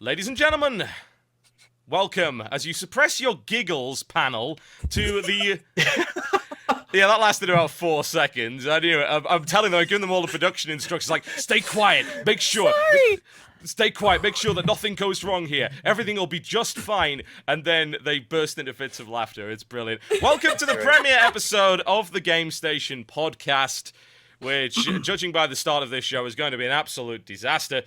Ladies and gentlemen, welcome as you suppress your giggles panel to the... Yeah, that lasted about 4 seconds. I knew it. I'm telling them, I'm giving them all the production instructions, like, stay quiet, make sure... Sorry! Stay quiet, make sure that nothing goes wrong here. Everything will be just fine. And then they burst into fits of laughter. It's brilliant. Welcome to the premiere episode of the Game Station podcast, which, judging by the start of this show, is going to be an absolute disaster.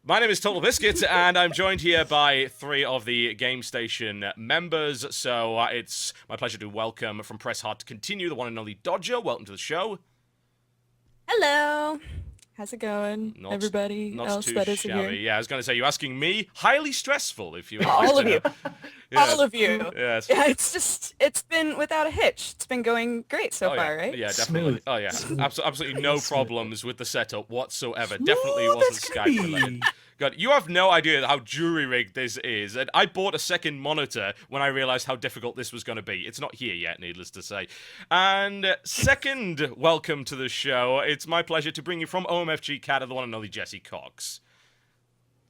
My name is TotalBiscuit, and I'm joined here by 3 of the Game Station members. So it's my pleasure to welcome from Press Hard to Continue, the one and only Dodger. Welcome to the show. Hello. How's it going, everybody else that is here? Yeah, I was going to say, you're asking me? Highly stressful, if you... All of you. Yeah. All of you. Yes. Yeah, it's been without a hitch. It's been going great so far, right? Yeah, definitely. Smooth. Oh, yeah. Absolutely no problems with the setup whatsoever. Smooth Definitely wasn't as Skype can be. related. God, you have no idea how jury-rigged this is. And I bought a second monitor when I realized how difficult this was going to be. It's not here yet, needless to say. And second, welcome to the show. It's my pleasure to bring you from OMFG Cat, the one and only Jesse Cox.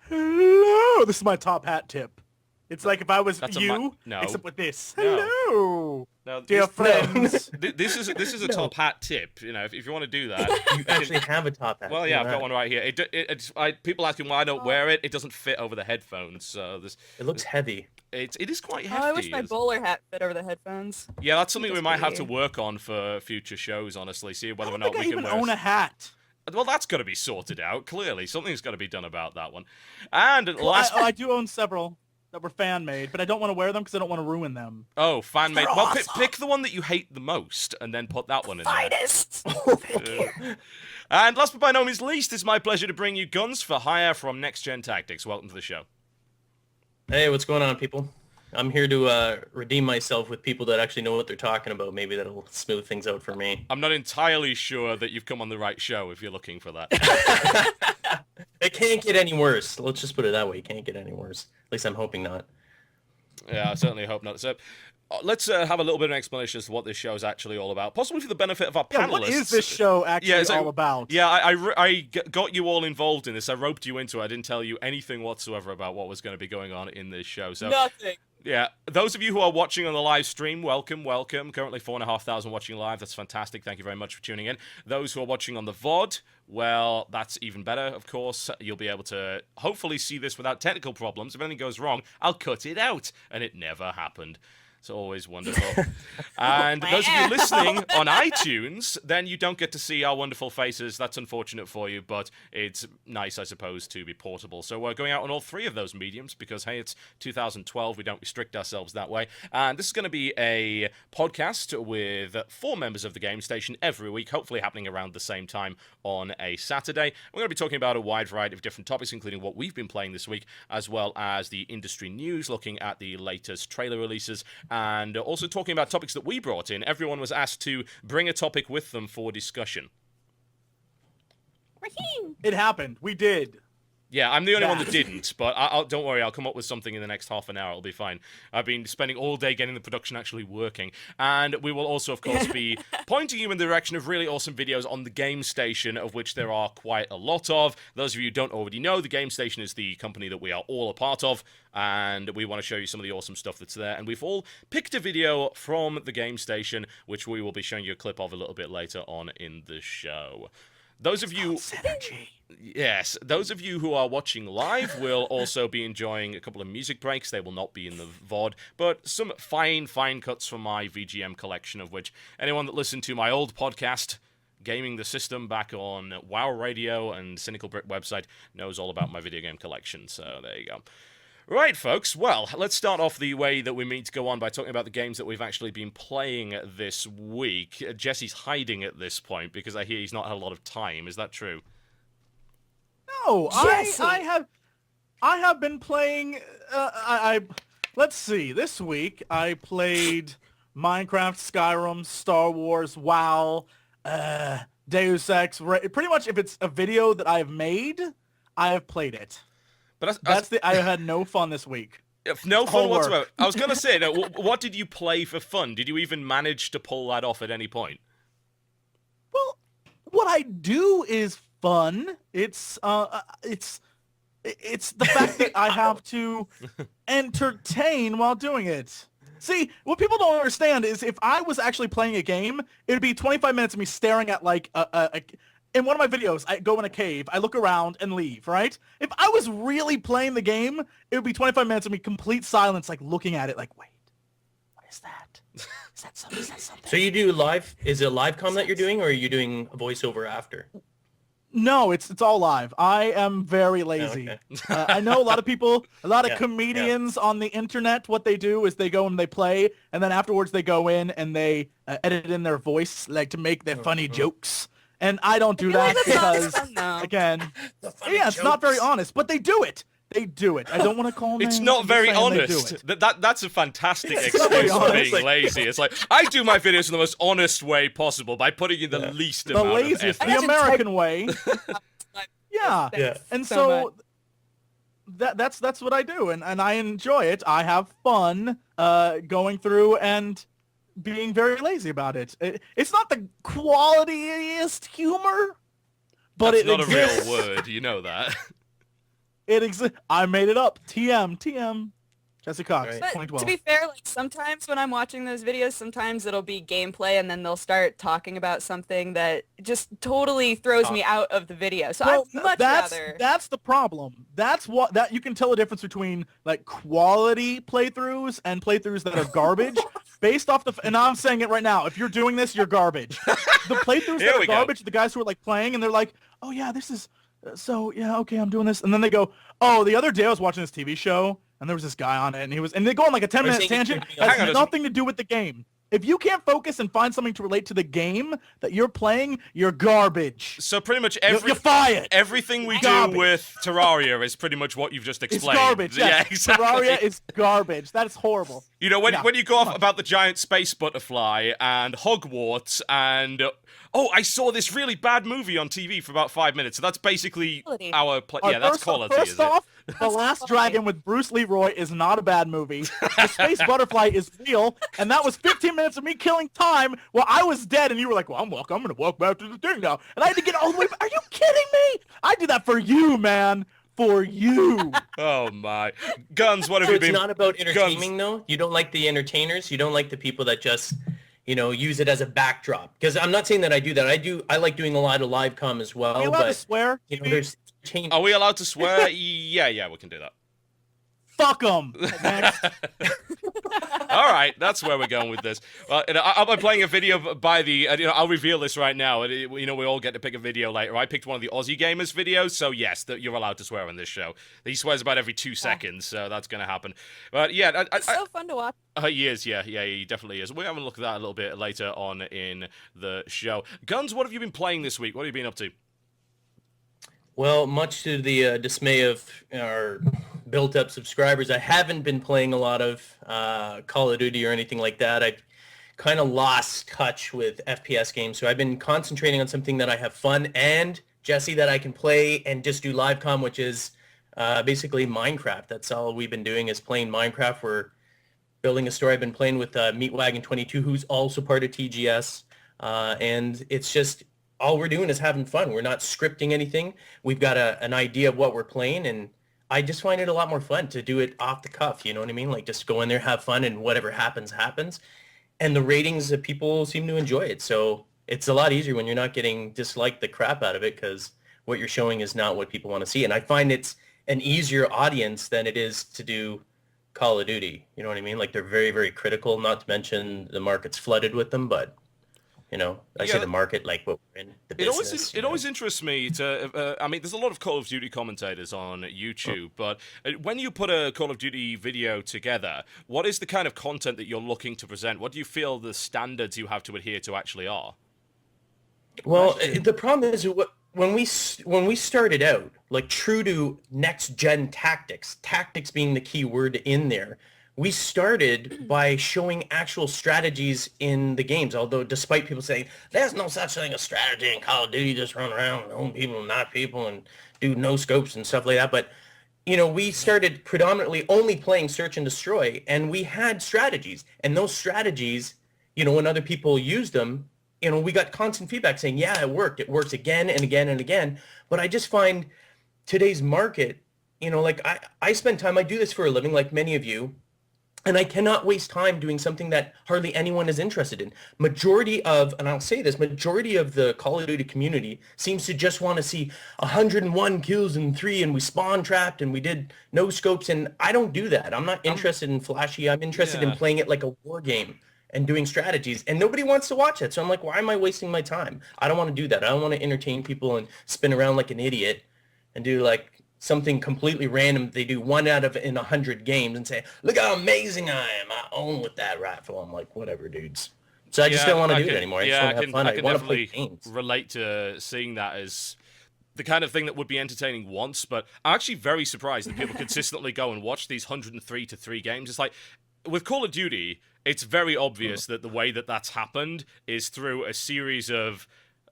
Hello! This is my top hat tip. It's like if I was That's you, no. except with this. No. Hello! Now, Dear friends. This is a top hat tip. You know, if you want to do that. You actually have a top hat. Well, yeah, I've got one right here. People asking why I don't wear it. It doesn't fit over the headphones. So It looks heavy. it is quite Oh, hefty. I wish my bowler hat fit over the headphones. Yeah, that's something we That's might have to pretty. work on for future shows. Honestly, see I whether or don't not think I we can even wear. own a hat. Well, that's got to be sorted out. Clearly, something's got to be done about that one. And last, I do own several that were fan-made, but I don't want to wear them because I don't want to ruin them. fan made. They're Well, awesome. pick the one that you hate the most, and then put that one in there. Finest! And last but by no means least, it's my pleasure to bring you Gunns4Hire from Next Gen Tactics. Welcome to the show. Hey, what's going on, people? I'm here to redeem myself with people that actually know what they're talking about. Maybe that'll smooth things out for me. I'm not entirely sure that you've come on the right show if you're looking for that. It can't get any worse. Let's just put it that way. It can't get any worse. At least I'm hoping not. Yeah, I certainly hope not. So, let's have a little bit of an explanation as to what this show is actually all about, possibly for the benefit of our Yeah, panelists. what is this show actually all about? Yeah, I got you all involved in this. I roped you into it. I didn't tell you anything whatsoever about what was going to be going on in this show. So, Nothing. yeah, those of you who are watching on the live stream, welcome. Currently 4,500 watching live. That's fantastic. Thank you very much for tuning in. Those who are watching on the VOD, well, that's even better, of course. You'll be able to hopefully see this without technical problems. If anything goes wrong, I'll cut it out. And it never happened. It's always wonderful. And those of you listening on iTunes, then you don't get to see our wonderful faces. That's unfortunate for you, but it's nice, I suppose, to be portable. So we're going out on all 3 of those mediums because, hey, it's 2012. We don't restrict ourselves that way. And this is going to be a podcast with 4 members of the Game Station every week, hopefully happening around the same time on a Saturday. We're going to be talking about a wide variety of different topics, including what we've been playing this week, as well as the industry news, looking at the latest trailer releases, and also talking about topics that we brought in. Everyone was asked to bring a topic with them for discussion. It happened. We did. Yeah, I'm the only one that didn't, but don't worry, I'll come up with something in the next half an hour. It'll be fine. I've been spending all day getting the production actually working. And we will also, of course, be pointing you in the direction of really awesome videos on the Game Station, of which there are quite a lot of. Those of you who don't already know, the Game Station is the company that we are all a part of, and we want to show you some of the awesome stuff that's there. And we've all picked a video from the Game Station, which we will be showing you a clip of a little bit later on in the show. Those of you... Yes, those of you who are watching live will also be enjoying a couple of music breaks. They will not be in the VOD, but some fine cuts from my VGM collection, of which anyone that listened to my old podcast, Gaming the System, back on WoW Radio and Cynical Brit website, knows all about my video game collection, so there you go. Right, folks, well, let's start off the way that we mean to go on by talking about the games that we've actually been playing this week. Jesse's hiding at this point because I hear he's not had a lot of time. Is that true? No, Jesse. I have been playing. Let's see. This week I played Minecraft, Skyrim, Star Wars, WoW, Deus Ex. Pretty much, if it's a video that I have made, I have played it. But I had no fun this week. no fun Homework. whatsoever. I was going to say, now, what did you play for fun? Did you even manage to pull that off at any point? Well, what I do is fun. It's It's the fact that I have to entertain while doing it. See, what people don't understand is if I was actually playing a game, it would be 25 minutes of me staring at like in one of my videos, I go in a cave, I look around and leave, right? If I was really playing the game, it would be 25 minutes of me complete silence, like looking at it like, wait, what is that? Is that something? Is that something? So you do live, is it live com that you're doing, or are you doing a voiceover after? No, it's all live. I am very lazy. Oh, okay. I know a lot of people, a lot of Yeah, comedians on the internet, what they do is they go and they play, and then afterwards they go in and they edit in their voice, like to make their funny jokes. And I don't do that because, again, it's not very honest, but they do it. They do it. I don't want to call them. It's not very honest. That's a fantastic excuse for being lazy. It's like, I do my videos in the most honest way possible by putting in the least amount of effort. The American way. Yeah. And so that's what I do, and I enjoy it. I have fun going through and being very lazy about it. It's not the qualitiest humor, but that's it not exists. a real word. You know that. It exists. I made it up. TM. Jesse Cox, Right. 2012. But to be fair, like sometimes when I'm watching those videos, sometimes it'll be gameplay and then they'll start talking about something that just totally throws me out of the video. So Well, I'd much rather... That's the problem. That's what that you can tell a difference between like quality playthroughs and playthroughs that are garbage based off the and I'm saying it right now. If you're doing this, you're garbage. The playthroughs that are garbage, the guys who are like playing and they're like, "Oh yeah, this is so yeah, okay, I'm doing this." And then they go, "Oh, the other day I was watching this TV show and there was this guy on it and they go on like a 10-minute tangent. It has nothing to do with the game. If you can't focus and find something to relate to the game that you're playing, you're garbage. So pretty much you're fired. Everything we do with Terraria is pretty much what you've just explained. It's garbage. Yes. Yeah, exactly. Terraria is garbage. That's horrible. You know, when you go off about the giant space butterfly and Hogwarts and... Oh, I saw this really bad movie on TV for about 5 minutes. So that's basically our... Yeah, that's quality, First off, The Last Dragon with Bruce Leroy is not a bad movie. The Space Butterfly is real, and that was 15 minutes of me killing time while I was dead, and you were like, well, I'm going to walk back to the thing now. And I had to get all the way back. Are you kidding me? I did that for you, man. For you. Oh, my. Guns, what have you been... It's not about entertaining, though? You don't like the entertainers? You don't like the people that just... use it as a backdrop. Because I'm not saying that I do that. I like doing a lot of live com as well. Are you allowed to swear? There's change. Are we allowed to swear? Yeah, we can do that. Fuck them. All right, that's where we're going with this. Well, I'll be playing a video by the. I'll reveal this right now. We all get to pick a video later. I picked one of the Aussie Gamers videos, so yes, that you're allowed to swear on this show. He swears about every 2 seconds, so that's gonna happen. But yeah, it's so fun to watch. He is, yeah, he definitely is. We're having a look at that a little bit later on in the show. Guns, what have you been playing this week? What have you been up to? Well, much to the dismay of our built-up subscribers, I haven't been playing a lot of Call of Duty or anything like that. I kind of lost touch with FPS games, so I've been concentrating on something that I have fun and, Jesse, that I can play and just do live com, which is basically Minecraft. That's all we've been doing is playing Minecraft. We're building a story. I've been playing with Meatwagon22, who's also part of TGS, and it's just... all we're doing is having fun. We're not scripting anything. We've got an idea of what we're playing, and I just find it a lot more fun to do it off the cuff, you know what I mean? Like, just go in there, have fun, and whatever happens, happens. And the ratings, people seem to enjoy it. So it's a lot easier when you're not getting disliked the crap out of it because what you're showing is not what people want to see. And I find it's an easier audience than it is to do Call of Duty. You know what I mean? Like, they're very, very critical, not to mention the market's flooded with them, but... I say the market, like what we're in, the business. It always interests me to, I mean, there's a lot of Call of Duty commentators on YouTube, but when you put a Call of Duty video together, what is the kind of content that you're looking to present? What do you feel the standards you have to adhere to actually are? Well, the problem is when we started out, like true to next-gen tactics being the key word in there, we started by showing actual strategies in the games, although despite people saying, there's no such thing as strategy in Call of Duty, just run around and own people and not people and do no scopes and stuff like that. But, we started predominantly only playing Search and Destroy, and we had strategies. And those strategies, when other people used them, we got constant feedback saying, yeah, it worked. It works again and again and again. But I just find today's market you know, like I spend time, I do this for a living, like many of you, and I cannot waste time doing something that hardly anyone is interested in. Majority of, and I'll say this, majority of the Call of Duty community seems to just want to see 101 kills in 3 and we spawn trapped and we did no scopes, and I don't do that. I'm not interested in flashy. I'm interested in playing it like a war game and doing strategies, and nobody wants to watch it. So I'm like, why am I wasting my time? I don't want to do that. I don't want to entertain people and spin around like an idiot and do like something completely random. They do 1 out of in 100 games and say, look how amazing I am. I own with that rifle. I'm like, whatever, dudes. So I just don't want to do it anymore. I just want to have fun. I want to play games. Relate to seeing that as the kind of thing that would be entertaining once, but I'm actually very surprised that people consistently go and watch these 103-3 games. It's like, with Call of Duty, it's very obvious that the way that that's happened is through a series of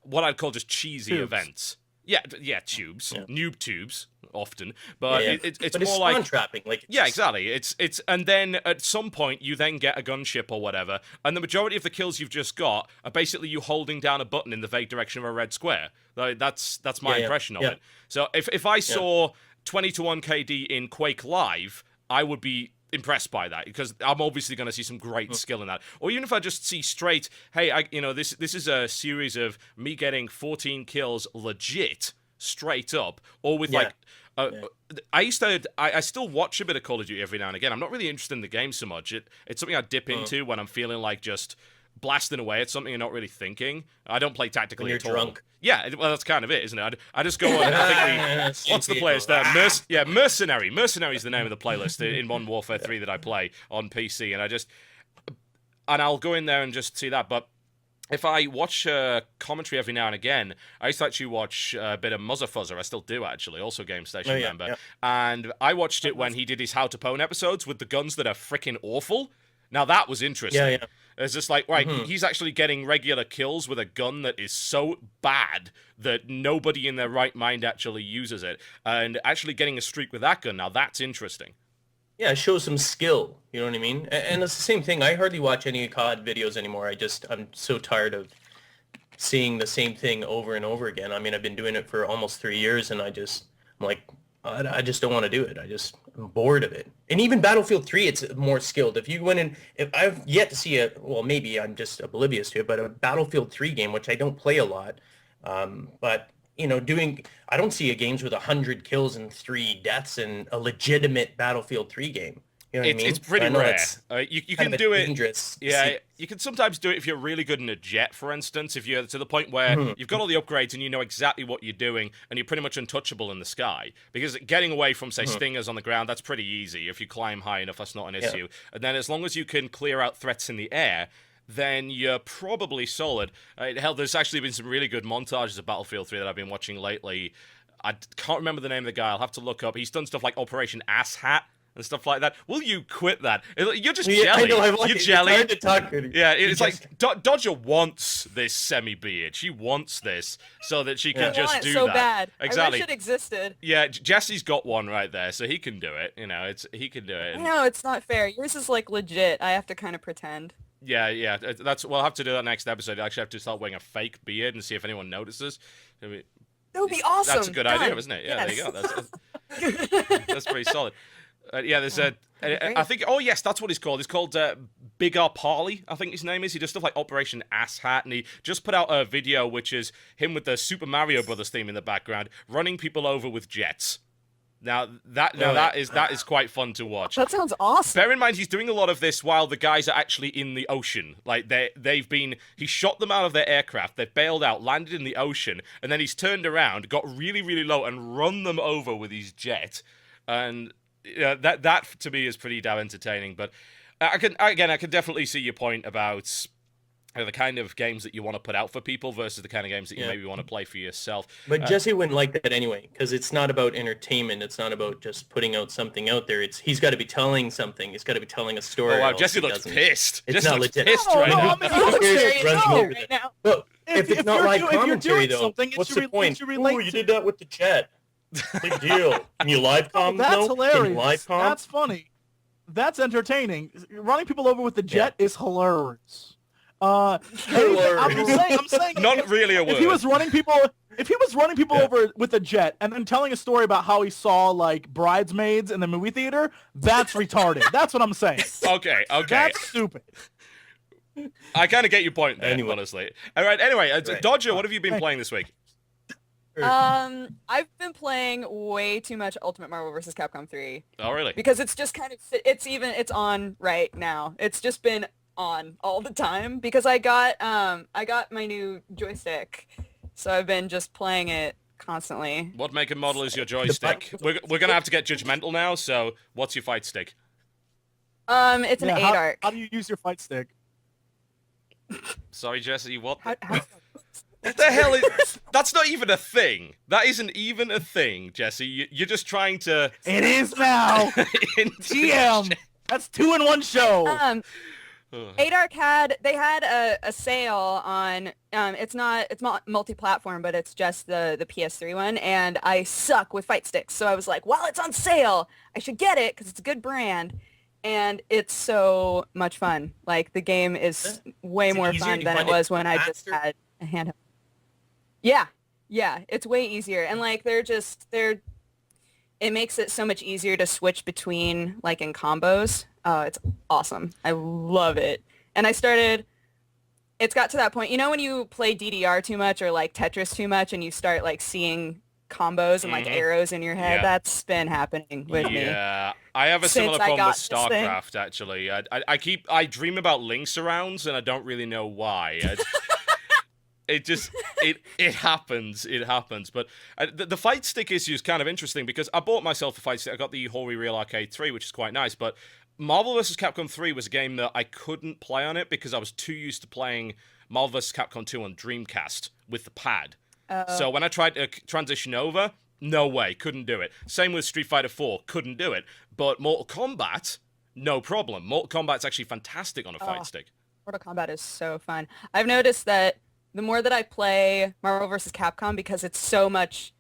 what I'd call just cheesy events. Yeah, tubes, noob tubes, often, but it's but more like trapping. Like exactly. It's and then at some point you then get a gunship or whatever, and the majority of the kills you've just got are basically you holding down a button in the vague direction of a red square. Like, that's my impression of it. So if I saw 20-1 KD in Quake Live, I would be impressed by that, because I'm obviously going to see some great skill in that. Or even if I just see straight, hey, this is a series of me getting 14 kills legit, straight up, or with I still watch a bit of Call of Duty every now and again. I'm not really interested in the game so much. It's something I dip into when I'm feeling like just blasting away at something and not really thinking. I don't play tactically at all. Drunk. Yeah, well, that's kind of it, isn't it? I just go on. I think what's the playlist there? Mercenary. Mercenary is the name of the playlist in Modern Warfare 3 that I play on PC, and I'll go in there and just see that. But if I watch commentary every now and again, I used to actually watch a bit of Muzzafuzzer. I still do, actually, also Game Station member. And I watched it when he did his How to Pwn episodes with the guns that are freaking awful. Now, that was interesting. It's just like, right, he's actually getting regular kills with a gun that is so bad that nobody in their right mind actually uses it. And actually getting a streak with that gun, now that's interesting. Yeah, it shows some skill, you know what I mean? And it's the same thing. I hardly watch any COD videos anymore. I'm so tired of seeing the same thing over and over again. I mean, I've been doing it for almost 3 years, and I'm like, I just don't want to do it. I'm bored of it. And even Battlefield 3, it's more skilled. If you went in, if I've yet to see maybe I'm just oblivious to it, but a Battlefield 3 game, which I don't play a lot, but I don't see games with 100 kills and 3 deaths in a legitimate Battlefield 3 game. You know what I mean? It's pretty rare. You can do it. Dangerous. Yeah, you can sometimes do it if you're really good in a jet, for instance. If you're to the point where you've got all the upgrades and you know exactly what you're doing, and you're pretty much untouchable in the sky. Because getting away from, say, stingers on the ground, that's pretty easy. If you climb high enough, that's not an issue. And then as long as you can clear out threats in the air, then you're probably solid. Hell, there's actually been some really good montages of Battlefield 3 that I've been watching lately. I can't remember the name of the guy. I'll have to look up. He's done stuff like Operation Ass Hat and stuff like that. Will you quit that? You're just jelly. I know, You're jelly. It's hard to talk. Yeah, it's like Dodger wants this semi-beard. She wants this so that she can just do so that. Bad. Exactly. I wish it existed. Yeah, Jesse's got one right there, so he can do it. He can do it. No, it's not fair. Yours is like legit. I have to kind of pretend. Yeah. We'll have to do that next episode. I actually have to start wearing a fake beard and see if anyone notices. That would be awesome. That's a good idea, isn't it? Yeah, yes. There you go. That's pretty solid. There's I think, yes, that's what he's called. He's called Big R Parley, I think his name is. He does stuff like Operation Ass Hat, and he just put out a video which is him with the Super Mario Brothers theme in the background, running people over with jets. That is quite fun to watch. That sounds awesome. Bear in mind, he's doing a lot of this while the guys are actually in the ocean. Like he shot them out of their aircraft, they've bailed out, landed in the ocean, and then he's turned around, got really, really low, and run them over with his jet. And that to me is pretty damn entertaining. But I can definitely see your point about the kind of games that you want to put out for people versus the kind of games that you maybe want to play for yourself. But Jesse wouldn't like that anyway, because it's not about entertainment. It's not about just putting out something out there. He's got to be telling something. He's got to be telling a story. Oh wow, Jesse looks pissed. It's Jesse not looks legit. pissed right now. Right now. Well, if it's not live commentary, though, something, what's the point? Oh, you did that with the chat. Big deal. Can you live com? That's no? hilarious. Live com? That's funny. That's entertaining. Running people over with the jet is hilarious. I'm saying. Not really a word. If he was running people, If he was running people over with a jet and then telling a story about how he saw like Bridesmaids in the movie theater, that's retarded. That's what I'm saying. Okay. That's stupid. I kind of get your point there, Anyway. honestly. All right, anyway, Right. Dodger, what have you been playing this week? I've been playing way too much Ultimate Marvel vs. Capcom 3 Oh, really? because it's just kind of it's on right now. It's just been on all the time because I got my new joystick, so I've been just playing it constantly. What make and model is your joystick? We're going to have to get judgmental now, so what's your fight stick? It's an Yeah, 8-arc. how do you use your fight stick? Sorry, Jesse, what? How- What the hell is... That's not even a thing. That isn't even a thing, Jesse. You're just trying to... It is now. TM. That's 2-in-1 show. 8-arc had a sale on it's multi-platform, but it's just the PS3 one, and I suck with fight sticks, so I was like, well, it's on sale, I should get it because it's a good brand, and it's so much fun. Like the game is way more easier? fun You than it find it was when I just faster? had a handheld. Yeah, it's way easier, and like it makes it so much easier to switch between like in combos. Oh, it's awesome. I love it. And it's got to that point, you know when you play DDR too much or like Tetris too much and you start like seeing combos and like arrows in your head? Yeah. That's been happening with me. Yeah, I have a Since similar I problem with got this thing. StarCraft, actually. I dream about Link surrounds, and I don't really know why. It happens. But the fight stick issue is kind of interesting because I bought myself a fight stick. I got the Hori Real Arcade 3, which is quite nice, but Marvel vs. Capcom 3 was a game that I couldn't play on it because I was too used to playing Marvel vs. Capcom 2 on Dreamcast with the pad. So when I tried to transition over, no way, couldn't do it. Same with Street Fighter 4, couldn't do it. But Mortal Kombat, no problem. Mortal Kombat's actually fantastic on a fight stick. Mortal Kombat is so fun. I've noticed that the more that I play Marvel vs. Capcom, because it's so much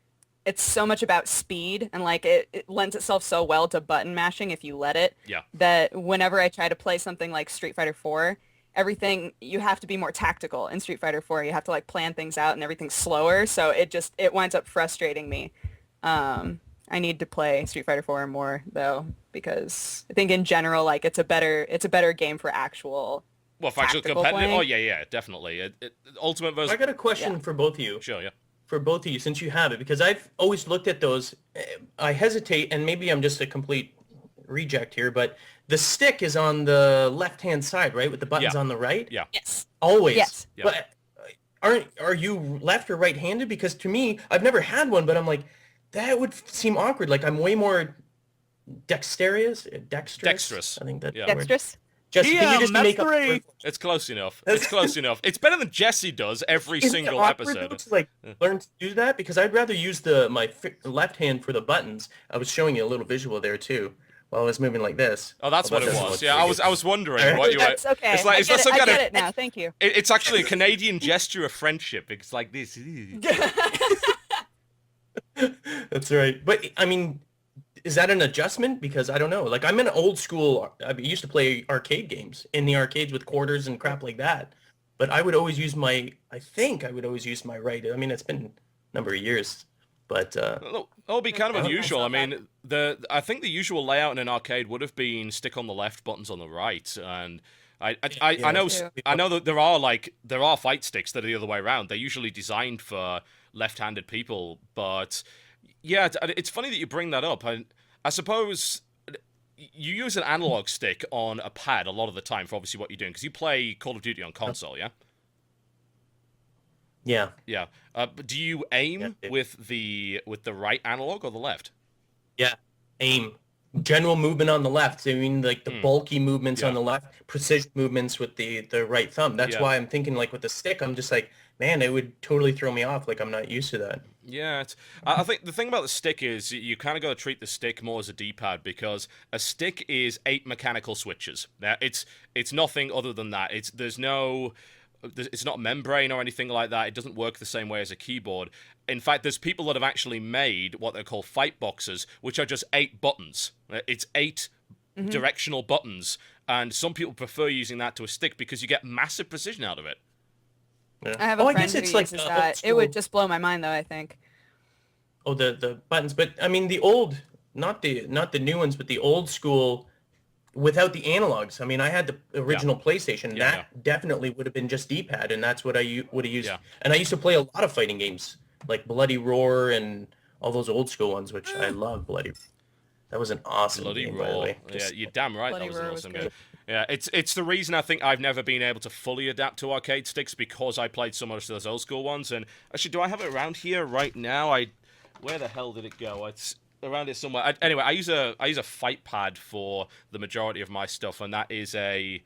about speed and like it lends itself so well to button mashing if you let it. Yeah. That whenever I try to play something like Street Fighter 4, everything you have to be more tactical in Street Fighter 4. You have to like plan things out and everything's slower, so it winds up frustrating me. I need to play Street Fighter 4 more though, because I think in general like it's a better game for actual Well, for actual tactical competitive? playing. Oh, yeah, definitely. Ultimate versus... I got a question for both of you. Sure, yeah. For both of you, since you have it, because I've always looked at those. I hesitate, and maybe I'm just a complete reject here, but the stick is on the left-hand side, right, with the buttons Yeah. on the right? Yeah. Yes. Always. Yes. Yeah. But are you left or right-handed? Because to me, I've never had one, but I'm like, that would seem awkward. Like I'm way more dexterous. Dexterous. I think that's Yeah. the word. Dexterous? Just, can you TM, just that's make up 3. It's close enough. It's better than Jesse does every Is it single awkward, episode. though, to, like, learn to do that? Because I'd rather use my left hand for the buttons. I was showing you a little visual there too, while I was moving like this. Oh, that's Well, what it that doesn't was. look Yeah, very good. I was wondering what you were... That's okay. It's like, I is that get some it, kind I of... get it now. Thank you. It's actually a Canadian gesture of friendship. It's like this. That's right. But I mean, is that an adjustment? Because I don't know. Like I'm an old school. I used to play arcade games in the arcades with quarters and crap like that. But I would always use my. I think I would always use my right. I mean, it's been a number of years, but It'll be kind of unusual. I mean, I think the usual layout in an arcade would have been stick on the left, buttons on the right, and I know Yeah. I know that there are fight sticks that are the other way around. They're usually designed for left-handed people, but yeah, it's funny that you bring that up. I suppose you use an analog stick on a pad a lot of the time for obviously what you're doing because you play Call of Duty on console, yeah. yeah. Yeah. But do you aim Yeah. with the right analog or the left? Yeah, aim. General movement on the left. I mean, like the bulky movements on Yeah. the left, precision movements with the right thumb. That's Yeah. why I'm thinking like with the stick, I'm just like, man, it would totally throw me off. Like I'm not used to that. Yeah, I think the thing about the stick is you kind of got to treat the stick more as a D-pad because a stick is 8 mechanical switches. Now, it's nothing other than that. It's not membrane or anything like that. It doesn't work the same way as a keyboard. In fact, there's people that have actually made what they call fight boxes, which are just 8 buttons. It's 8 directional buttons, and some people prefer using that to a stick because you get massive precision out of it. Yeah. I have a I friend guess who it's like uses the that. old It would school- just blow my mind, though, I think. Oh, the buttons, but I mean the old, not the new ones, but the old school without the analogs. I mean, I had the original PlayStation. Yeah, That definitely would have been just D-pad, and that's what I would have used. Yeah. And I used to play a lot of fighting games like Bloody Roar and all those old school ones, which I love. That was an awesome Bloody game, by the Roar. way. Yeah, you're damn right Bloody that was an Roar was awesome good. game. Yeah, it's the reason I think I've never been able to fully adapt to arcade sticks because I played so much of those old school ones. And actually, do I have it around here right now? Where the hell did it go? It's around it somewhere. Anyway, I use a fight pad for the majority of my stuff, and that is it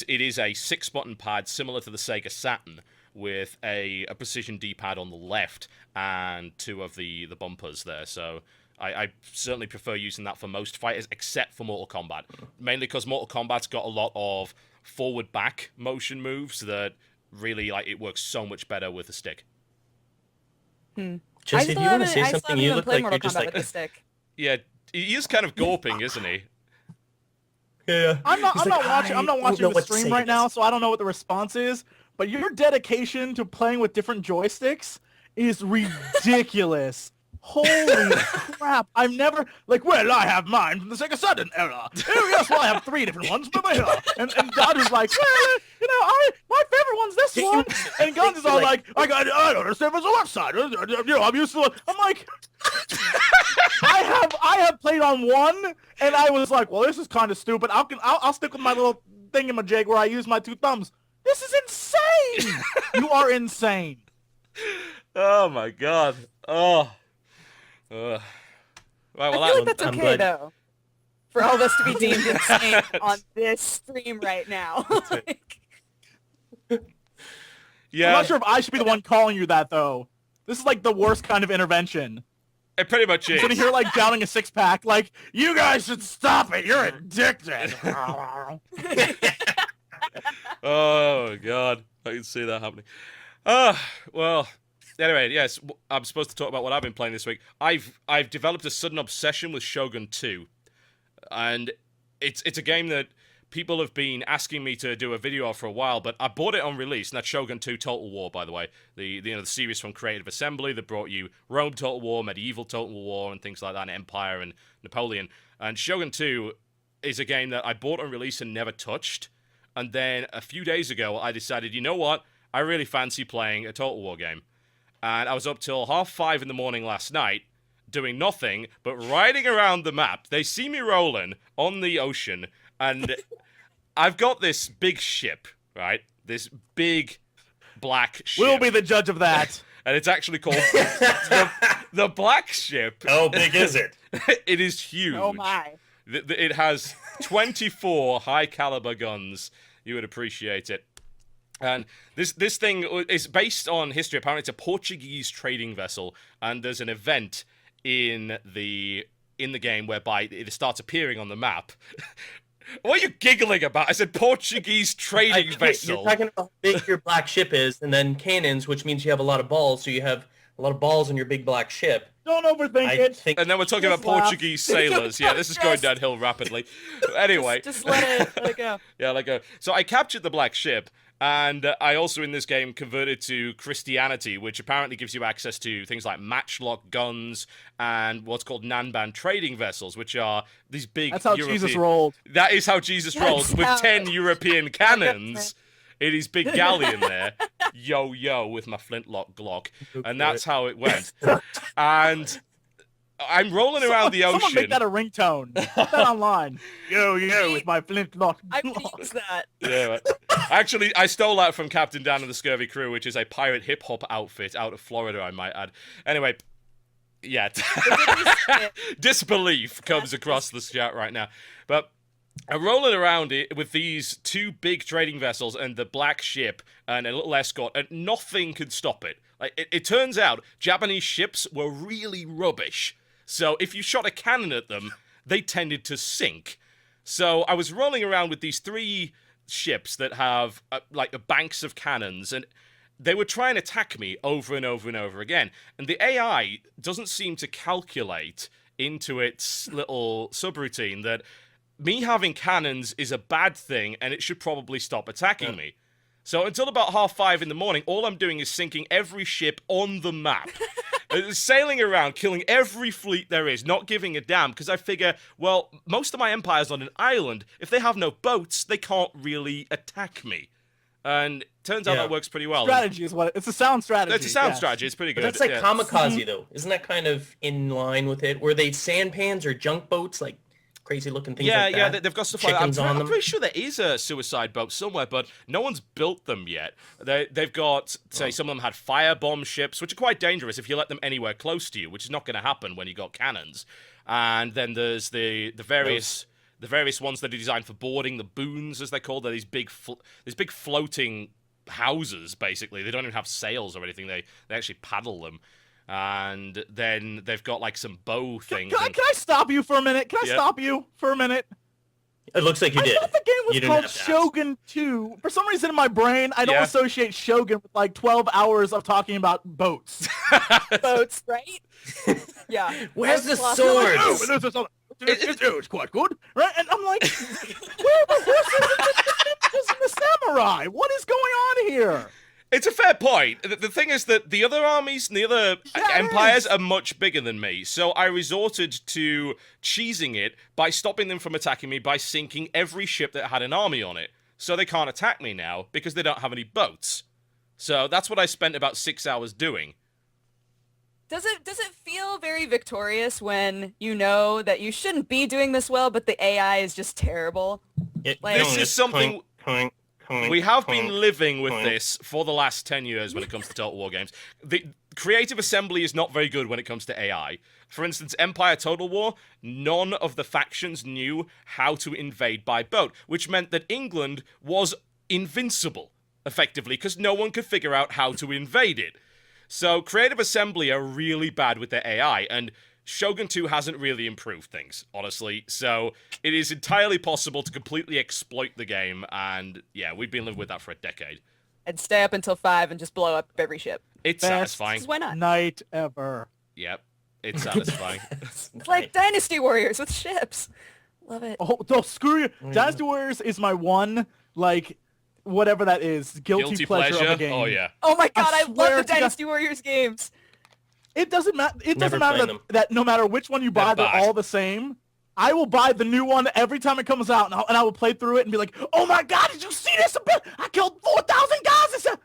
is a 6-button pad similar to the Sega Saturn with a precision D-pad on the left and 2 of the bumpers there. So I certainly prefer using that for most fighters, except for Mortal Kombat. Mainly because Mortal Kombat's got a lot of forward-back motion moves that really, it works so much better with a stick. Jesse, if you want to say I still something, haven't you even look played like Mortal you're just Kombat like, with the stick. Yeah, he is kind of gawping, isn't he? yeah. I'm not He's like, watching. I'm not I don't watching know the what to stream say right to now, this. so I don't know what the response is. But your dedication to playing with different joysticks is ridiculous. Holy crap! I've never well, I have mine from the Sega Saturn era. Oh yes, well I have 3 different ones from my era. And God is like, well, my favorite one's this one. And Guns is all like, I don't understand if it's the left side. I'm used to. I'm like, I have played on one, and I was like, well, this is kind of stupid. I'll stick with my little thingamajig where I use my 2 thumbs. This is insane. You are insane. Oh my god. Oh. Right, well, I feel like that that's I'm okay, glad- though. For all of us to be deemed insane on this stream right now. yeah, I'm not sure if I should be the one calling you that, though. This is like the worst kind of intervention. it pretty much is. Sitting here like downing a 6-pack, like, you guys should stop it. You're addicted. Oh god, I can see that happening. Well. Anyway, yes, I'm supposed to talk about what I've been playing this week. I've developed a sudden obsession with Shogun 2, and it's a game that people have been asking me to do a video of for a while. But I bought it on release, and that's Shogun 2 Total War, by the way, the series from Creative Assembly that brought you Rome Total War, Medieval Total War, and things like that, and Empire and Napoleon. And Shogun 2 is a game that I bought on release and never touched. And then a few days ago, I decided, you know what? I really fancy playing a Total War game. And I was up till 5:30 in the morning last night, doing nothing but riding around the map. They see me rolling on the ocean, and I've got this big ship, right? This big black ship. We'll be the judge of that. And it's actually called the Black Ship. How big is it? It is huge. Oh my. It has 24 high-caliber guns. You would appreciate it. And this thing is based on history. Apparently, it's a Portuguese trading vessel, and there's an event in the game whereby it starts appearing on the map. What are you giggling about? I said Portuguese trading vessel. You're talking about how big your black ship is, and then cannons, which means you have a lot of balls, so you have a lot of balls on your big black ship. Don't overthink I it. think And then we're talking Just about laugh. Portuguese sailors. Yeah, this is going downhill rapidly. Anyway. Just let it go. Yeah, let go. So I captured the black ship, and I also in this game converted to Christianity, which apparently gives you access to things like matchlock guns and what's called Nanban trading vessels, which are these big That's how European... Jesus rolled. That is how Jesus rolls, with how- 10 European cannons in his big galleon there. Yo, with my flintlock Glock. And that's how it went. And I'm rolling around the ocean. Someone make that a ringtone. Put that online. Yo, with my flintlock. I've used that. Yeah, right. Actually, I stole that from Captain Dan and the Scurvy Crew, which is a pirate hip-hop outfit out of Florida, I might add. Anyway, yeah. Disbelief comes across the chat right now. But I'm rolling around it with these 2 big trading vessels and the black ship and a little escort, and nothing could stop it. Like, it turns out Japanese ships were really rubbish. So if you shot a cannon at them, they tended to sink. So I was rolling around with these 3 ships that have like banks of cannons, and they would try and attack me over and over and over again. And the AI doesn't seem to calculate into its little subroutine that me having cannons is a bad thing and it should probably stop attacking me. So until about 5:30 in the morning, all I'm doing is sinking every ship on the map. Sailing around, killing every fleet there is, not giving a damn, because I figure, well, most of my empire's on an island. If they have no boats, they can't really attack me. And turns out that works pretty well. Strategy is what it's a sound strategy. It's a sound strategy. It's pretty good. But that's like kamikaze, though. Isn't that kind of in line with it? Were they sampans or junk boats, like crazy looking things like that? Yeah, they've got stuff like Chickens that. on I'm them. pretty sure there is a suicide boat somewhere, but no one's built them yet. They've got, say, some of them had firebomb ships, which are quite dangerous if you let them anywhere close to you, which is not going to happen when you got cannons. And then there's the various ones that are designed for boarding, the boons, as they're called. They're these big floating houses, basically. They don't even have sails or anything. They actually paddle them. And then they've got like some bow things. Can I stop you for a minute? Can I stop you for a minute? It looks like you did. I thought the game was called Shogun 2. For some reason in my brain, I don't associate Shogun with like 12 hours of talking about boats. Boats, right? Yeah. Where's the Like, sword? oh, it's quite good, right? And I'm like, where are the horses and the samurai? What is going on here? It's a fair point. The thing is that the other armies and the other empires are much bigger than me, so I resorted to cheesing it by stopping them from attacking me by sinking every ship that had an army on it. So they can't attack me now because they don't have any boats. So that's what I spent about 6 hours doing. Does it feel very victorious when you know that you shouldn't be doing this well, but the AI is just terrible? This is something... We have been living with this for the last 10 years when it comes to Total War games. The creative assembly is not very good when it comes to AI. For instance, Empire Total War, none of the factions knew how to invade by boat, which meant that England was invincible, effectively, because no one could figure out how to invade it. So creative assembly are really bad with their AI, and Shogun 2 hasn't really improved things, honestly, so it is entirely possible to completely exploit the game, and yeah, we've been living with that for a decade. And stay up until 5 and just blow up every ship. It's Best satisfying. Why not? Night ever. Yep, it's satisfying. It's like Dynasty Warriors with ships. Love it. Oh, screw you. Dynasty Warriors is my one, like, whatever that is, guilty pleasure of a game. Oh, yeah. Oh my god, I swear love the to Dynasty Warriors games. It doesn't matter. It doesn't Never matter played that no matter which one you buy, they're all the same. I will buy the new one every time it comes out, and I will play through it and be like, "Oh my god, did you see this? I killed 4,000 guys!" It's the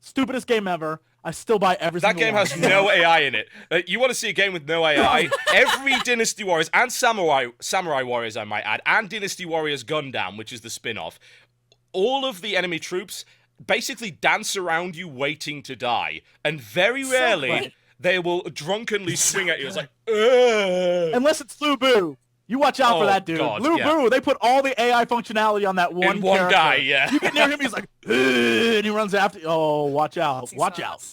stupidest game ever. I still buy every That single game one. has no AI in it. You want to see a game with no AI? Every Dynasty Warriors and Samurai Warriors, I might add, and Dynasty Warriors Gundam, which is the spin-off, all of the enemy troops basically dance around you waiting to die. And very rarely, they will drunkenly swing at you. It's like, ugh. Unless it's Lu Bu. You watch out for that dude. God, Lu Bu, they put all the AI functionality on that one one character. guy, yeah. You get near him, he's like, "Ugh," and he runs after you. Oh, watch out. Watch out.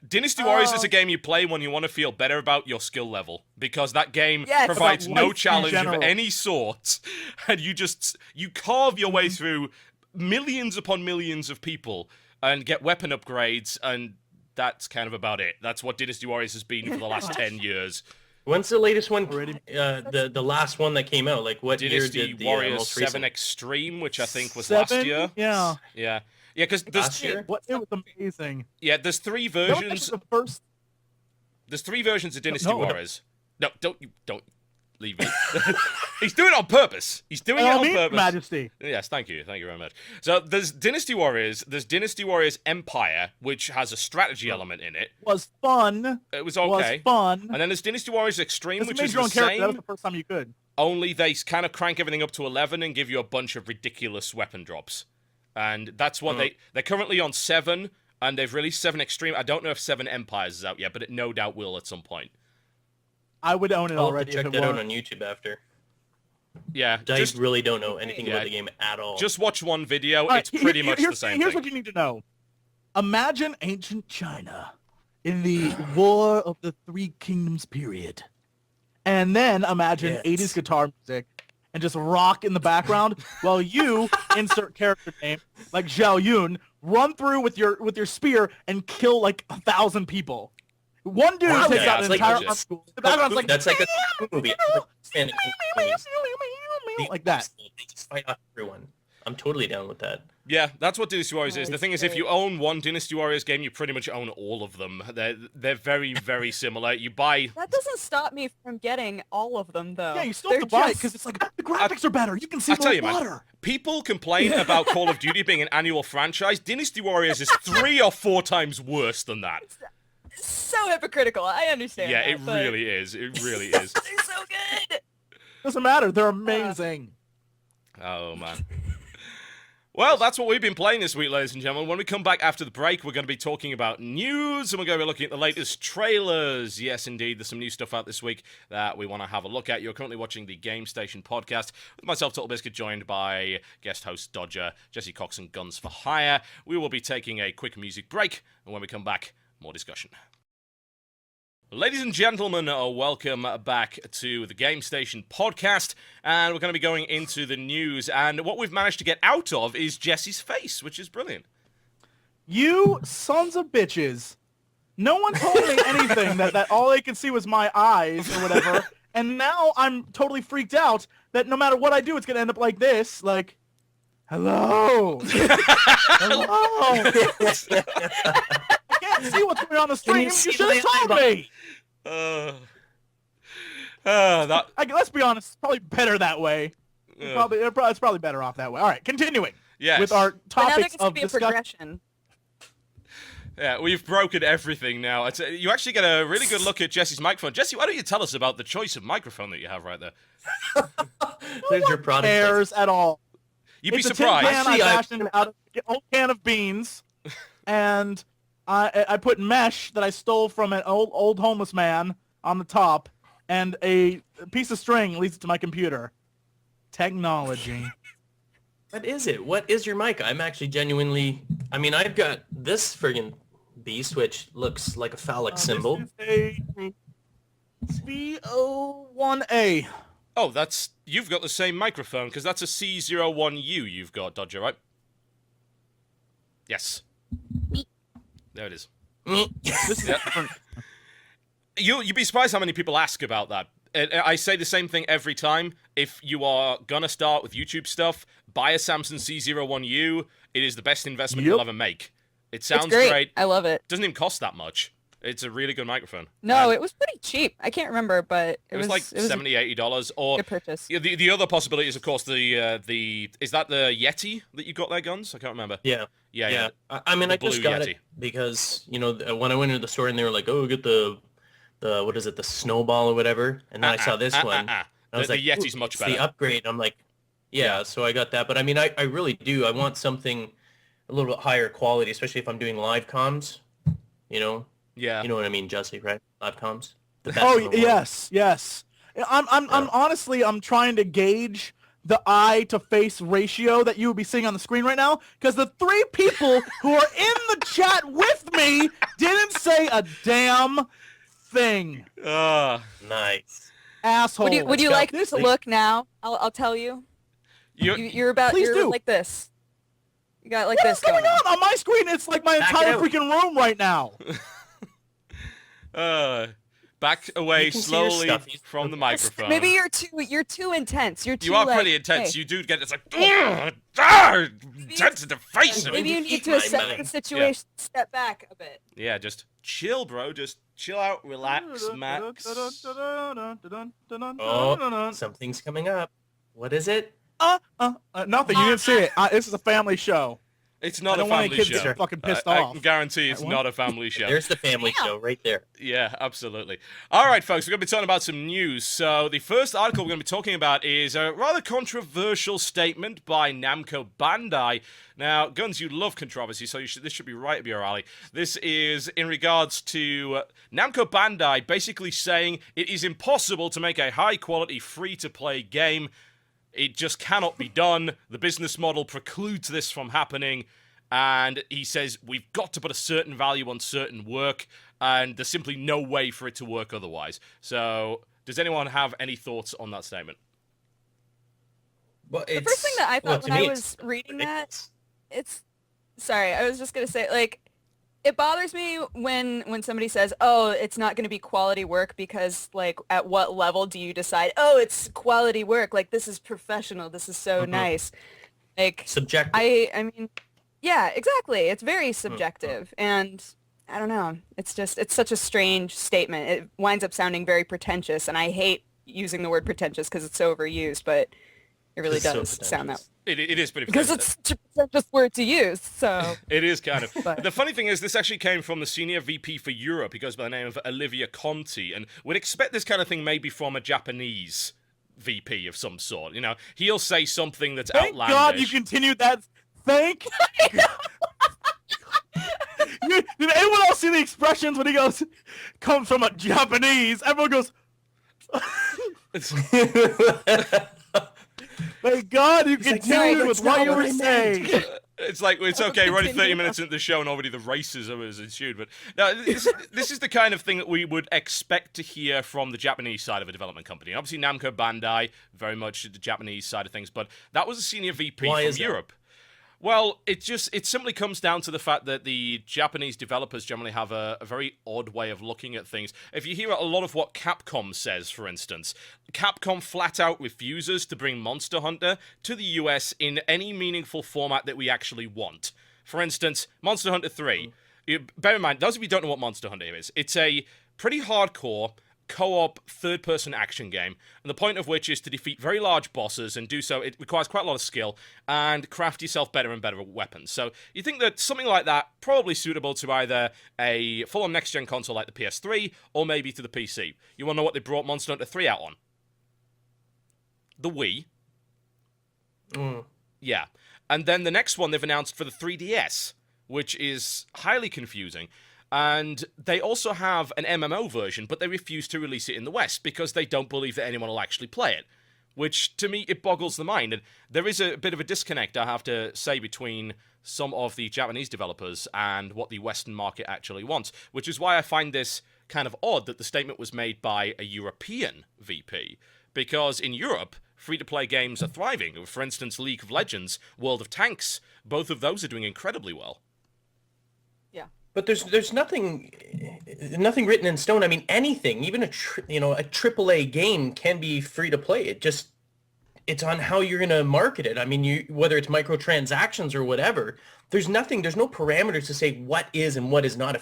Dynasty Warriors is a game you play when you want to feel better about your skill level, because that game provides About no life in challenge of general. any sort, and you carve your way through millions upon millions of people and get weapon upgrades, and that's kind of about it. That's what Dynasty Warriors has been for the last 10 years. When's the latest one? The last one that came out. Like what Dynasty year did the Warriors most 7 recent? Extreme, which I think was 7? last year. Yeah. Yeah, because there's Last year? What? It was amazing. there's three That was versions. actually the first. There's 3 versions of Dynasty No. Warriors. No, don't leave me. He's doing it on purpose. He's doing it on purpose. Majesty. Yes, thank you very much. So there's Dynasty Warriors, there's Dynasty Warriors Empire, which has a strategy element in it. Was fun. It was okay. Was fun. And then there's Dynasty Warriors Extreme, It's which made is your the own character. That was same, the first time you could. only they kind of crank everything up to 11 and give you a bunch of ridiculous weapon drops. And that's what they're currently on 7, and they've released 7 Extreme. I don't know if 7 Empires is out yet, but it no doubt will at some point. I would own it I'll have already to check if it that out were. on YouTube after. Yeah, I really don't know anything about the game at all. just watch one video. All right, It's pretty much the same Here's thing. what you need to know. Imagine ancient China in the War of the Three Kingdoms period. And then imagine 80s guitar music and just rock in the background while you insert character name like Zhao Yun, run through with your spear and kill like 1,000 people. One dude Wow, takes yeah, out it's an like entire legit. army school. The background's like That's like a movie. like that. They just fight off everyone. I'm totally down with that. Yeah, that's what Dynasty Warriors is. The That's thing is, if great. you own one Dynasty Warriors game, you pretty much own all of them. They're very, very similar. You buy... That doesn't stop me from getting all of them, though. Yeah, you still have to buy it because it's like the graphics are better. You can see I tell more you, man, water. people complain about Call of Duty being an annual franchise. Dynasty Warriors is 3 or 4 times worse than that. so hypocritical. I understand. Yeah, that, it but really is. It really is. They're so good. Doesn't matter. They're amazing. Oh, man. Well, that's what we've been playing this week, ladies and gentlemen. When we come back after the break, we're going to be talking about news, and we're going to be looking at the latest trailers. Yes, indeed, there's some new stuff out this week that we want to have a look at. You're currently watching the Game Station podcast with myself, TotalBiscuit, joined by guest host Dodger, Jesse Cox, and Gunns4Hire. We will be taking a quick music break, and when we come back, more discussion. Ladies and gentlemen, welcome back to the Game Station podcast, and we're going to be going into the news, and what we've managed to get out of is Jesse's face, which is brilliant. You sons of bitches. No one told me anything that all they could see was my eyes or whatever, and now I'm totally freaked out that no matter what I do, it's going to end up like this, like, hello. Hello. I can't see what's going on the stream. You should have told me. Let's be honest, it's probably better that way. It's probably better off that way. All right, continuing with our But now there topics gets to of be a discussion. progression. Yeah, we've broken everything now. You actually get a really good look at Jesse's microphone. Jesse, why don't you tell us about the choice of microphone that you have right there? There's your product. Cares at all. You'd be It's surprised. a tin can I fashioned out of an old can of beans, and I put mesh that I stole from an old homeless man on the top, and a piece of string leads to my computer. Technology. What is it? What is your mic? I'm actually genuinely... I mean, I've got this friggin' beast, which looks like a phallic symbol. This is a V01A. Oh, you've got the same microphone, because that's a C01U you've got, Dodger, right? Yes. There it is. This is different. You'd be surprised how many people ask about that. I say the same thing every time. If you are gonna start with YouTube stuff, buy a Samsung C01U. It is the best investment you'll ever make. It sounds It's great. great. I love it. Doesn't even cost that much. It's a really good microphone. No, it was pretty cheap. I can't remember, but it was like $70, $80. Or good purchase. The other possibility is, of course, is that the Yeti that you got there, Guns? I can't remember. Yeah. Yeah. I mean, I just got Yeti. it because, when I went into the store and they were like, oh, get the what is it, the snowball or whatever, and then I saw this one. I was the like, Yeti's much better. The upgrade. I'm like, yeah, so I got that. But I mean, I really do. I want something a little bit higher quality, especially if I'm doing live comms, Yeah. You know what I mean, Jesse, right? Live comms. Yes. I'm honestly, I'm trying to gauge the eye to face ratio that you would be seeing on the screen right now, because the 3 people who are in the chat with me didn't say a damn thing. Nice. Asshole. Would you like to look now? I'll tell you. You're like this. You got like What's this going going on my screen? It's like my entire freaking room right now. Back away slowly from the microphone. Maybe you're too intense. You are pretty intense. Hey. You do get it's like intense in the face. Maybe you need to assess the situation, step back a bit. Yeah, just chill, bro. Just chill out, relax, Max. Oh, something's coming up. What is it? Nothing. You didn't see it. This is a family show. It's not a family show. I don't want any kids show. getting fucking pissed I off. can guarantee it's not a family show. There's the family show right there. Yeah, absolutely. All right, folks, we're going to be talking about some news. So the first article we're going to be talking about is a rather controversial statement by Namco Bandai. Now, Guns, you love controversy, so this should be right up your alley. This is in regards to Namco Bandai basically saying it is impossible to make a high-quality, free-to-play game. It just cannot be done. The business model precludes this from happening. And he says, we've got to put a certain value on certain work, and there's simply no way for it to work otherwise. So, does anyone have any thoughts on that statement? Well, the first thing that I thought when I was reading that, sorry, I was just going to say, it bothers me when somebody says, oh, it's not going to be quality work because, at what level do you decide, oh, it's quality work, this is professional, this is so nice. Like Subjective. I mean, yeah, exactly. It's very subjective, and I don't know. It's such a strange statement. It winds up sounding very pretentious, and I hate using the word pretentious because it's so overused, but it really It's so does sound that It is pretty because pretentious. it's such a pretentious word to use. So It is kind of. But- The funny thing is, this actually came from the senior VP for Europe. He goes by the name of Olivia Conti, and we'd expect this kind of thing maybe from a Japanese VP of some sort. You know, he'll say something that's Thank outlandish. God you continued that. Thank. Did anyone else see the expressions when he goes, "Comes from a Japanese"? Everyone goes, "Thank God you continued with what you were saying." It's like, it's okay, we're only 30 minutes into the show and already the racism has ensued. But no, this is the kind of thing that we would expect to hear from the Japanese side of a development company. Obviously, Namco Bandai, very much the Japanese side of things, but that was a senior VP Why from is that? Europe. Well, it simply comes down to the fact that the Japanese developers generally have a very odd way of looking at things. If you hear a lot of what Capcom says, for instance, Capcom flat out refuses to bring Monster Hunter to the US in any meaningful format that we actually want. For instance, Monster Hunter 3. Bear in mind, those of you who don't know what Monster Hunter is, it's a pretty hardcore co-op third-person action game, and the point of which is to defeat very large bosses, and do so, it requires quite a lot of skill, and craft yourself better and better weapons. So you think that something like that probably suitable to either a full-on next-gen console like the PS3, or maybe to the PC. You want to know what they brought Monster Hunter 3 out on? The Wii. Yeah. And then the next one they've announced for the 3DS, which is highly confusing. And they also have an MMO version, but they refuse to release it in the West because they don't believe that anyone will actually play it. Which, to me, it boggles the mind. And there is a bit of a disconnect, I have to say, between some of the Japanese developers and what the Western market actually wants. Which is why I find this kind of odd that the statement was made by a European VP. Because in Europe, free-to-play games are thriving. For instance, League of Legends, World of Tanks, both of those are doing incredibly well. But there's nothing written in stone. I mean, anything, even a AAA game can be free to play. It's on how you're going to market it. I mean, whether it's microtransactions or whatever, there's no parameters to say what is and what is not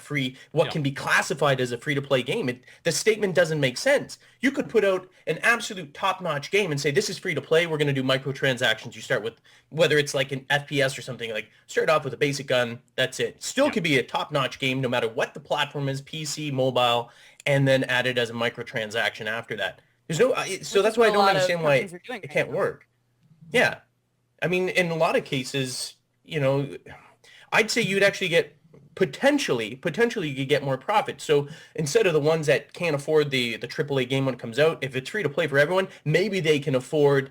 can be classified as a free-to-play game. The statement doesn't make sense. You could put out an absolute top-notch game and say, this is free-to-play, we're going to do microtransactions. You start with, whether it's like an FPS or something, like start off with a basic gun, that's it. Still could be a top-notch game no matter what the platform is, PC, mobile, and then add it as a microtransaction after that. So that's why I don't understand why it can't work. Yeah. I mean, in a lot of cases, I'd say you'd actually get potentially you could get more profit. So instead of the ones that can't afford the AAA game when it comes out, if it's free to play for everyone, maybe they can afford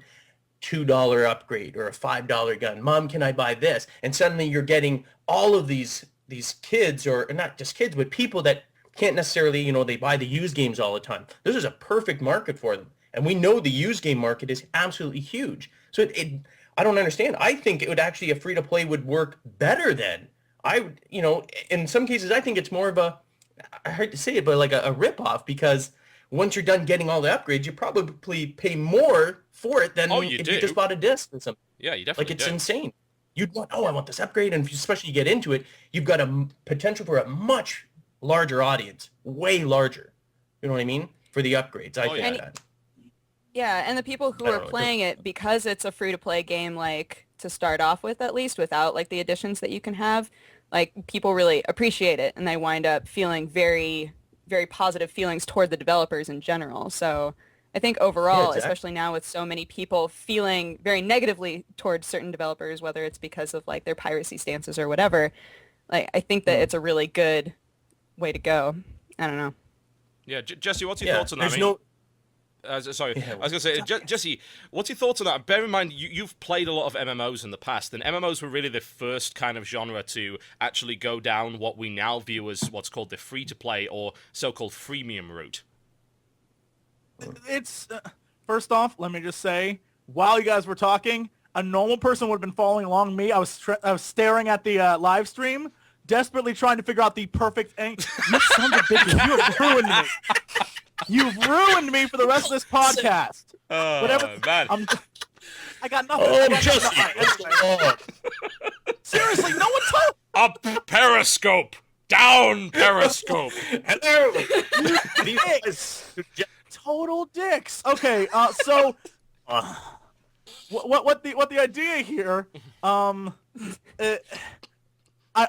$2 upgrade or a $5 gun. Mom, can I buy this? And suddenly you're getting all of these kids, or not just kids, but people that can't necessarily, they buy the used games all the time. This is a perfect market for them. And we know the used game market is absolutely huge. So I don't understand. I think it would actually, a free-to-play would work better than. In some cases, I think it's more of I hate to say it, but like a rip-off, because once you're done getting all the upgrades, you probably pay more for it than if you just bought a disc or something. Yeah, you definitely it's insane. You'd want, I want this upgrade, and especially you get into it, you've got a potential for a much larger audience, way larger. You know what I mean? For the upgrades, I think that. Yeah, and the people who are playing it, because it's a free-to-play game, like, to start off with, at least, without, like, the additions that you can have, like, people really appreciate it, and they wind up feeling very, very positive feelings toward the developers in general. So I think overall, especially now with so many people feeling very negatively towards certain developers, whether it's because of, like, their piracy stances or whatever, like, I think that it's a really good way to go. I don't know. Yeah, Jesse, what's your thoughts on that? Sorry, I was going to say, Jesse, what's your thoughts on that? Bear in mind, you've played a lot of MMOs in the past, and MMOs were really the first kind of genre to actually go down what we now view as what's called the free-to-play or so-called freemium route. It's, first off, let me just say, while you guys were talking, a normal person would have been following along me. I was staring at the live stream, desperately trying to figure out the perfect angle. You son of a bitch, you have ruined me. You've ruined me for the rest of this podcast. Man. I got nothing. Oh, I got Jesse, nothing. what's going on? Seriously, no one told. Up Periscope! Down Periscope! Hello. Dicks. Total dicks. Okay, so what the idea here? I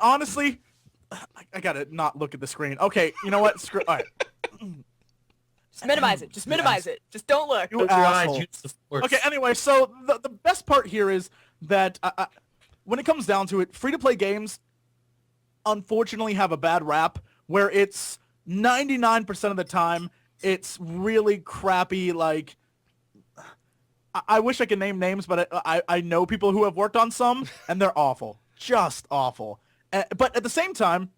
honestly, I gotta not look at the screen. Okay, you know what? Screw. All right. Just minimize it. Just minimize it. Just don't look. You Close your eyes, asshole. use the force. Okay, anyway, so the best part here is that when it comes down to it, free-to-play games unfortunately have a bad rap where it's 99% of the time it's really crappy, like, I wish I could name names, but I know people who have worked on some, and they're awful. Just awful. But at the same time,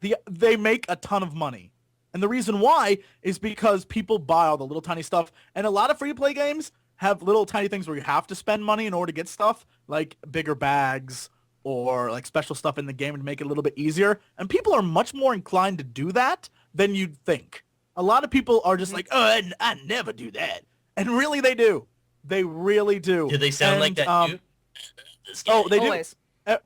they make a ton of money. And the reason why is because people buy all the little tiny stuff. And a lot of free-to-play games have little tiny things where you have to spend money in order to get stuff, like bigger bags or like special stuff in the game to make it a little bit easier. And people are much more inclined to do that than you'd think. A lot of people are just like, oh, I never do that. And really they do. They really do. Do they sound like that too? Oh, they Always. do.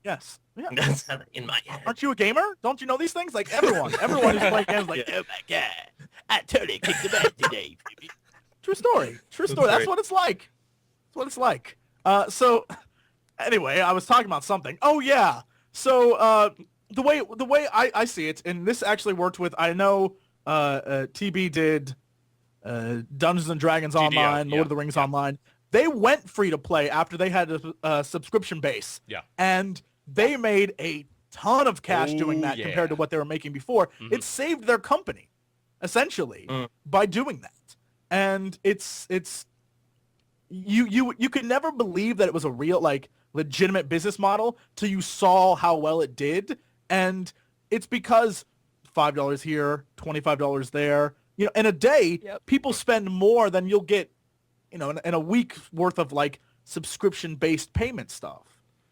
Yes. Yeah. That's in my head. Aren't you a gamer? Don't you know these things? Like everyone who's playing games is like, Yeah. oh my god, I totally kicked the bed today. True story. True story. That's what it's like. That's what it's like. So anyway, I was talking about something. Oh yeah. So the way I see it, and this actually worked with, I know TB did Dungeons and Dragons GDO, Online, Lord of the Rings Online. They went free to play after they had a subscription base. Yeah. And they made a ton of cash doing that yeah. compared to what they were making before. It saved their company, essentially, by doing that. And it's you could never believe that it was a real, like, legitimate business model till you saw how well it did. And it's because $5 here, $25 there. You know, in a day, people spend more than you'll get, you know, in a week's worth of like subscription-based payment stuff.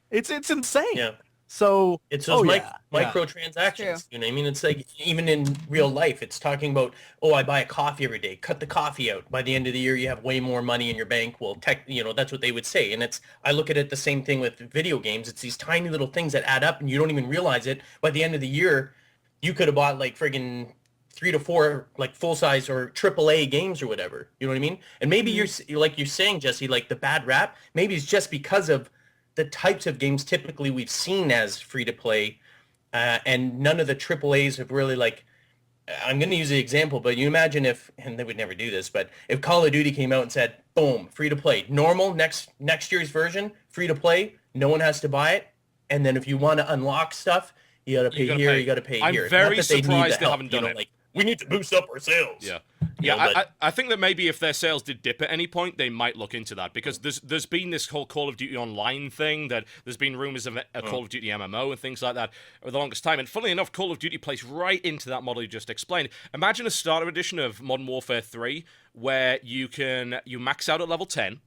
It's insane. Yeah. So It's those yeah. microtransactions. True. You know what I mean? It's like, even in real life, it's talking about, oh, I buy a coffee every day. Cut the coffee out. By the end of the year, you have way more money in your bank. Well, you know, that's what they would say. And I look at it the same thing with video games. It's these tiny little things that add up and you don't even realize it. By the end of the year, you could have bought like friggin' 3 to 4 like full-size or AAA games or whatever. You know what I mean? And maybe you're like you're saying, Jesse, like the bad rap, maybe it's just because of the types of games typically we've seen as free-to-play, and none of the AAAs have really, like, I'm going to use the example, but you imagine if, and they would never do this, but if Call of Duty came out and said, boom, free-to-play, normal, next year's version, free-to-play, no one has to buy it, and then if you want to unlock stuff, you got to pay here, you got to pay here. I'm very Not that they need surprised the they help, haven't done you know, it. like, we need to boost up our sales. Yeah. You know, Yeah, but- I think that maybe if their sales did dip at any point, they might look into that, because there's been this whole Call of Duty Online thing, that there's been rumors of a Call of Duty MMO and things like that for the longest time. And funnily enough, Call of Duty plays right into that model you just explained. Imagine a starter edition of Modern Warfare 3 where you max out at level 10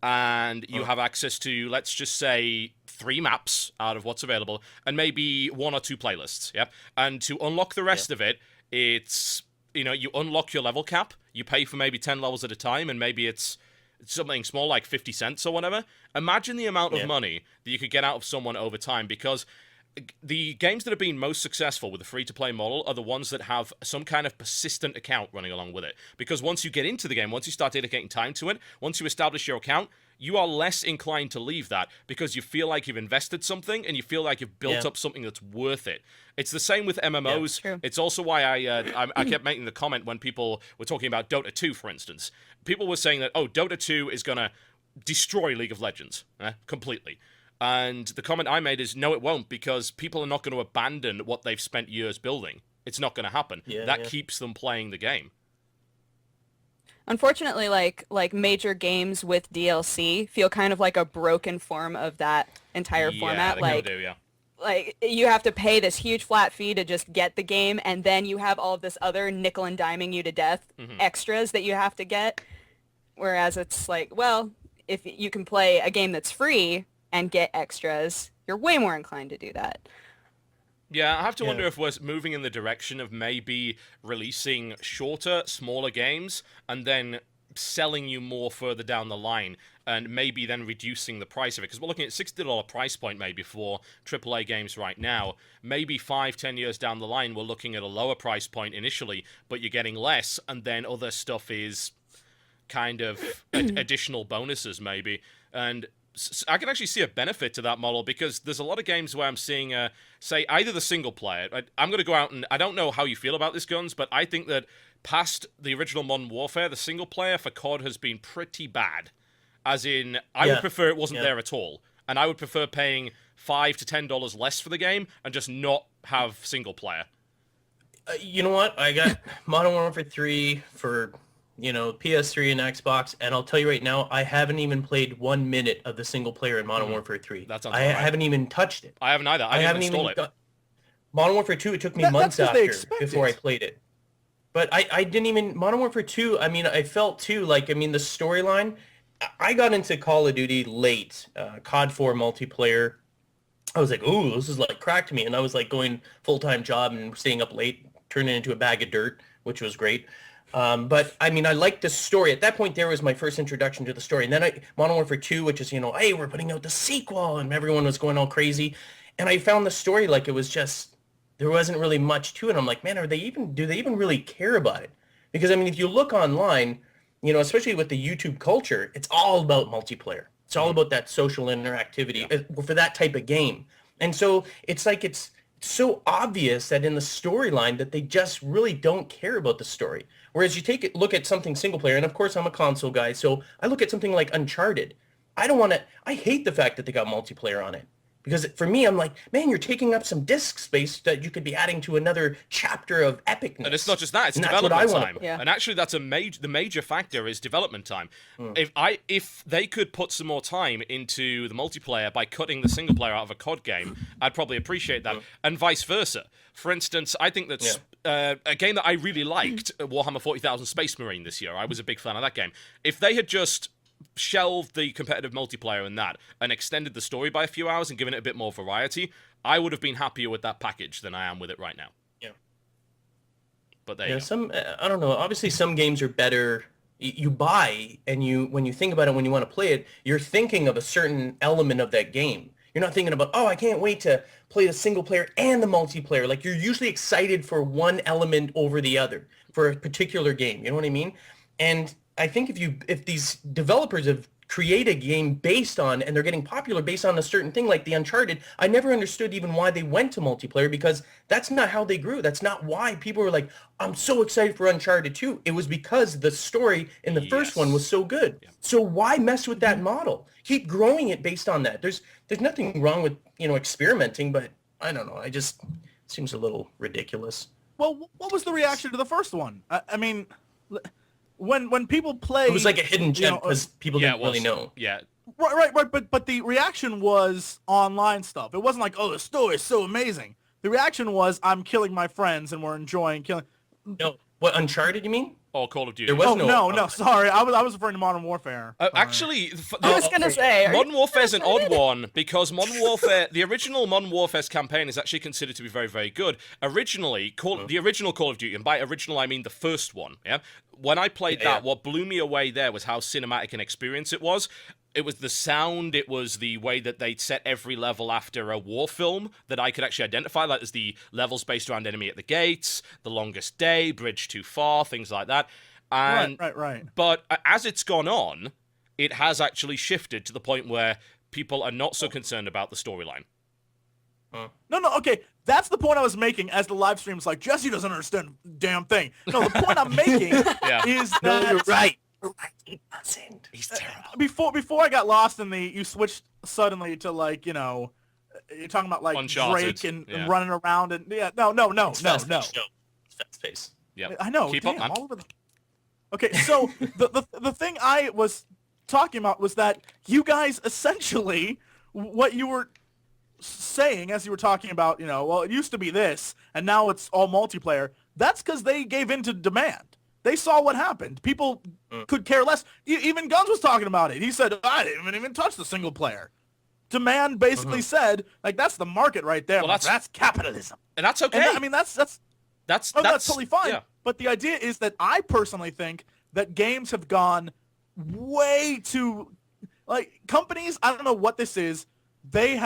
and you have access to, let's just say, 3 maps out of what's available and maybe 1 or 2 playlists. Yeah, and to unlock the rest of it, it's, you know, you unlock your level cap, you pay for maybe 10 levels at a time, and maybe it's something small like 50 cents or whatever. Imagine the amount of money that you could get out of someone over time, because the games that have been most successful with the free-to-play model are the ones that have some kind of persistent account running along with it. Because once you get into the game, once you start dedicating time to it, once you establish your account, you are less inclined to leave that because you feel like you've invested something and you feel like you've built up something that's worth it. It's the same with MMOs. True. It's also why I kept making the comment when people were talking about Dota 2, for instance. People were saying that, oh, Dota 2 is going to destroy League of Legends completely. And the comment I made is, no, it won't, because people are not going to abandon what they've spent years building. It's not going to happen. That keeps them playing the game. Unfortunately, like major games with DLC feel kind of like a broken form of that entire format. They Like, do, yeah. like you have to pay this huge flat fee to just get the game, and then you have all of this other nickel and diming you to death extras that you have to get. Whereas it's like, well, if you can play a game that's free and get extras, you're way more inclined to do that. Yeah, I have to wonder if we're moving in the direction of maybe releasing shorter, smaller games and then selling you more further down the line and maybe then reducing the price of it. Because we're looking at $60 price point maybe for AAA games right now. Maybe 5-10 years down the line, we're looking at a lower price point initially, but you're getting less, and then other stuff is kind of additional bonuses maybe. And I can actually see a benefit to that model, because there's a lot of games where I'm seeing, say, either the single player. I'm going to go out and I don't know how you feel about this, Guns, but I think that past the original Modern Warfare, the single player for COD has been pretty bad. As in, I would prefer it wasn't there at all. And I would prefer paying $5 to $10 less for the game and just not have single player. You know what? I got Modern Warfare 3 for, PS3 and Xbox, and I'll tell you right now, I haven't even played 1 minute of the single player in Modern Warfare 3. I haven't even touched it. I haven't either. I didn't install it. Modern Warfare 2, it took me months before I played it. But I didn't even... Modern Warfare 2, I felt too, the storyline... I got into Call of Duty late, COD 4 multiplayer. I was like, ooh, this is like crack to me. And I was like going full-time job and staying up late, turning it into a bag of dirt, which was great. But I liked the story. At that point, there was my first introduction to the story. And then Modern Warfare 2, which is, hey, we're putting out the sequel, and everyone was going all crazy. And I found the story like it was just, there wasn't really much to it. I'm like, man, do they even really care about it? Because, if you look online, especially with the YouTube culture, it's all about multiplayer. It's all about that social interactivity for that type of game. And so it's like it's so obvious that in the storyline that they just really don't care about the story. Whereas you look at something single player, and of course I'm a console guy, so I look at something like Uncharted. I hate the fact that they got multiplayer on it. Because for me, I'm like, man, you're taking up some disk space that you could be adding to another chapter of epicness. And it's not just that; it's development time. Yeah. And actually, that's the major factor is development time. If they could put some more time into the multiplayer by cutting the single player out of a COD game, I'd probably appreciate that, and vice versa. For instance, I think that's a game that I really liked, Warhammer 40,000 Space Marine this year. I was a big fan of that game. If they had just shelved the competitive multiplayer and extended the story by a few hours and given it a bit more variety, I would have been happier with that package than I am with it right now. Yeah. But there you go. I don't know, obviously some games are better. You buy, and when you think about it, when you want to play it, you're thinking of a certain element of that game. You're not thinking about, I can't wait to play the single player and the multiplayer. Like, you're usually excited for one element over the other for a particular game. You know what I mean? And I think if these developers have created a game based on, and they're getting popular based on a certain thing like the Uncharted, I never understood even why they went to multiplayer, because that's not how they grew. That's not why people were like, I'm so excited for Uncharted 2. It was because the story in the first one was so good. Yeah. So why mess with that model? Keep growing it based on that. There's nothing wrong with, experimenting, but I don't know. Seems a little ridiculous. Well, what was the reaction to the first one? When people play, it was like a hidden gem because people didn't really know. Yeah. Right. But the reaction was online stuff. It wasn't like, the story is so amazing. The reaction was, I'm killing my friends and we're enjoying killing. No, what, Uncharted? You mean? Or Call of Duty? There was no. Sorry, I was referring to Modern Warfare. Actually, I was gonna say Modern Warfare's an odd one, because Modern Warfare, the original Modern Warfare's campaign is actually considered to be very, very good. Originally, the original Call of Duty, and by original I mean the first one. Yeah. When I played that, what blew me away there was how cinematic an experience it was. It was the sound, it was the way that they'd set every level after a war film that I could actually identify, like there's the levels based around Enemy at the Gates, The Longest Day, Bridge Too Far, things like that. And, right. But as it's gone on, it has actually shifted to the point where people are not so concerned about the storyline. No, okay. That's the point I was making as the live stream's like, Jesse doesn't understand a damn thing. No, the point I'm making is that... No, you're right. He doesn't. He's terrible. Before I got lost in you switched suddenly to you're talking about Uncharted. Drake and running around and no. It's fast pace. Yeah. I know. Keep damn, up, man. all over the... Okay, so the thing I was talking about was that you guys essentially, what you were saying as you were talking about, it used to be this and now it's all multiplayer. That's because they gave in to demand. They saw what happened. People could care less. Even Gunns was talking about it. He said, I didn't even touch the single player. Demand basically said, that's the market right there. Well, that's capitalism. And that's okay. And that's totally fine. Yeah. But the idea is that I personally think that games have gone way too, like, companies, I don't know what this is, they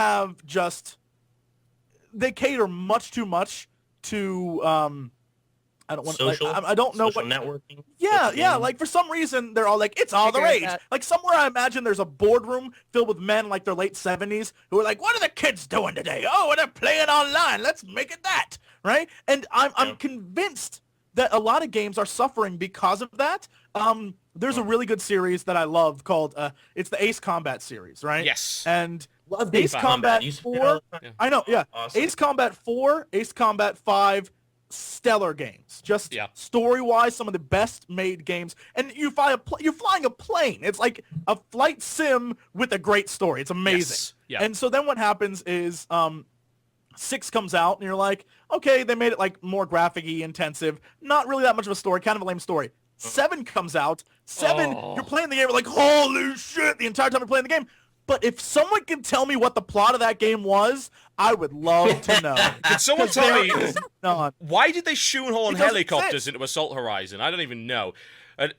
cater much too much to, I don't want to, like, I don't know social what networking. yeah, like for some reason they're all like, it's all the Agree with rage. that. Like somewhere I imagine there's a boardroom filled with men like their late 70s who are like, what are the kids doing today? Oh, they're playing online. Let's make it that, right? And I'm convinced that a lot of games are suffering because of that. There's a really good series that I love called it's the Ace Combat series, right? Yes. And Love Ace Combat You spit all 4, the time. I know, yeah. Awesome. Ace Combat 4, Ace Combat 5, stellar games. Just Yeah. story-wise, some of the best made games. And you're flying a plane. It's like a flight sim with a great story. It's amazing. Yes. Yeah. And so then what happens is 6 comes out and you're like, okay, they made it like more graphic-y intensive. Not really that much of a story, kind of a lame story. 7 comes out. 7, you're playing the game, you're like, holy shit, the entire time you're playing the game. But if someone can tell me what the plot of that game was, I would love to know. Can someone 'Cause tell there me is none. why did they shoehorn It doesn't helicopters fit. into Assault Horizon? I don't even know.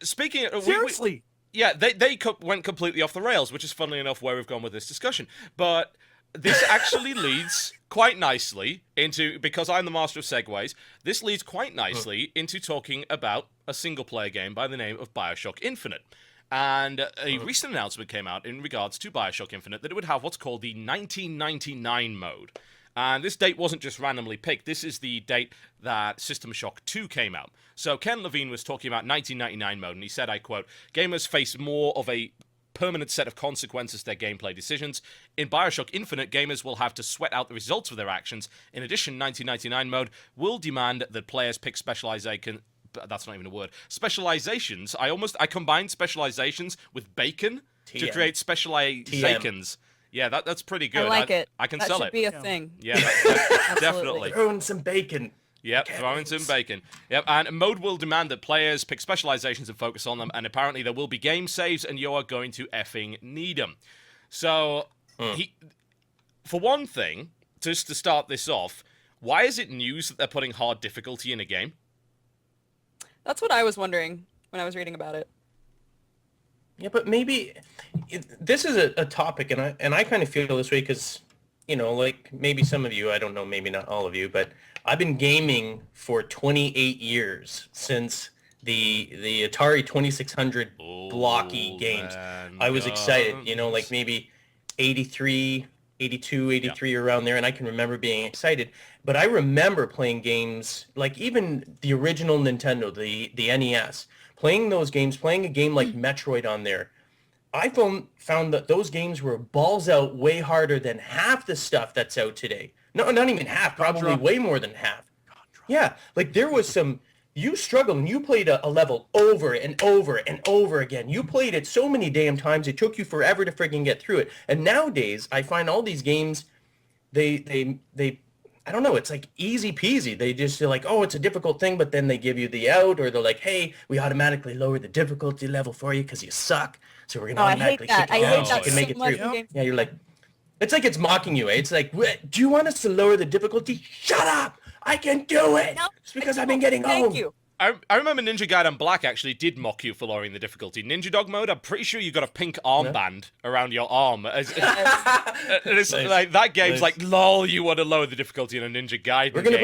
Speaking of, Seriously. yeah, they went completely off the rails, which is funnily enough where we've gone with this discussion. But this actually leads quite nicely into, because I'm the master of segues, this leads quite nicely into talking about a single-player game by the name of BioShock Infinite. And a recent announcement came out in regards to BioShock Infinite that it would have what's called the 1999 mode. And this date wasn't just randomly picked. This is the date that System Shock 2 came out. So Ken Levine was talking about 1999 mode, and he said, I quote, gamers face more of a permanent set of consequences to their gameplay decisions. In BioShock Infinite, gamers will have to sweat out the results of their actions. In addition, 1999 mode will demand that players pick specialization. That's not even a word. Specializations. I combined specializations with bacon to TM. create specializations. Yeah, that's pretty good. I like it. I can that sell should it. be a thing. Yeah, definitely. Throw in some bacon. Yep, throwing some bacon. Yep, and mode will demand that players pick specializations and focus on them, and apparently there will be game saves, and you are going to effing need them. So, for one thing, just to start this off, why is it news that they're putting hard difficulty in a game? That's what I was wondering when I was reading about it. Yeah, but maybe this is a topic, and I kind of feel this way because, you know, like maybe some of you, I don't know, maybe not all of you, but I've been gaming for 28 years since the Atari 2600 blocky games. I was excited, you know, like maybe 83, 82, 83 around there, and I can remember being excited. But I remember playing games like even the original Nintendo, the NES, playing those games, playing a game like Metroid on there. I found that those games were balls out way harder than half the stuff that's out today. No, not even half, probably way more than half. Yeah, like there was some, you struggled and you played a level over and over and over again. You played it so many damn times, it took you forever to freaking get through it. And nowadays, I find all these games, they I don't know, it's like easy peasy. They just are like, oh, it's a difficult thing, but then they give you the out, or they're like, hey, we automatically lower the difficulty level for you because you suck. So we're going to I hate automatically that. kick you I down hate so you that can make so it much through. in games. Yeah, you're like, it's like it's mocking you. Eh? It's like, do you want us to lower the difficulty? Shut up! I can do it! No, It's because I've been getting Thank home. you. I remember Ninja Gaiden Black actually did mock you for lowering the difficulty. Ninja Dog mode, I'm pretty sure you got a pink armband around your arm. And it's Nice. like, that game's Nice. like, lol, you want to lower the difficulty in a Ninja Gaiden We're going to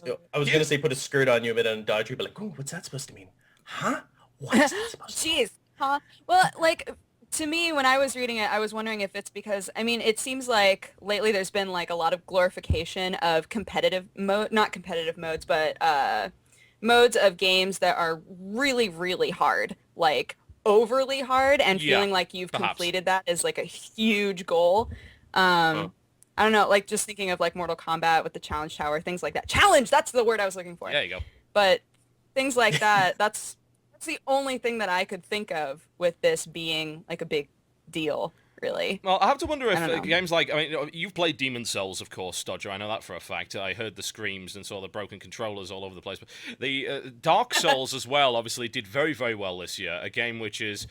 game. I was going to say put a skirt on you, but on Dodge, you'd be like, oh, what's that supposed to mean? Huh? What's that supposed to mean? Jeez. Huh? Well, like, to me, when I was reading it, I was wondering if it's because, I mean, it seems like lately there's been, like, a lot of glorification of competitive mode, not competitive modes, but modes of games that are really, really hard, like, overly hard, and Yeah, feeling like you've perhaps. completed that is, like, a huge goal. I don't know, like, just thinking of, like, Mortal Kombat with the challenge tower, things like that. Challenge! That's the word I was looking for. There you go. But things like that, that's the only thing that I could think of with this being like a big deal, really. Well, I have to wonder if I don't know. games like, I mean, you've played Demon Souls, of course, Dodger. I know that for a fact. I heard the screams and saw the broken controllers all over the place. But the Dark Souls as well, obviously, did very, very well this year. A game which is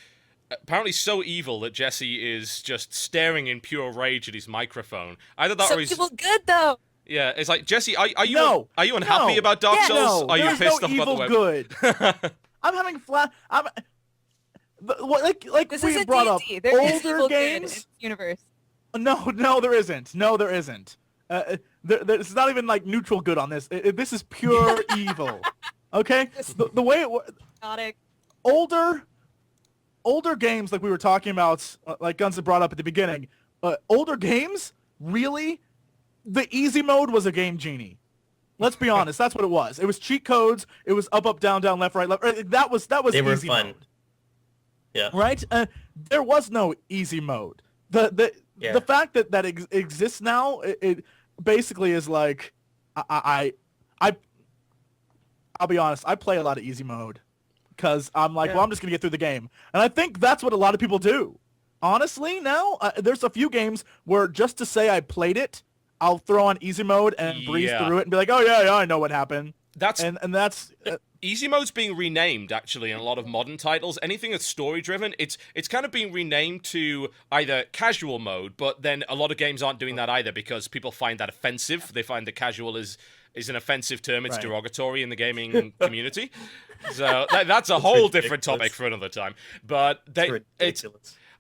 apparently so evil that Jesse is just staring in pure rage at his microphone. Either that So or he's... evil good though. Yeah, it's like, Jesse, are you No, are you unhappy no, about Dark yeah, Souls? No, Are you there's pissed no off about the evil web? good. I'm having Like This we isn't brought up D&D. There is older evil good in games. this universe. No, there isn't. No, there isn't. There's not even like neutral good on this. This is pure evil. Okay, the way older games like we were talking about, like Guns had brought up at the beginning. Older games, really, the easy mode was a game genie. Let's be honest, that's what it was. It was cheat codes. It was up, down, down, left, right, left. That was They were easy fun. mode. Yeah. Right? There was no easy mode. The fact that exists now, it basically is like, I'll be honest, I play a lot of easy mode because I'm like, well, I'm just going to get through the game. And I think that's what a lot of people do. Honestly, now, there's a few games where just to say I played it, I'll throw on easy mode and breeze through it and be like, oh, yeah, I know what happened. That's easy mode's being renamed actually in a lot of modern titles. Anything that's story driven, it's kind of being renamed to either casual mode, but then a lot of games aren't doing that either because people find that offensive. They find that casual is an offensive term. It's derogatory in the gaming community. So that's a whole different topic for another time. But it's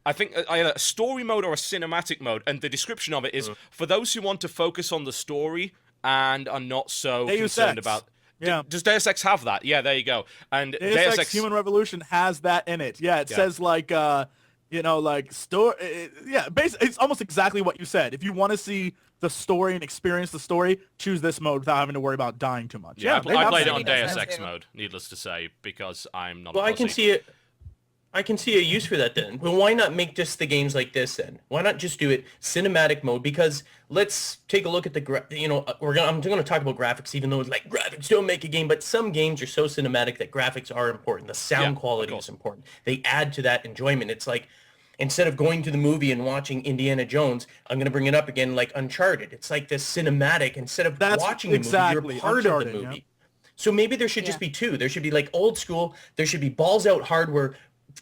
I think either a story mode or a cinematic mode, and the description of it is for those who want to focus on the story and are not so concerned about. Yeah. Does Deus Ex have that? Yeah, there you go. And Deus Ex Human Revolution has that in it. Yeah, it says like, like story. Basically, it's almost exactly what you said. If you want to see the story and experience the story, choose this mode without having to worry about dying too much. Yeah, I played it on Deus Ex mode, needless to say, because I'm not. Well, I can see it. I can see a use for that then. Well, why not make just the games like this then? Why not just do it cinematic mode? Because let's take a look at the I'm going to talk about graphics, even though it's like graphics don't make a game, but some games are so cinematic that graphics are important. The sound quality is important. They add to that enjoyment. It's like instead of going to the movie and watching Indiana Jones, I'm going to bring it up again like Uncharted. It's like this cinematic. Instead of watching the movie, you're part of the movie. Yeah. So maybe there should just be two. There should be like old school. There should be balls out hardware.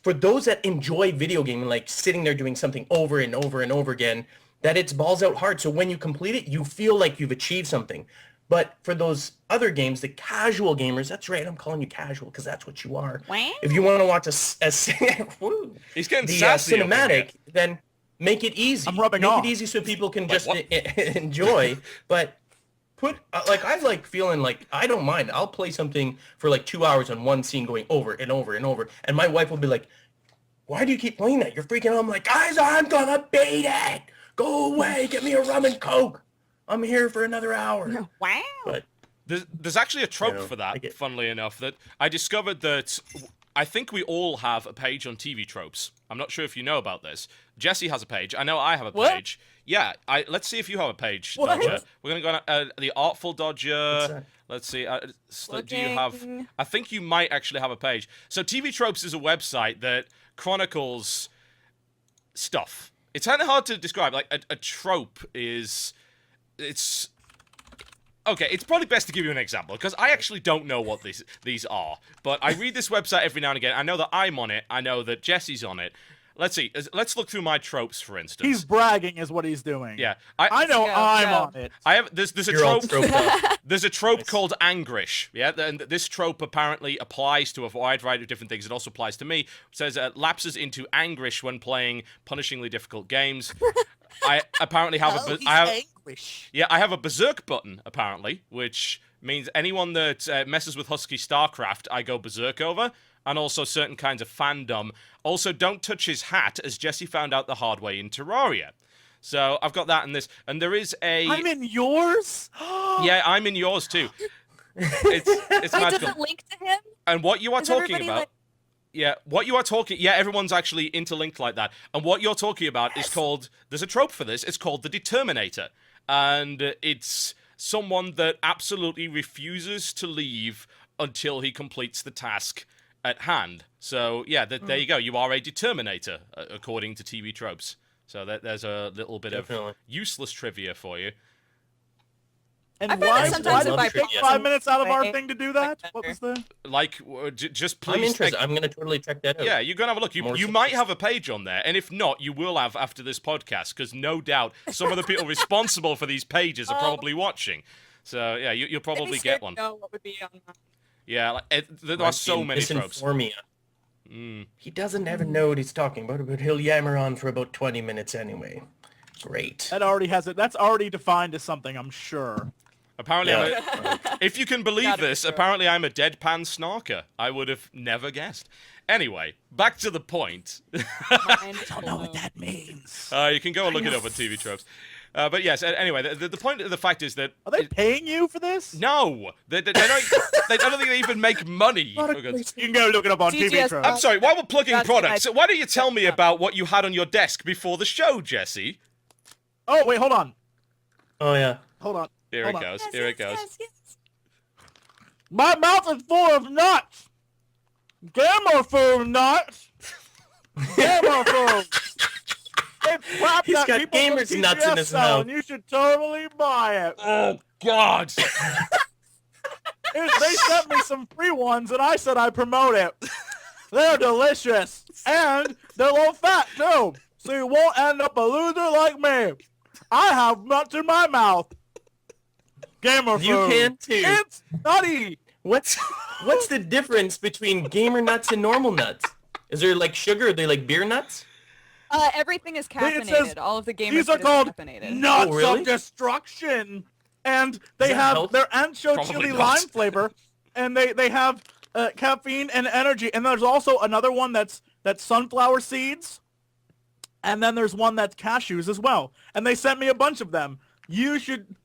For those that enjoy video gaming, like sitting there doing something over and over and over again, that it's balls out hard. So when you complete it, you feel like you've achieved something. But for those other games, the casual gamers, that's right, I'm calling you casual because that's what you are. Wow. If you want to watch he's getting sassy cinematic, then make it easy. I'm rubbing off. Make it easy so people can just enjoy. But I like feeling like I don't mind. I'll play something for like 2 hours on one scene going over and over and over. And my wife will be like, why do you keep playing that? You're freaking out. I'm like, guys, I'm going to beat it. Go away. Get me a rum and Coke. I'm here for another hour. Wow. But there's actually a trope for that, funnily enough, that I discovered that I think we all have a page on TV tropes. I'm not sure if you know about this. Jesse has a page. I know I have a page. Yeah, let's see if you have a page, Dodger. We're going to go on the Artful Dodger. Let's see. Do you have... I think you might actually have a page. So TV Tropes is a website that chronicles stuff. It's kind of hard to describe. Like, a trope is... It's... Okay, it's probably best to give you an example, because I actually don't know what these are. But I read this website every now and again. I know that I'm on it. I know that Jesse's on it. Let's see. Let's look through my tropes, for instance. He's bragging is what he's doing. Yeah. I know I'm on it. I have there's a trope. There's a trope called Angrish. Yeah, and this trope apparently applies to a wide variety of different things. It also applies to me. It says lapses into Angrish when playing punishingly difficult games. I apparently have I have a berserk button apparently, which means anyone that messes with Husky StarCraft, I go berserk over. And also certain kinds of fandom. Also, don't touch his hat, as Jesse found out the hard way in Terraria. So I've got that in this, and there is a. I'm in yours. Yeah, I'm in yours too. It's magical. Does it link to him? And what you are talking about. Yeah, everyone's actually interlinked like that. And what you're talking about is called. There's a trope for this. It's called the Determinator, and it's someone that absolutely refuses to leave until he completes the task at hand. So, yeah, there you go. You are a Determinator, according to TV tropes. So there's a little bit of useless trivia for you. And why did we take 5 minutes out of our thing to do that? What was the... Just please... I'm interested. I'm going to totally check that out. Yeah, you're going to have a look. You might have a page on there, and if not, you will have after this podcast, because no doubt some of the people responsible for these pages are probably watching. So, yeah, you'll probably get one. Know what would be on that. Yeah, there are so many tropes. He doesn't ever know what he's talking about, but he'll yammer on for about 20 minutes anyway. Great. That already has it. That's already defined as something, I'm sure. Apparently, Yeah. if you can believe Gotta be this, true. apparently I'm a deadpan snarker. I would have never guessed. Anyway, back to the point. Mind I don't know what blown. that means. You can go and look it up on TV Tropes. But yes, anyway, the point of the fact is that... Are they paying you for this? No! They don't, I don't think they even make money. What a For God's- great- You can go look it up on TV TGS Tropes. I'm sorry, while we're plugging That's what products, I- why don't you tell me about what you had on your desk before the show, Jesse? Oh, wait, hold on. Oh, yeah. Hold on. Here Hold it on. goes, Yes, here it yes, goes. yes, yes. My mouth is full of nuts. Gamer food nuts. Gamer food. It's crap He's that got people from gamer's nuts in TGS his sell, mouth. and you should totally buy it. Oh, God! They sent me some free ones, and I said I promote it. They're delicious, and they're low fat too, so you won't end up a loser like me. I have nuts in my mouth. Gamer food. You can too. It's nutty. What's the difference between gamer nuts and normal nuts? Is there like sugar? Are they like beer nuts? Everything is It caffeinated. says All of the gamers These are food is called caffeinated. nuts Oh, really? of destruction, and they that have healthy? their ancho Probably chili not. lime flavor, and they have caffeine and energy. And there's also another one that's sunflower seeds, and then there's one that's cashews as well. And they sent me a bunch of them. You should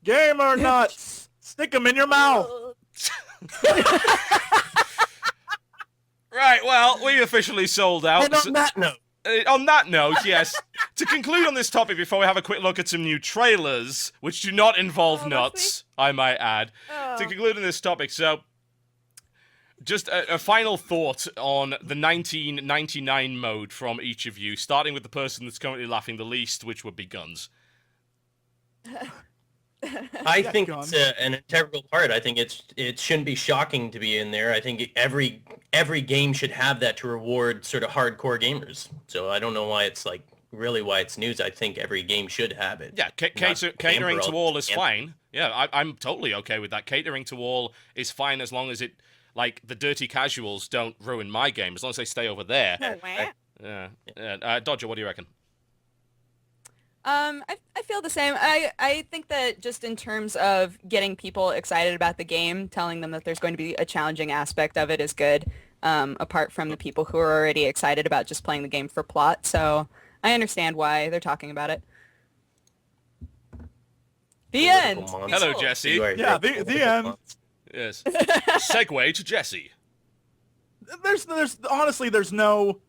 gamer nuts. Stick them in your mouth. Right, well, we officially sold out. And on that note, On that note, yes, to conclude on this topic before we have a quick look at some new trailers, which do not involve Oh, nuts, I might add. Oh. To conclude on this topic, so just a final thought on the 1999 mode from each of you, starting with the person that's currently laughing the least, which would be Guns. I think Guns. it's an integral part. I think it shouldn't be shocking to be in there. I think every game should have that to reward sort of hardcore gamers. So I don't know why it's like really why it's news. I think every game should have it. Yeah, Not catering game to for all is yeah. fine. Yeah, I'm totally okay with that. Catering to all is fine as long as it, like, the dirty casuals don't ruin my game, as long as they stay over there. Yeah. Dodger, what do you reckon? I feel the same. I think that just in terms of getting people excited about the game, telling them that there's going to be a challenging aspect of it is good, apart from the people who are already excited about just playing the game for plot. So I understand why they're talking about it. The end. Political monster. Hello, Jesse. You are Yeah, very the political end. monster. Yes. Segue to Jesse. There's honestly there's no.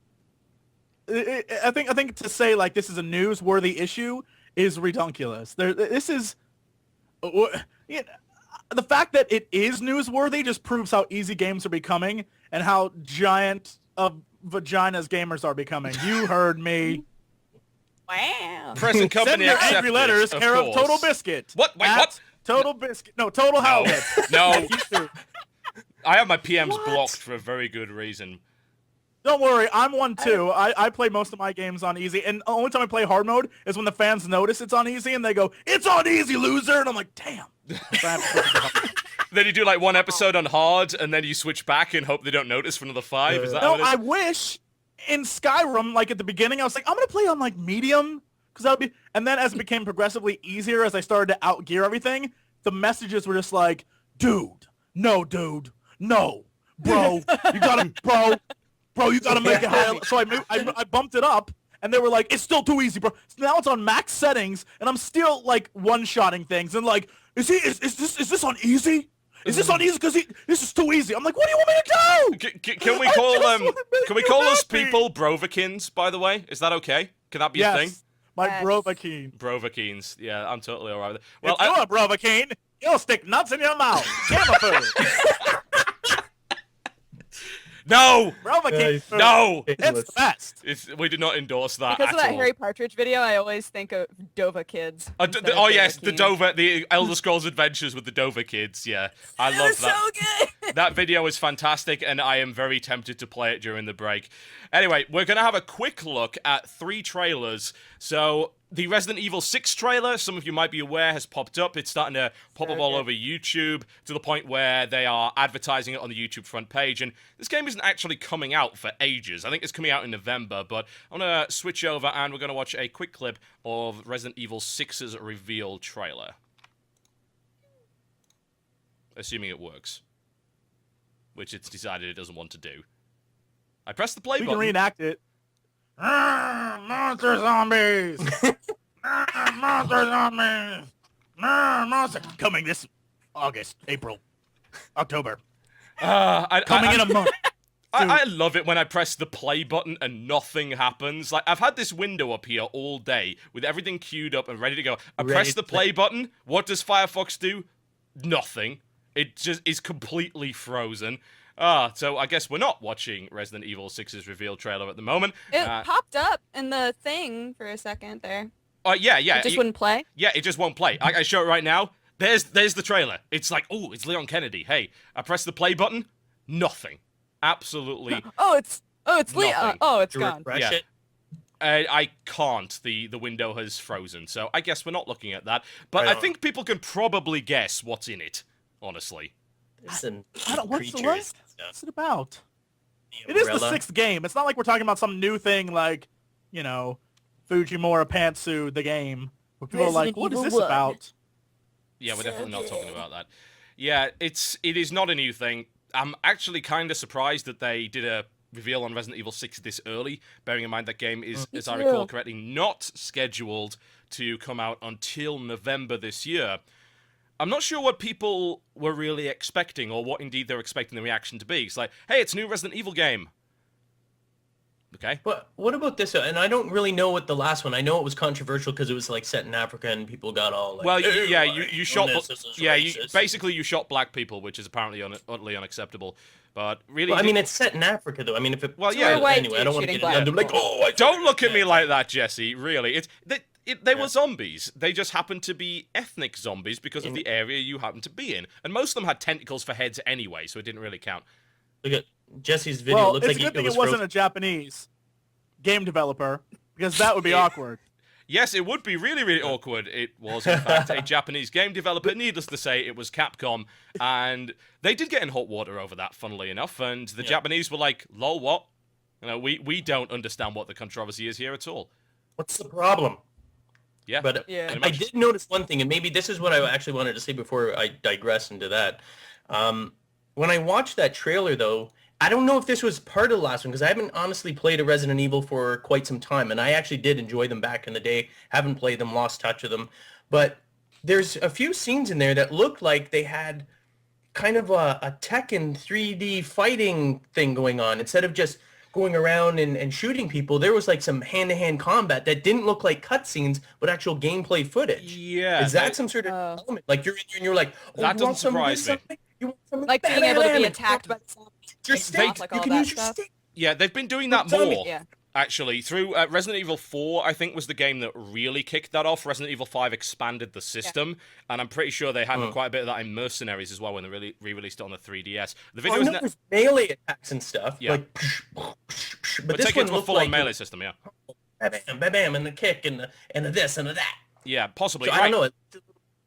I think to say like this is a newsworthy issue is redunculous. This is the fact that it is newsworthy just proves how easy games are becoming and how giant of vaginas gamers are becoming. You heard me. Wow. Present Send company your accepted, angry letters, care of course. Total Biscuit. What? Wait, At what? Total Biscuit. No, Total Halibut. No. You too. I have my PMs What? blocked for a very good reason. Don't worry, I'm one too. I play most of my games on easy, and the only time I play hard mode is when the fans notice it's on easy and they go, "It's on easy, loser," and I'm like, "Damn." So I have to switch it to hard. Then you do like one episode on hard, and then you switch back and hope they don't notice for another 5. Is that No, how it is? I wish in Skyrim, like at the beginning, I was like, I'm gonna play on like medium, because that would be. And then as it became progressively easier, as I started to outgear everything, the messages were just like, "Dude, no, bro, you gotta, bro, you gotta make it higher." So I bumped it up, and they were like, "It's still too easy, bro." So now it's on max settings, and I'm still like one-shotting things, and like, is this on easy? Is this on easy? Because this is too easy. I'm like, what do you want me to do? Can we I call just wanna make Can we you call those happy. people Brovakins? By the way, is that okay? Can that be a thing? Yes, my Yes. Brovakine. Brovakins. Yeah, I'm totally alright with it. Well, Well, if you're a Brovakine, you'll stick nuts in your mouth. Camera food. no, Brovakine food. no. It's the best. We do not endorse that Because of at that all. Harry Partridge video, I always think of Dova Kids. instead of Oh yes, the Dovahkiin. the Elder Scrolls Adventures with the Dover kids. Yeah, I It love was that. so good. That video is fantastic, and I am very tempted to play it during the break. Anyway, we're going to have a quick look at 3 trailers. So, The Resident Evil 6 trailer, some of you might be aware, has popped up. It's starting to pop up all over YouTube to the point where they are advertising it on the YouTube front page. And this game isn't actually coming out for ages. I think it's coming out in November, but I'm going to switch over and we're going to watch a quick clip of Resident Evil 6's reveal trailer. Assuming it works. Which it's decided it doesn't want to do. I press the play button. We can reenact it. Monster zombies! Monster zombies! Monster coming this August, April, October. Coming in a month. I love it when I press the play button and nothing happens. Like, I've had this window up here all day with everything queued up and ready to go. I press the play button. What does Firefox do? Nothing. It just is completely frozen. So I guess we're not watching Resident Evil 6's reveal trailer at the moment. It popped up in the thing for a second there. Yeah. It just wouldn't play? Yeah, it just won't play. I show it right now. There's the trailer. It's like, oh, it's Leon Kennedy. Hey, I press the play button. Nothing. Absolutely. It's Leon. Oh, it's gone. Yeah. I can't. The window has frozen. So I guess we're not looking at that. But I think people can probably guess what's in it, honestly. What's it about? It is the 6th game. It's not like we're talking about some new thing like, Fujimura Pantsu, the game. Where people are like, what is this about? Yeah, we're definitely not talking about that. Yeah, it is not a new thing. I'm actually kind of surprised that they did a reveal on Resident Evil 6 this early, bearing in mind that game is, as I recall correctly, not scheduled to come out until November this year. I'm not sure what people were really expecting, or what indeed they're expecting the reaction to be. It's like, hey, it's a new Resident Evil game. Okay. But what about this? And I don't really know what the last one. I know it was controversial because it was like set in Africa and people got all like. Well, you shot. You shot black people, which is apparently utterly unacceptable. But really, I mean, it's set in Africa, though. I mean, if it. Well, yeah. Anyway, I don't want to get into like, don't look at me like that, Jesse. Really, they were zombies. They just happened to be ethnic zombies because of the area you happen to be in. And most of them had tentacles for heads anyway, so it didn't really count. Look at Jesse's video. It looks it's like a good thing it wasn't a Japanese game developer, because that would be awkward. Yes, it would be really, really awkward. It was, in fact, a Japanese game developer. Needless to say, it was Capcom. And they did get in hot water over that, funnily enough. And the Japanese were like, lol, what? We don't understand what the controversy is here at all. What's the problem? Yeah. But I did notice one thing, and maybe this is what I actually wanted to say before I digress into that. When I watched that trailer, though, I don't know if this was part of the last one, because I haven't honestly played a Resident Evil for quite some time, and I actually did enjoy them back in the day. Haven't played them, lost touch of them. But there's a few scenes in there that looked like they had kind of a Tekken 3D fighting thing going on. Instead of just going around and shooting people, there was like some hand-to-hand combat that didn't look like cutscenes, but actual gameplay footage. Yeah. Is that some sort of element? Like you're in here and you're like, oh, that doesn't surprise me. Like being able to be attacked by zombies. Your stick. Like you all can that use your stuff. stick. Yeah, they've been doing that more, Yeah. actually. Through Resident Evil 4, I think, was the game that really kicked that off. Resident Evil 5 expanded the system, and I'm pretty sure they had quite a bit of that in Mercenaries as well when they really re-released it on the 3DS. The video there's melee attacks and stuff. Yeah. Like, but this take one it to a looked full-on like melee system, yeah. Bam, bam, bam, and the kick, and the this, and the that. Yeah, possibly. So I don't know.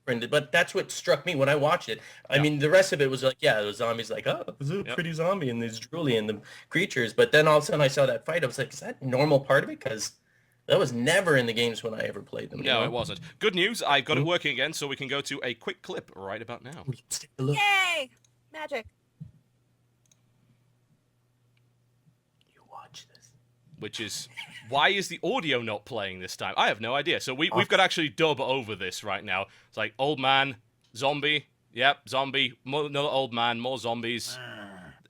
But that's what struck me when I watched it. I mean, the rest of it was like, the zombies like, oh, this is a pretty zombie, and there's drooly and the creatures. But then all of a sudden I saw that fight. I was like, is that a normal part of it? Because that was never in the games when I ever played them. No, it wasn't. Good news. I've got it working again, so we can go to a quick clip right about now. Let's take a look. Yay! Magic. You watch this. Which is, why is the audio not playing this time? I have no idea. So we've got to actually dub over this right now. It's like, old man, zombie, yep, zombie, another old man, more zombies.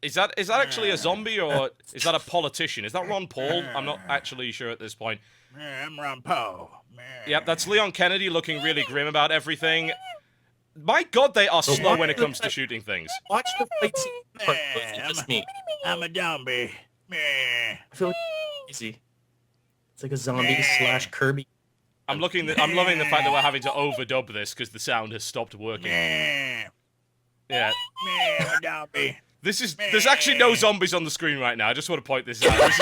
Is that actually a zombie, or is that a politician? Is that Ron Paul? I'm not actually sure at this point. I'm Ron Paul. Yep, that's Leon Kennedy looking really grim about everything. My God, they are slow when it comes to shooting things. Watch the fight scene. Just me. I'm a zombie. I feel like it's easy. It's like a zombie / Kirby. I'm loving the fact that we're having to overdub this because the sound has stopped working. Yeah. I'm a zombie. There's actually no zombies on the screen right now. I just want to point this out.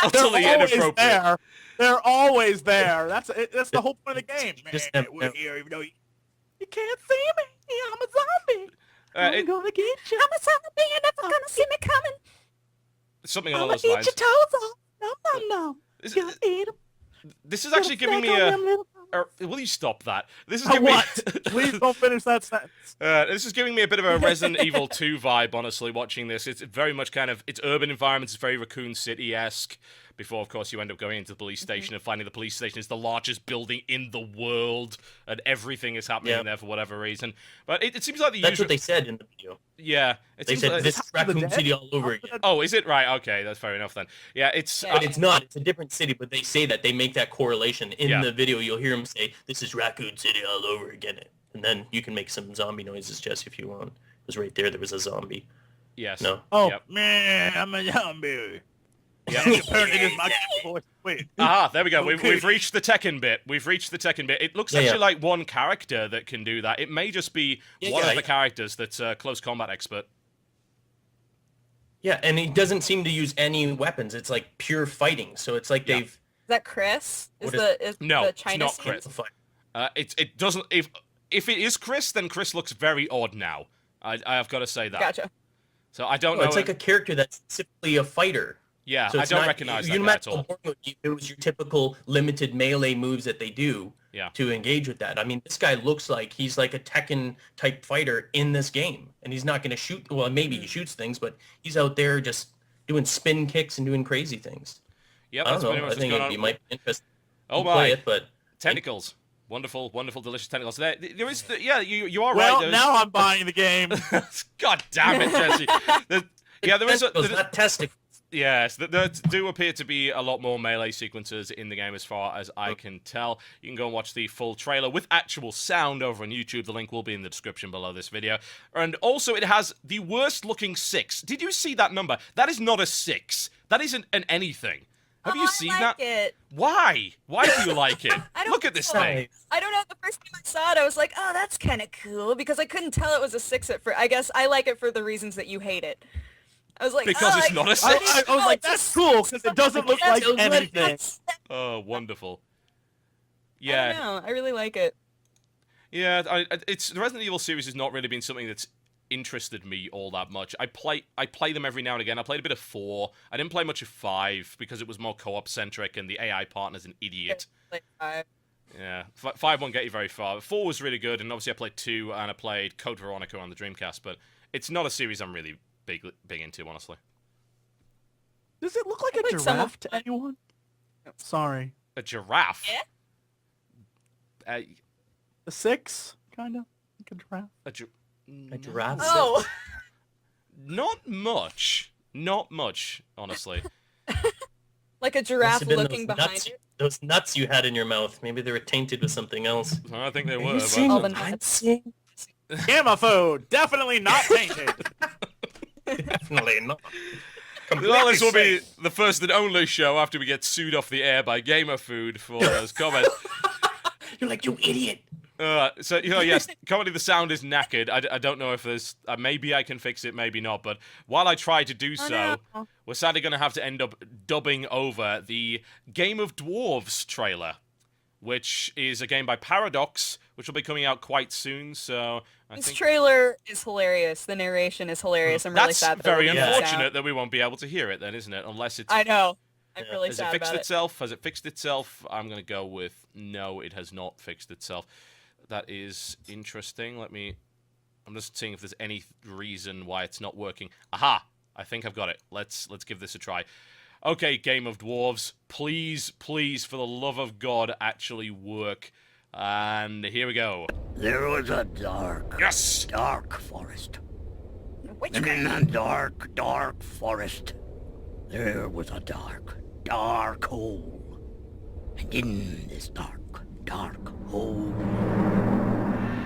utterly They're always inappropriate. there. They're always there. That's the whole point of the game. Just Man, them- we're here even though you can't see me. I'm a zombie. I'm gonna get you. I'm a zombie. You're never gonna see me coming. Something I'm along gonna those eat lines. your toes off. No. This, Gonna eat 'em. this is actually giving me Snack on a... them little- Will you stop that? This is giving What? me... Please don't finish that sentence. This is giving me a bit of a Resident Evil 2 vibe, honestly, watching this. It's very much kind of... It's urban environments. It's very Raccoon City-esque. Before, of course, you end up going into the police station and finding the police station is the largest building in the world, and everything is happening in there for whatever reason. But it seems like the That's usual... what they said in the video. Yeah. It They seems said like... this is Raccoon dead? City all over again. Oh, is it? Right, okay, that's fair enough then. Yeah, it's... Yeah. But it's not. It's a different city, but they say that. They make that correlation. In the video, you'll hear them say, this is Raccoon City all over again. And then you can make some zombie noises, Jesse, if you want. Because right there was a zombie. Yes. No. Oh Yep. man, I'm a zombie. Yeah. Apparently, it is my voice. Wait. Ah, there we go. Okay. We've reached the Tekken bit. It looks actually like one character that can do that. It may just be one of the characters that's a close combat expert. Yeah, and he doesn't seem to use any weapons. It's like pure fighting. So it's like they've... Is that Chris? Is What the No, the it's China not scene? Chris. It doesn't... If it is Chris, then Chris looks very odd now. I have got to say that. Gotcha. So I don't know... It's like a character that's specifically a fighter. Yeah, So I it's don't not- recognize you that no guy matter at all. how boring it was your typical limited melee moves that they do to engage with that. I mean, this guy looks like he's like a Tekken type fighter in this game, and he's not going to shoot. Well, maybe he shoots things, but he's out there just doing spin kicks and doing crazy things. Yep, I that's don't pretty know. much I think what's going it on. might be interesting Oh to play my. it, but Tentacles. Wonderful, wonderful, delicious tentacles. There is... you are Well, right. now I'm buying the game. God damn it, Jesse. There is... tentacles, not testicles. Yes, there do appear to be a lot more melee sequences in the game as far as I can tell. You can go and watch the full trailer with actual sound over on YouTube. The link will be in the description below this video. And also, it has the worst looking 6. Did you see that number? That is not a 6. That isn't an anything. Have you seen I like that? it. Why? Why do you like it? I don't Look at this know. thing. I don't know. The first time I saw it, I was like, "Oh, that's kind of cool," because I couldn't tell it was a 6 at first. I guess I like it for the reasons that you hate it. I was like, Because oh, it's not a I, 6? I was like, that's cool because it doesn't look like anything. Oh, wonderful. I Yeah. don't know. I really like it. Yeah, it's the Resident Evil series has not really been something that's interested me all that much. I play them every now and again. I played a bit of 4. I didn't play much of 5 because it was more co-op centric and the AI partner's an idiot. Like, Yeah, 5 won't get you very far. 4 was really good, and obviously I played 2 and I played Code Veronica on the Dreamcast, but it's not a series I'm really big into, honestly. Does it look like a like some giraffe of- to anyone? Sorry. A giraffe? Yeah? The 6, kind of like a giraffe. A giraffe. Oh, Not much. Not much, honestly. like a Must giraffe have been looking those behind nuts, it. those nuts you had in your mouth. Maybe they were tainted with something else. I think they Are were, you but... seeing All the the nuts. dancing? Gamma food, definitely not painted. Definitely not. Well, this will be safe. the first and only show after we get sued off the air by Gamer Food for those comments. You're like, you idiot. So, yes, currently the sound is knackered. I don't know if there's... maybe I can fix it, maybe not. But while I try to do so, no. we're sadly going to have to end up dubbing over the Game of Dwarves trailer, which is a game by Paradox, which will be coming out quite soon. So I This think trailer is hilarious. The narration is hilarious. I'm really that's sad that very we're gonna miss unfortunate out. that we won't be able to hear it then, isn't it? Unless it's... I know. I'm Yeah. really Has it sad fixed about it. itself? Has it fixed itself? I'm going to go with no, it has not fixed itself. That is interesting. I'm just seeing if there's any reason why it's not working. Aha! I think I've got it. Let's give this a try. Okay, Game of Dwarves, please, please, for the love of God, actually work. And here we go. There was a dark, Yes! dark forest. Which And in a dark, dark forest, there was a dark, dark hole. And in this dark, dark hole,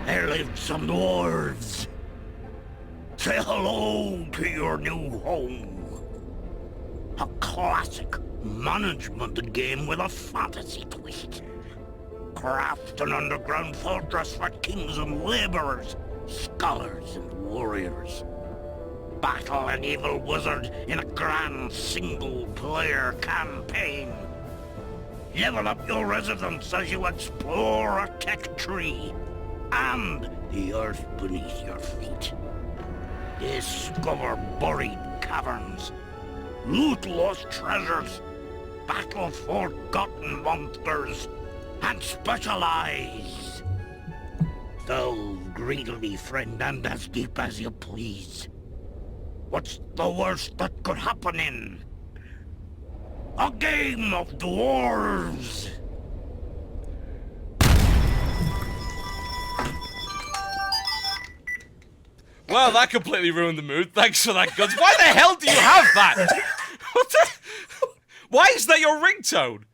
there lived some dwarves. Say hello to your new home. A classic management game with a fantasy twist. Craft an underground fortress for kings and laborers, scholars and warriors. battle an evil wizard in a grand single-player campaign. Level up your residence as you explore a tech tree and the earth beneath your feet. Discover buried caverns, loot lost treasures, battle forgotten monsters, and specialize. Delve greedily, friend, and as deep as you please. What's the worst that could happen in a game of dwarves? Well, that completely ruined the mood. Thanks for that, Guns. Why the hell do you have that? What the? Why is that your ringtone?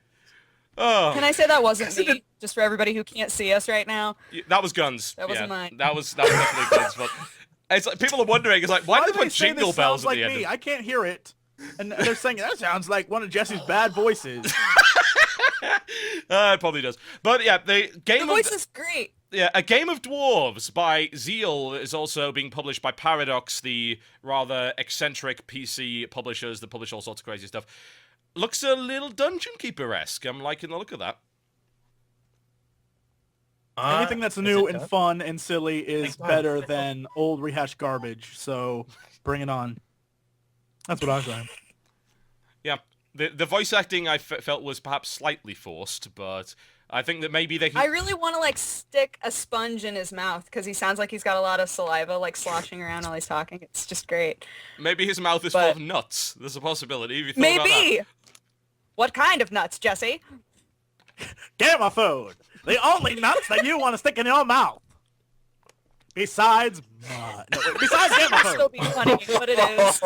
Oh. Can I say that wasn't me? Just for everybody who can't see us right now. That was Guns. That wasn't mine. That was definitely Guns. But it's like people are wondering. It's like, why did they put jingle bells at like the end? Me? I can't hear it, and they're saying that sounds like one of Jesse's bad voices. It probably does. But yeah, the voice is great. Yeah, A Game of Dwarves by Zeal is also being published by Paradox, the rather eccentric PC publishers that publish all sorts of crazy stuff. Looks a little Dungeon Keeper-esque. I'm liking the look of that. Anything that's new and fun and silly is better than old rehashed garbage, so bring it on. That's what I'm saying. Yeah, the voice acting I felt was perhaps slightly forced, but I think that maybe they can... I really want to, like, stick a sponge in his mouth, because he sounds like he's got a lot of saliva, like, sloshing around while he's talking. It's just great. Maybe his mouth is full of nuts. There's a possibility. Have you thought about maybe! that? What kind of nuts, Jesse? Gamma food! The only nuts that you want to stick in your mouth! Besides Gamma food! Still be funny, but it is.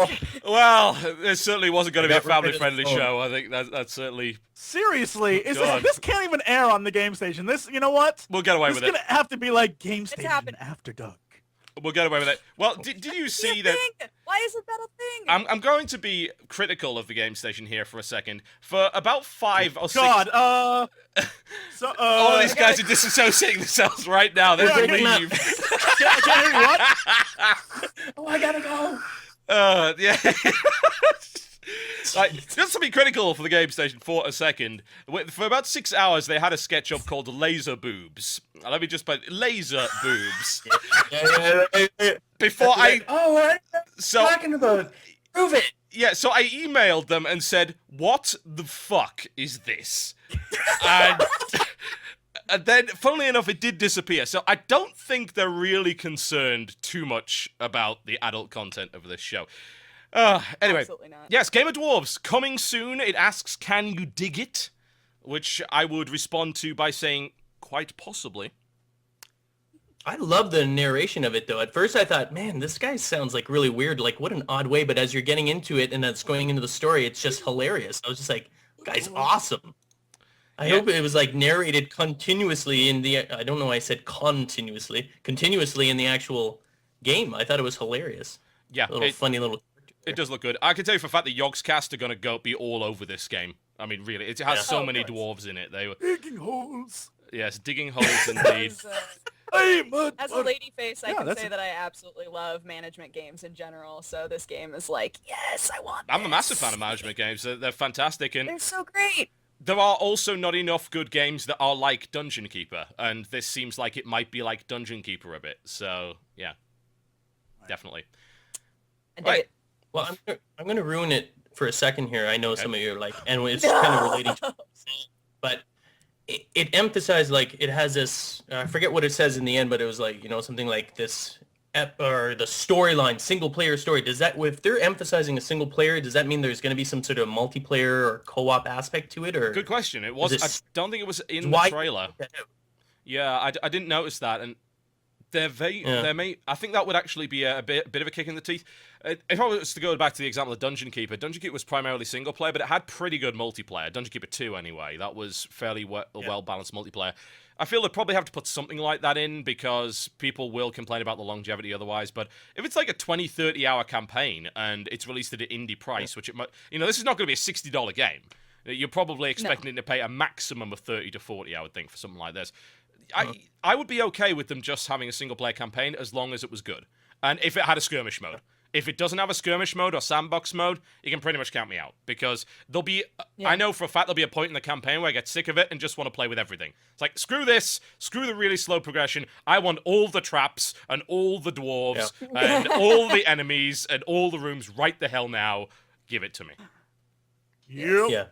Well, it certainly wasn't going to be a family-friendly show. I think that's certainly... Seriously, this can't even air on the game station. This, you know what? We'll get away with it. It's going to have to be like Game Station After Dark. We'll get away with it. Well, did you see that... Why isn't that a thing? I'm going to be critical of the game station here for a second. For about 5 or 6... God, all of these guys are disassociating themselves right now. They're going to leave. I can't hear you, what? Oh, I gotta go. Yeah. Like, just to be critical for the game station for a second, for about 6 hours they had a sketch up called Laser Boobs. Let me just put Laser Boobs. Before I... Oh, what are you talking about? Prove it. Yeah, so I emailed them and said, what the fuck is this? And then, funnily enough, it did disappear. So I don't think they're really concerned too much about the adult content of this show. Anyway, Absolutely not. Yes, Game of Dwarves, coming soon. It asks, can you dig it? Which I would respond to by saying, quite possibly. I love the narration of it, though. At first I thought, man, this guy sounds like really weird. Like, what an odd way. But as you're getting into it and it's going into the story, it's just hilarious. I was just like, guy's awesome. I hope it was, like, narrated continuously in the... I don't know why I said continuously in the actual game. I thought it was hilarious. Yeah. Funny little... It does look good. I can tell you for a fact that Yogscast are going to be all over this game. I mean, really. It has so many dwarves in it. They were... Digging holes. Yes, digging holes indeed. As a lady face, I can say that I absolutely love management games in general, so this game is like, yes, I want I'm a massive fan of management games. They're fantastic. And they're so great. there are also not enough good games that are like Dungeon Keeper, and this seems like it might be like Dungeon Keeper a bit. So, yeah. Definitely. Right. Well, I'm going to ruin it for a second here. I know some of you are like, and it's kind of relating to but it emphasized, like, it has this, I forget what it says in the end, but it was like, you know, something like this, or the storyline, single player story. Does that, if they're emphasizing a single player, does that mean there's going to be some sort of multiplayer or co-op aspect to it? Or good question. It was. I don't think it was in the trailer. Yeah, I didn't notice that, and they're very. Yeah. I think that would actually be a bit of a kick in the teeth. If I was to go back to the example of Dungeon Keeper was primarily single player, but it had pretty good multiplayer. Dungeon Keeper 2, anyway. That was fairly well-balanced multiplayer. I feel they'd probably have to put something like that in because people will complain about the longevity otherwise. But if it's like a 20, 30-hour campaign and it's released at an indie price, which it might... You know, this is not going to be a $60 game. You're probably expecting it to pay a maximum of 30 to 40, I would think, for something like this. I would be okay with them just having a single-player campaign as long as it was good. And if it had a skirmish mode. If it doesn't have a skirmish mode or sandbox mode, you can pretty much count me out, because there'll be, I know for a fact there'll be a point in the campaign where I get sick of it and just want to play with everything. It's like, screw this, screw the really slow progression. I want all the traps and all the dwarves and all the enemies and all the rooms right the hell now. Give it to me. Yep. Yeah.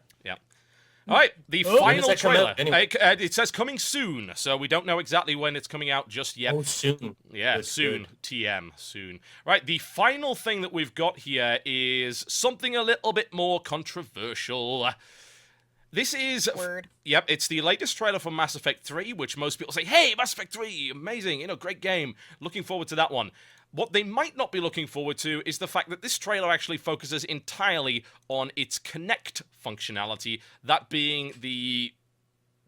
All right, the When does final that come trailer. out anyway? It says coming soon, so we don't know exactly when it's coming out just yet. Oh, soon. Yeah, That's soon. good. TM, soon. Right, the final thing that we've got here is something a little bit more controversial. This is... Word. Yep, it's the latest trailer for Mass Effect 3, which most people say, hey, Mass Effect 3, amazing, great game. Looking forward to that one. What they might not be looking forward to is the fact that this trailer actually focuses entirely on its Kinect functionality, that being the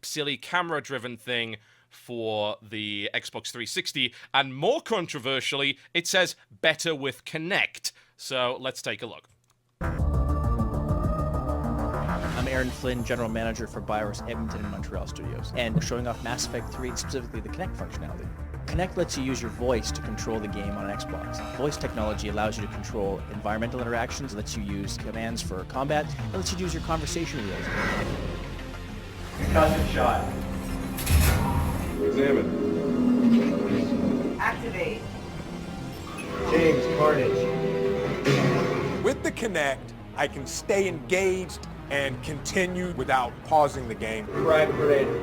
silly camera-driven thing for the Xbox 360, and more controversially, it says better with Kinect. So let's take a look. I'm Aaron Flynn, General Manager for BioWare's Edmonton and Montreal studios, and we're showing off Mass Effect 3, specifically the Kinect functionality. Kinect lets you use your voice to control the game on an Xbox. Voice technology allows you to control environmental interactions, lets you use commands for combat, and lets you use your conversation wheels. Concussion shot. Examine. Activate. James Carnage. With the Kinect, I can stay engaged and continue without pausing the game. Frag Predator.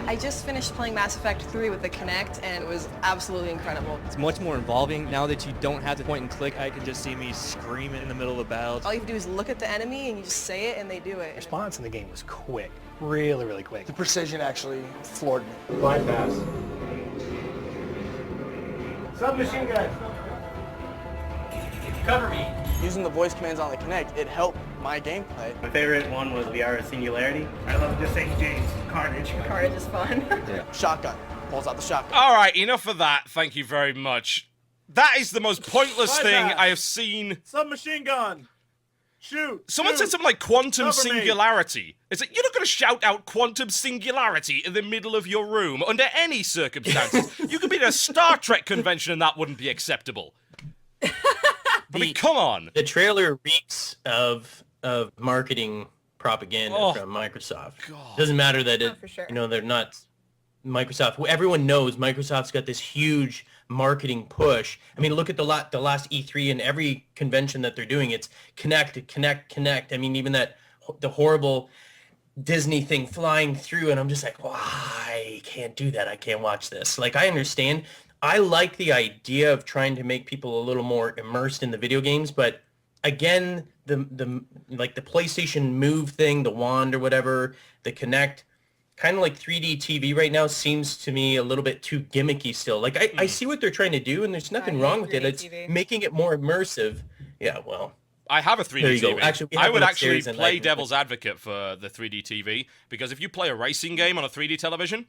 I just finished playing Mass Effect 3 with the Kinect, and it was absolutely incredible. It's much more involving now that you don't have to point and click. I can just see me screaming in the middle of battle. All you have to do is look at the enemy, and you just say it, and they do it. Response in the game was quick, really quick. The precision actually floored me. Bypass. Submachine gun. Cover me. Using the voice commands on the Kinect, it helped my gameplay. My favorite one was the Aura Singularity. I love just saying James Carnage. Carnage is fun. Shotgun. Pulls out the shotgun. All right, enough of that. Thank you very much. That is the most pointless thing Bypass. I have seen. Submachine gun. Shoot. Someone shoot. said something like quantum Cover me. singularity. It's like, you're not going to shout out quantum singularity in the middle of your room under any circumstances. You could be at a Star Trek convention and that wouldn't be acceptable. I mean, come on. The trailer reeks of marketing propaganda from Microsoft. Doesn't matter that it, for sure. they're not Microsoft. Everyone knows Microsoft's got this huge marketing push. I mean, look at the last E3 and every convention that they're doing. It's connect. I mean, even the horrible Disney thing flying through, and I'm just like, well, I can't do that. I can't watch this. Like, I understand. I like the idea of trying to make people a little more immersed in the video games, but again, the PlayStation Move thing, the wand or whatever, the Kinect, kind of like 3D TV right now seems to me a little bit too gimmicky still. Like, I see what they're trying to do, and there's nothing wrong with it. It's making it more immersive. Yeah, well. I have a 3D There you go. TV. Actually, we have I would one actually upstairs, and play I- devil's advocate for the 3D TV, because if you play a racing game on a 3D television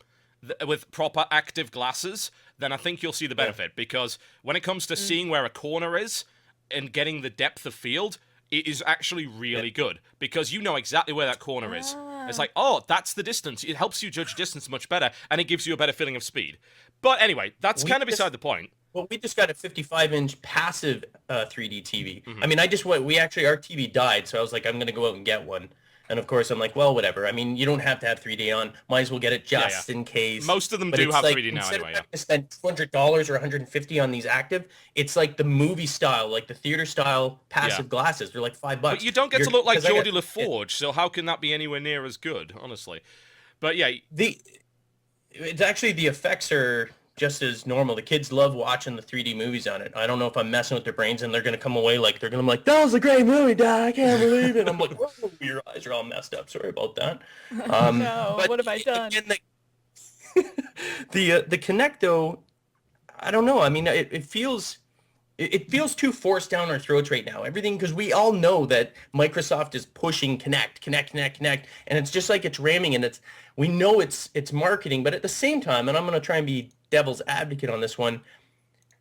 with proper active glasses, then I think you'll see the benefit, because when it comes to seeing where a corner is and getting the depth of field, it is actually really good, because you know exactly where that corner is. It's like, oh, that's the distance. It helps you judge distance much better, and it gives you a better feeling of speed. But anyway, that's kind of beside the point. Well, we just got a 55-inch passive 3D TV. I mean, our TV died, so I was like, I'm going to go out and get one. And of course, I'm like, well, whatever. I mean, you don't have to have 3D on. Might as well get it just in case. Most of them But do it's have like, 3D now instead anyway. of having to spend $200 or $150 on these active, it's like the movie style, like the theater style passive glasses. They're like $5. But you don't get to look like 'cause I got- Geordie LaForge, so how can that be anywhere near as good, honestly? But yeah, It's actually, the effects are just as normal. The kids love watching the 3D movies on it. I don't know if I'm messing with their brains, and they're going to come away like, that was a great movie, Dad. I can't believe it. And I'm like, whoa, your eyes are all messed up. Sorry about that. No, but what have I done? Again, the Kinect, though, I don't know. I mean, it feels too forced down our throats right now. Everything, because we all know that Microsoft is pushing Kinect, and it's just like it's ramming, and we know it's marketing, but at the same time, and I'm going to try and be devil's advocate on this one,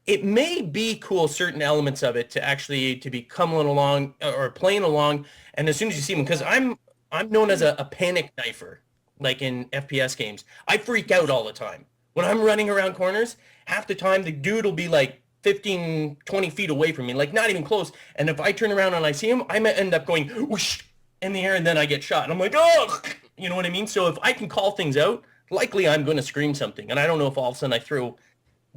it may be cool, certain elements of it, to be coming along or playing along, and as soon as you see them, because I'm known as a panic knifer, like in FPS games. I freak out all the time when I'm running around corners. Half the time, the dude will be like 15, 20 feet away from me, like not even close. And if I turn around and I see him, I might end up going whoosh in the air and then I get shot. And I'm like, oh, you know what I mean? So if I can call things out, likely I'm going to scream something. And I don't know if all of a sudden I throw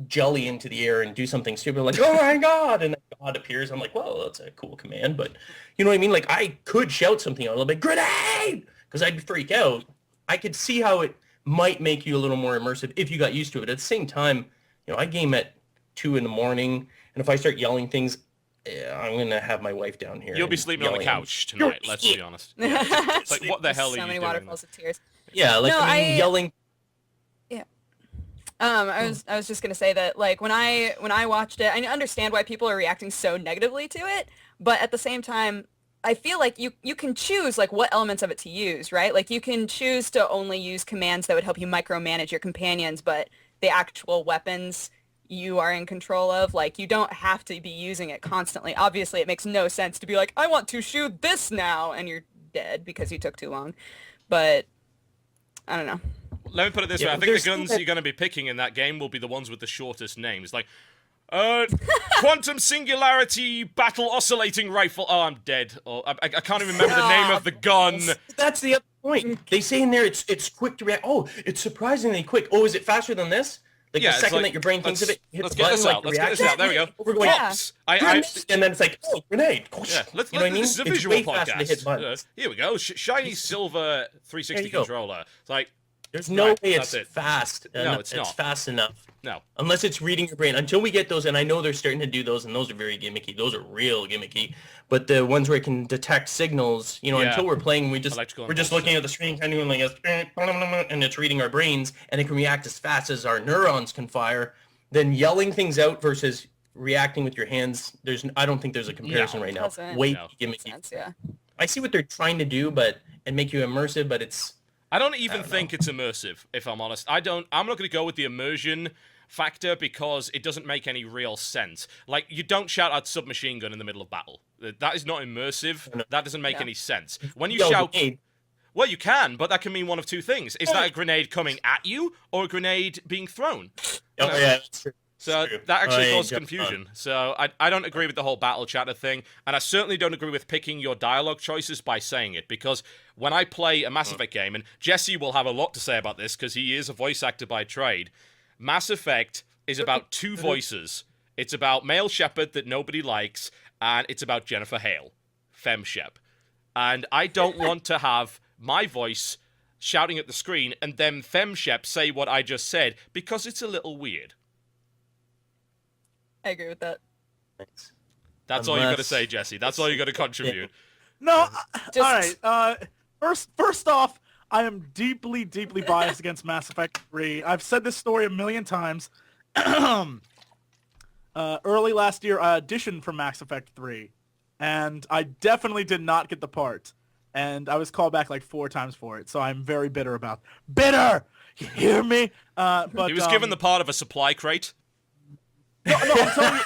jelly into the air and do something stupid like, oh my God, and then God appears. I'm like, well, that's a cool command. But you know what I mean? Like I could shout something out a little bit, grenade, because I'd freak out. I could see how it might make you a little more immersive if you got used to it. At the same time, I game at 2 a.m, and if I start yelling things, I'm gonna have my wife down here. You'll be sleeping on the couch tonight. Let's be honest. Yeah. It's like, what the hell are you doing? So many waterfalls of tears. Yeah, like yelling. Yeah. I was just gonna say that, like, when I watched it, I understand why people are reacting so negatively to it, but at the same time, I feel like you can choose like what elements of it to use, right? Like you can choose to only use commands that would help you micromanage your companions, but the actual weapons you are in control of, like you don't have to be using it constantly. Obviously, it makes no sense to be like, I want to shoot this now, and you're dead because you took too long. But I don't know. Let me put it this way. I think the guns you're going to be picking in that game will be the ones with the shortest names. Like, Quantum Singularity Battle Oscillating Rifle. Oh, I'm dead. Or I can't even remember the name of the gun. That's the other point. They say in there it's quick to react. Oh, it's surprisingly quick. Oh, is it faster than this? Like the second that your brain thinks of it, let's get this out. Let's get this out. There we go. We're going, and then it's like, oh, grenade. Yeah, you know what I mean? This is a visual podcast. Here we go. Shiny silver 360 controller. It's like, there's no way it's fast. No, it's not. It's fast enough. No. Unless it's reading your brain. Until we get those, and I know they're starting to do those, and those are very gimmicky. Those are real gimmicky. But the ones where it can detect signals, until we're playing, we're just looking at the screen, kind of doing like, and it's reading our brains, and it can react as fast as our neurons can fire. Then yelling things out versus reacting with your hands, I don't think there's a comparison right now. Way gimmicky. Sense, yeah. I see what they're trying to do, and make you immersive, but it's. I don't even think it's immersive, if I'm honest. I'm not going to go with the immersion factor because it doesn't make any real sense. Like, you don't shout out submachine gun in the middle of battle. That is not immersive. That doesn't make any sense. When you shout... Well, you can, but that can mean one of two things. Is that a grenade coming at you or a grenade being thrown? Oh, yeah, that's true. So that actually causes confusion. So I don't agree with the whole battle chatter thing, and I certainly don't agree with picking your dialogue choices by saying it, because when I play a Mass Effect game, and Jesse will have a lot to say about this because he is a voice actor by trade, Mass Effect is about two voices. It's about Male Shepard that nobody likes, and it's about Jennifer Hale, Femme Shep. And I don't want to have my voice shouting at the screen and then Femme Shep say what I just said, because it's a little weird. I agree with that. Thanks. That's all you got to say, Jesse. That's all you got to contribute. No, all right. First off, I am deeply, deeply biased against Mass Effect 3. I've said this story a million times. Early last year, I auditioned for Mass Effect 3, and I definitely did not get the part. And I was called back like 4 times for it, so I'm very bitter about it. Bitter! You hear me? But he was given the part of a supply crate. No, I'm telling you.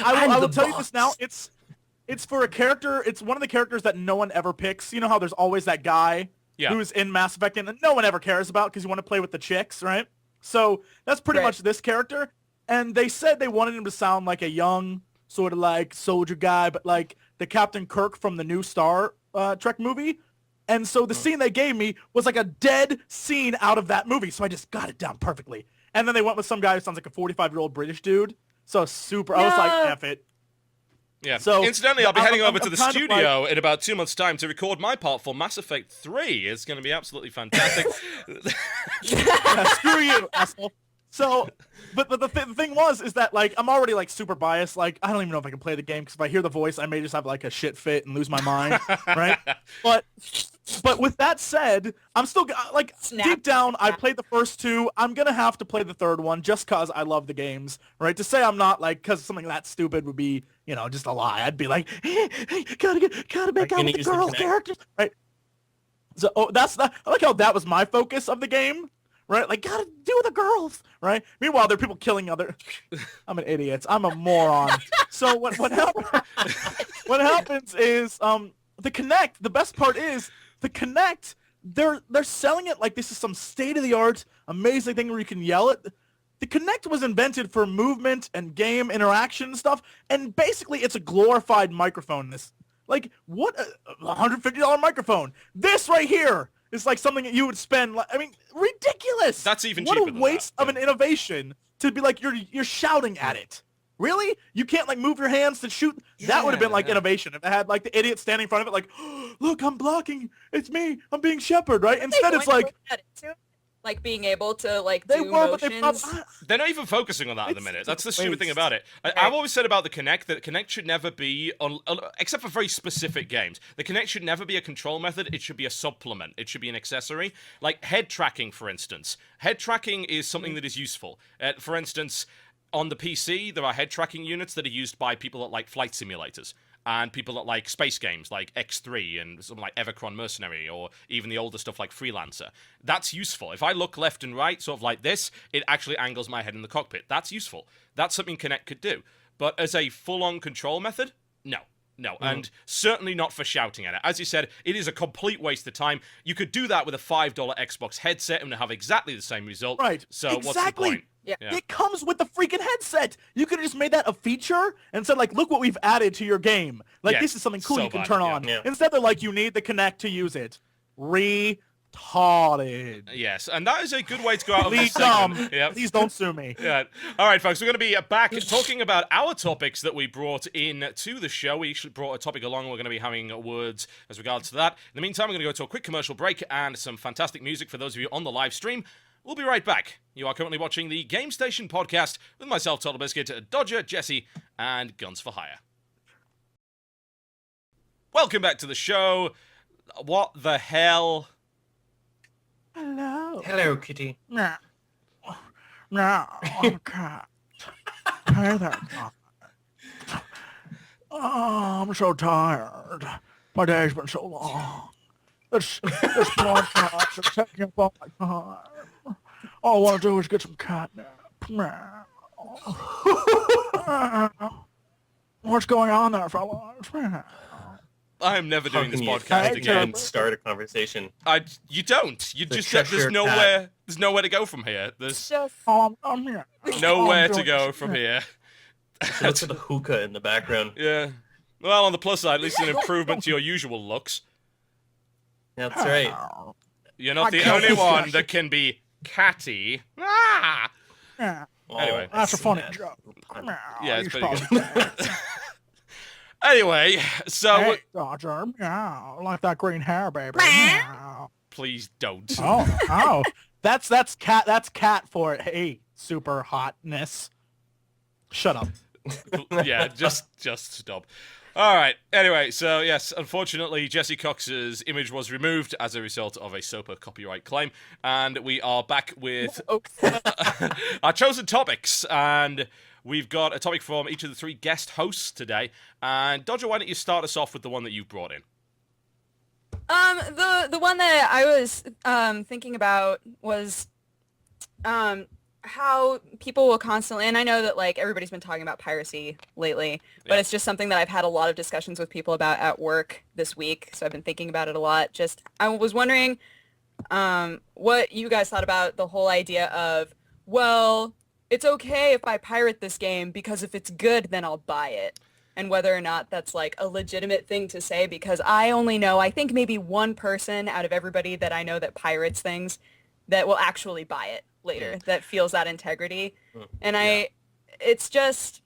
I will tell you this now. It's for a character. It's one of the characters that no one ever picks. You know how there's always that guy who's in Mass Effect and no one ever cares about because you want to play with the chicks, right? So that's pretty much this character. And they said they wanted him to sound like a young, sort of like soldier guy, but like the Captain Kirk from the new Star Trek movie. And so the scene they gave me was like a dead scene out of that movie. So I just got it down perfectly. And then they went with some guy who sounds like a 45-year-old British dude. So super. I was like, F it. Yeah. So incidentally, I'll be heading over to the studio in about 2 months' time to record my part for Mass Effect 3. It's going to be absolutely fantastic. Screw you, asshole. So, but the thing is that like I'm already like super biased. Like I don't even know if I can play the game because if I hear the voice, I may just have like a shit fit and lose my mind, right? But with that said, I'm still like deep down. I played the first 2. I'm gonna have to play the 3rd one just cause I love the games, right? To say I'm not like cause something that stupid would be just a lie. I'd be like, hey, gotta make out with the girl characters, right? So I like how that was my focus of the game. Right, like gotta do the girls, right? Meanwhile, there are people killing other. I'm an idiot. I'm a moron. So what happens is the Kinect. The best part is the Kinect. They're selling it like this is some state of the art, amazing thing where you can yell it. the Kinect was invented for movement and game interaction and stuff, and basically it's a glorified microphone. Like, what a $150 microphone. This right here is like something that you would spend, I mean, ridiculous. That's even what cheaper a than waste that. of an innovation to be like you're shouting at it. Really? You can't like move your hands to shoot? That would have been like innovation if it had like the idiot standing in front of it like, oh, look, I'm blocking. It's me. I'm being shepherded, right? Instead it's like like being able to like they do were, motions. but they're not even focusing on that at the minute. That's the stupid thing about it. I've always said about the Kinect that Kinect should never be, except for very specific games, the Kinect should never be a control method. It should be a supplement. It should be an accessory. Like head tracking, for instance. Head tracking is something that is useful. For instance, on the PC, there are head tracking units that are used by people that like flight simulators. And people that like space games like X3 and something like Evercron Mercenary or even the older stuff like Freelancer. That's useful. If I look left and right, sort of like this, it actually angles my head in the cockpit. That's useful. That's something Kinect could do. But as a full-on control method, no. No, and certainly not for shouting at it. As you said, it is a complete waste of time. You could do that with a $5 Xbox headset and have exactly the same result. Right. So exactly. what's the point? Yeah. It comes with the freaking headset. You could have just made that a feature and said, like, look what we've added to your game. Like, this is something cool so you can bad, turn on. Yeah. Instead, they're like, you need the Kinect to use it. Retarded. Yes, and that is a good way to go out of this Please, segment. Yep. please don't sue me. Yeah. All right, folks, we're going to be back talking about our topics that we brought in to the show. We actually brought a topic along. We're going to be having words as regards to that. In the meantime, we're going to go to a quick commercial break and some fantastic music for those of you on the live stream. We'll be right back. You are currently watching the Game Station podcast with myself, TotalBiscuit, Dodger, Jesse, and Gunns4Hire. Welcome back to the show. What the hell? Hello. Hello, kitty. No, I'm a cat. Hey there, cat. Oh, I'm so tired. My day's been so long. This podcast is taking up all my time. All I want to do is get some catnip. What's going on there, fellas? I am never doing this How can podcast you again. even start a conversation? You don't. You The just Cheshire there's Cat. nowhere to go from here. There's Just I'm here. nowhere I'm to doing go this. from here. So look at the hookah in the background. Yeah. Well, on the plus side, at least an improvement to your usual looks. That's right. You're not I the can't only one discuss that can be catty. Ah! Yeah, Anyway. that's a funny that. joke. Yeah, it's You pretty probably- good. Anyway, so Hey, Dodger, yeah, like that green hair, baby. Yeah. please don't. Oh, that's cat. That's cat for it. Hey, super hotness. Shut up. Yeah, just stop. All right. Anyway, so yes, unfortunately, Jesse Cox's image was removed as a result of a SOPA copyright claim, and we are back with our chosen topics, and we've got a topic from each of the three guest hosts today. And Dodger, why don't you start us off with the one that you brought in? the one that I was thinking about was how people will constantly, and I know that like everybody's been talking about piracy lately, but it's just something that I've had a lot of discussions with people about at work this week, so I've been thinking about it a lot. Just I was wondering what you guys thought about the whole idea of, well, it's okay if I pirate this game because if it's good, then I'll buy it. And whether or not that's like a legitimate thing to say, because I only know, I think maybe one person out of everybody that I know that pirates things that will actually buy it later, that feels that integrity. And it's just,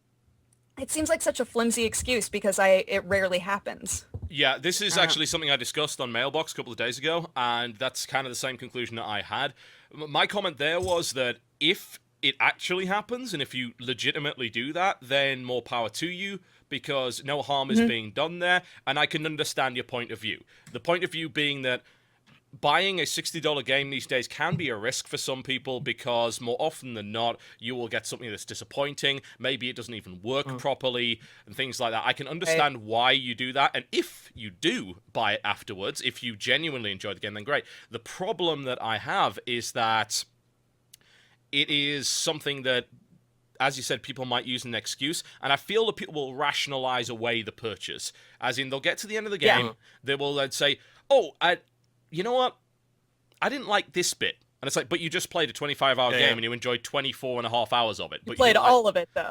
it seems like such a flimsy excuse because it rarely happens. Yeah, this is actually something I discussed on Mailbox a couple of days ago, and that's kind of the same conclusion that I had. My comment there was that if it actually happens, and if you legitimately do that, then more power to you, because no harm is being done there, and I can understand your point of view. The point of view being that buying a $60 game these days can be a risk for some people because more often than not, you will get something that's disappointing. Maybe it doesn't even work properly and things like that. I can understand why you do that. And if you do buy it afterwards, if you genuinely enjoy the game, then great. The problem that I have is that it is something that, as you said, people might use as an excuse, and I feel that people will rationalize away the purchase. As in, they'll get to the end of the game, they will then say, oh, you know what? I didn't like this bit And it's like, but you just played a 25-hour Yeah, game yeah. and you enjoyed 24 and a half hours of it. You But played didn't like- all of it though.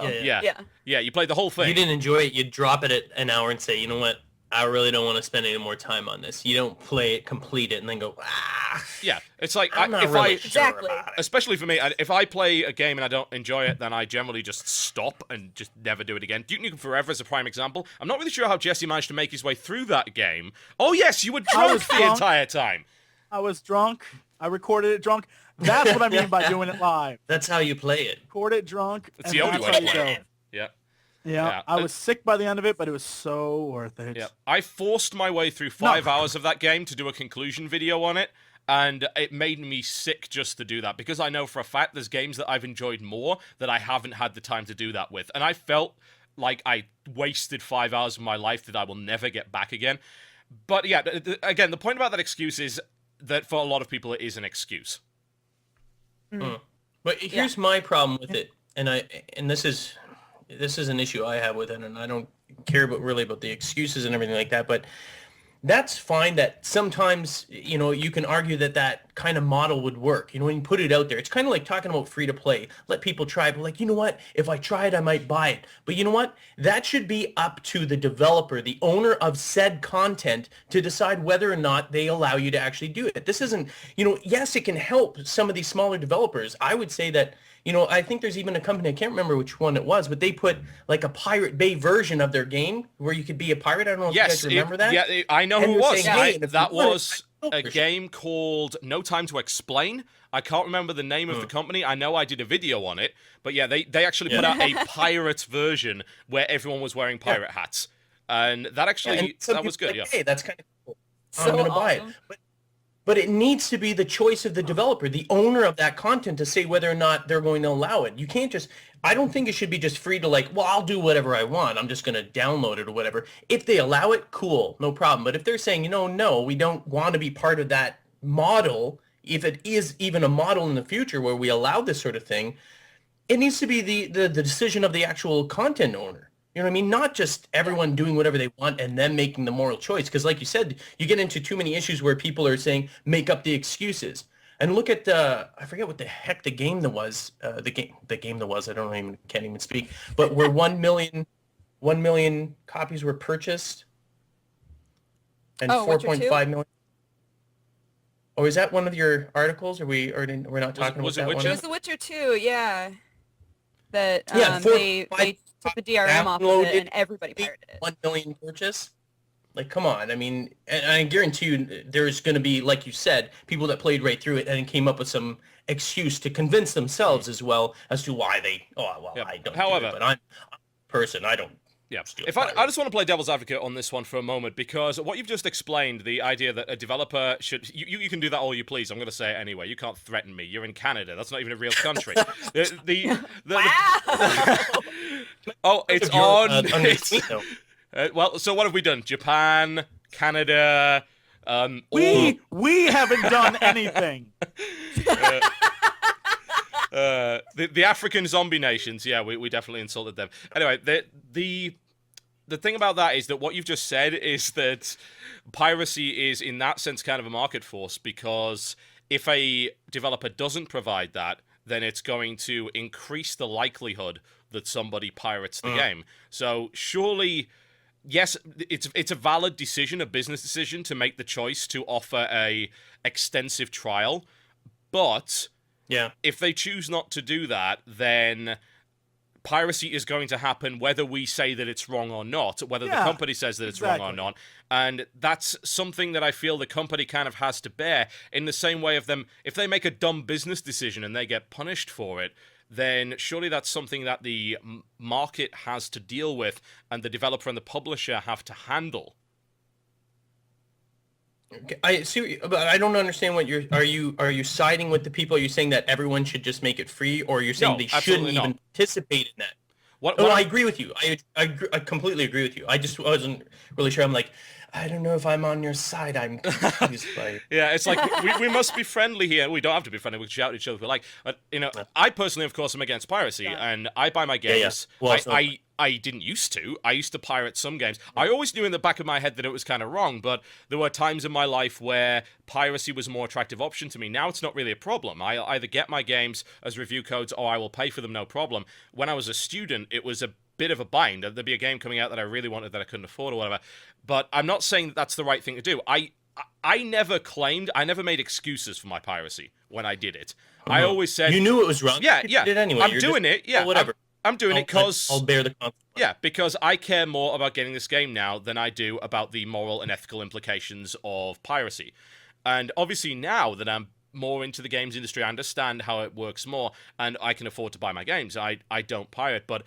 Yeah, you played the whole thing. You didn't enjoy it, you'd drop it at an hour and say, you know what, I really don't want to spend any more time on this. You don't play it, complete it, and then go, Yeah, it's like, I'm not really sure Exactly. about it. especially for me, if I play a game and I don't enjoy it, then I generally just stop and just never do it again. Duke Nukem Forever is a prime example. I'm not really sure how Jesse managed to make his way through that game. Oh yes, you were drunk the entire time. I was drunk. I recorded it drunk. That's what I mean by doing it live. That's how you play it. Record it drunk. It's and the only that's way how to you play go. it. Yeah. Yeah, I was sick by the end of it, but it was so worth it. Yeah, I forced my way through 5 hours of that game to do a conclusion video on it, and it made me sick just to do that, because I know for a fact there's games that I've enjoyed more that I haven't had the time to do that with, and I felt like I wasted 5 hours of my life that I will never get back again. But yeah, again, the point about that excuse is that for a lot of people it is an excuse. But here's my problem with it, and this is an issue I have with it, and I don't care about the excuses and everything like that, but that's fine that sometimes, you can argue that kind of model would work. When you put it out there, it's kind of like talking about free to play. Let people try it, but like, you know what? If I try it, I might buy it. But you know what? That should be up to the developer, the owner of said content, to decide whether or not they allow you to actually do it. This isn't, yes, it can help some of these smaller developers. I would say that, I think there's even a company, I can't remember which one it was, but they put like a Pirate Bay version of their game where you could be a pirate. I don't know if you guys remember that. Yeah, I know And who it they're was. saying, hey, That was a game called No Time to Explain. I can't remember the name of the company. I know I did a video on it, but yeah, they actually put out a pirate version where everyone was wearing pirate hats, and that actually that was good. Like, hey, that's kind of cool. I'm going to buy it. But it needs to be the choice of the developer, the owner of that content, to say whether or not they're going to allow it. You can't just, I don't think it should be just free to like, well, I'll do whatever I want. I'm just going to download it or whatever. If they allow it, cool, no problem. But if they're saying, no, we don't want to be part of that model, if it is even a model in the future where we allow this sort of thing, it needs to be the decision of the actual content owner. You know what I mean? Not just everyone doing whatever they want and then making the moral choice. Because like you said, you get into too many issues where people are saying, make up the excuses. And look at, I forget what the heck the game that was, the game that was, can't even speak, but where 1 million copies were purchased and 4.5 million. Oh, is that one of your articles? We're not talking about that one? It was The Witcher 2, yeah. That they took the DRM off of it and everybody pirated it. 1 million purchase? Like, come on. I mean, and I guarantee you there's going to be, like you said, people that played right through it and came up with some excuse to convince themselves as well as to why they, I don't do it, but I'm a person, I don't. Yeah. If I just want to play devil's advocate on this one for a moment, because what you've just explained, the idea that a developer should... You can do that all you please. I'm going to say it anyway. You can't threaten me. You're in Canada. That's not even a real country. Oh, it's on... well, so what have we done? Japan, Canada... we haven't done anything. The African zombie nations, yeah, we definitely insulted them. Anyway, the thing about that is that what you've just said is that piracy is, in that sense, kind of a market force, because if a developer doesn't provide that, then it's going to increase the likelihood that somebody pirates the game. So surely, yes, it's a valid decision, a business decision, to make the choice to offer a extensive trial, but if they choose not to do that, then piracy is going to happen whether we say that it's wrong or not, whether the company says that it's wrong or not. And that's something that I feel the company kind of has to bear, in the same way of them, if they make a dumb business decision and they get punished for it, then surely that's something that the market has to deal with and the developer and the publisher have to handle. Okay, I see, but I don't understand what are you siding with the people? Are you saying that everyone should just make it free, or you're saying they shouldn't even participate in that? I agree with you. I completely agree with you. I just wasn't really sure. I'm like, I don't know if I'm on your side. I'm confused by... Yeah, it's like we must be friendly here. We don't have to be friendly. We can shout at each other if we like. But, I personally, of course, am against piracy, and I buy my games. Yeah. Well, I didn't used to. I used to pirate some games. I always knew in the back of my head that it was kind of wrong, but there were times in my life where piracy was a more attractive option to me. Now it's not really a problem. I either get my games as review codes or I will pay for them, no problem. When I was a student, it was a bit of a bind. There'd be a game coming out that I really wanted that I couldn't afford or whatever. But I'm not saying that that's the right thing to do. I never made excuses for my piracy when I did it. I always said... You knew it was wrong. Yeah. You did it anyway. I'm doing it. Yeah. Well, whatever. I'm doing it because... I'll bear the consequences. Yeah, because I care more about getting this game now than I do about the moral and ethical implications of piracy. And obviously now that I'm more into the games industry, I understand how it works more, and I can afford to buy my games. I don't pirate, but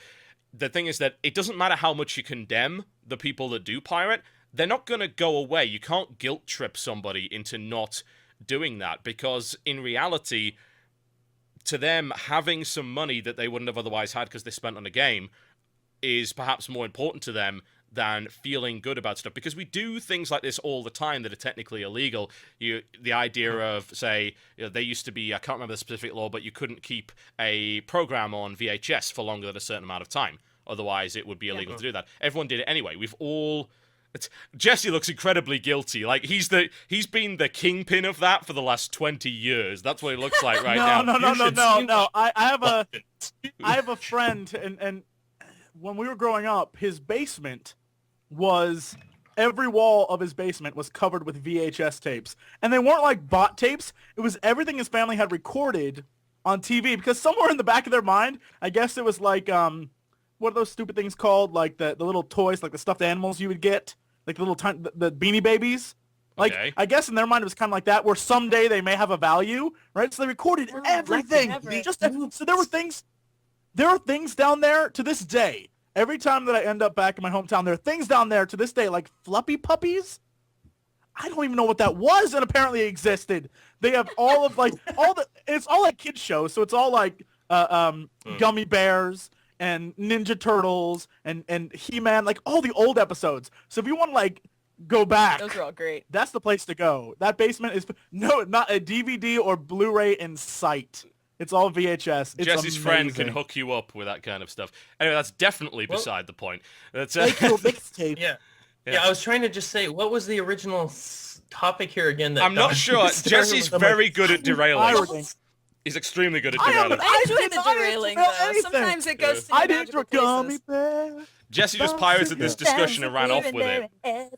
the thing is that it doesn't matter how much you condemn the people that do pirate, they're not going to go away. You can't guilt trip somebody into not doing that, because in reality, to them, having some money that they wouldn't have otherwise had because they spent on a game is perhaps more important to them than feeling good about stuff, because we do things like this all the time that are technically illegal. The idea of, say, they used to be, I can't remember the specific law, but you couldn't keep a program on VHS for longer than a certain amount of time. Otherwise, it would be illegal to do that. Everyone did it anyway. Jesse looks incredibly guilty. Like he's been the kingpin of that for the last 20 years. That's what it looks like right now. No. I have a friend, and when we were growing up, his basement was, every wall of his basement was covered with VHS tapes. And they weren't like bought tapes. It was everything his family had recorded on TV, because somewhere in the back of their mind, I guess it was like, what are those stupid things called? Like the little toys, like the stuffed animals you would get, like the little the Beanie Babies. Like, okay. I guess in their mind it was kind of like that, where someday they may have a value, right? So they recorded everything. So there are things down there to this day. Every time that I end up back in my hometown, there are things down there to this day, like Fluppy Puppies. I don't even know what that was, and apparently it existed. They have all of it's all like kids shows, so it's all like Gummy Bears and Ninja Turtles and He-Man, like all the old episodes. So if you want to like go back, those are all great. That's the place to go. That basement is not a DVD or Blu-ray in sight. It's all VHS. It's Jesse's amazing. friend can hook you up with that kind of stuff. Anyway, that's definitely beside the point. That's mixtape. Yeah, I was trying to just say, what was the original topic here again? I'm not sure. Jesse's very good at derailing. He's extremely good at derailing. I enjoy the derailing, though. Sometimes it goes to the magical places. Bear. Jesse just pirated this discussion and ran off with it.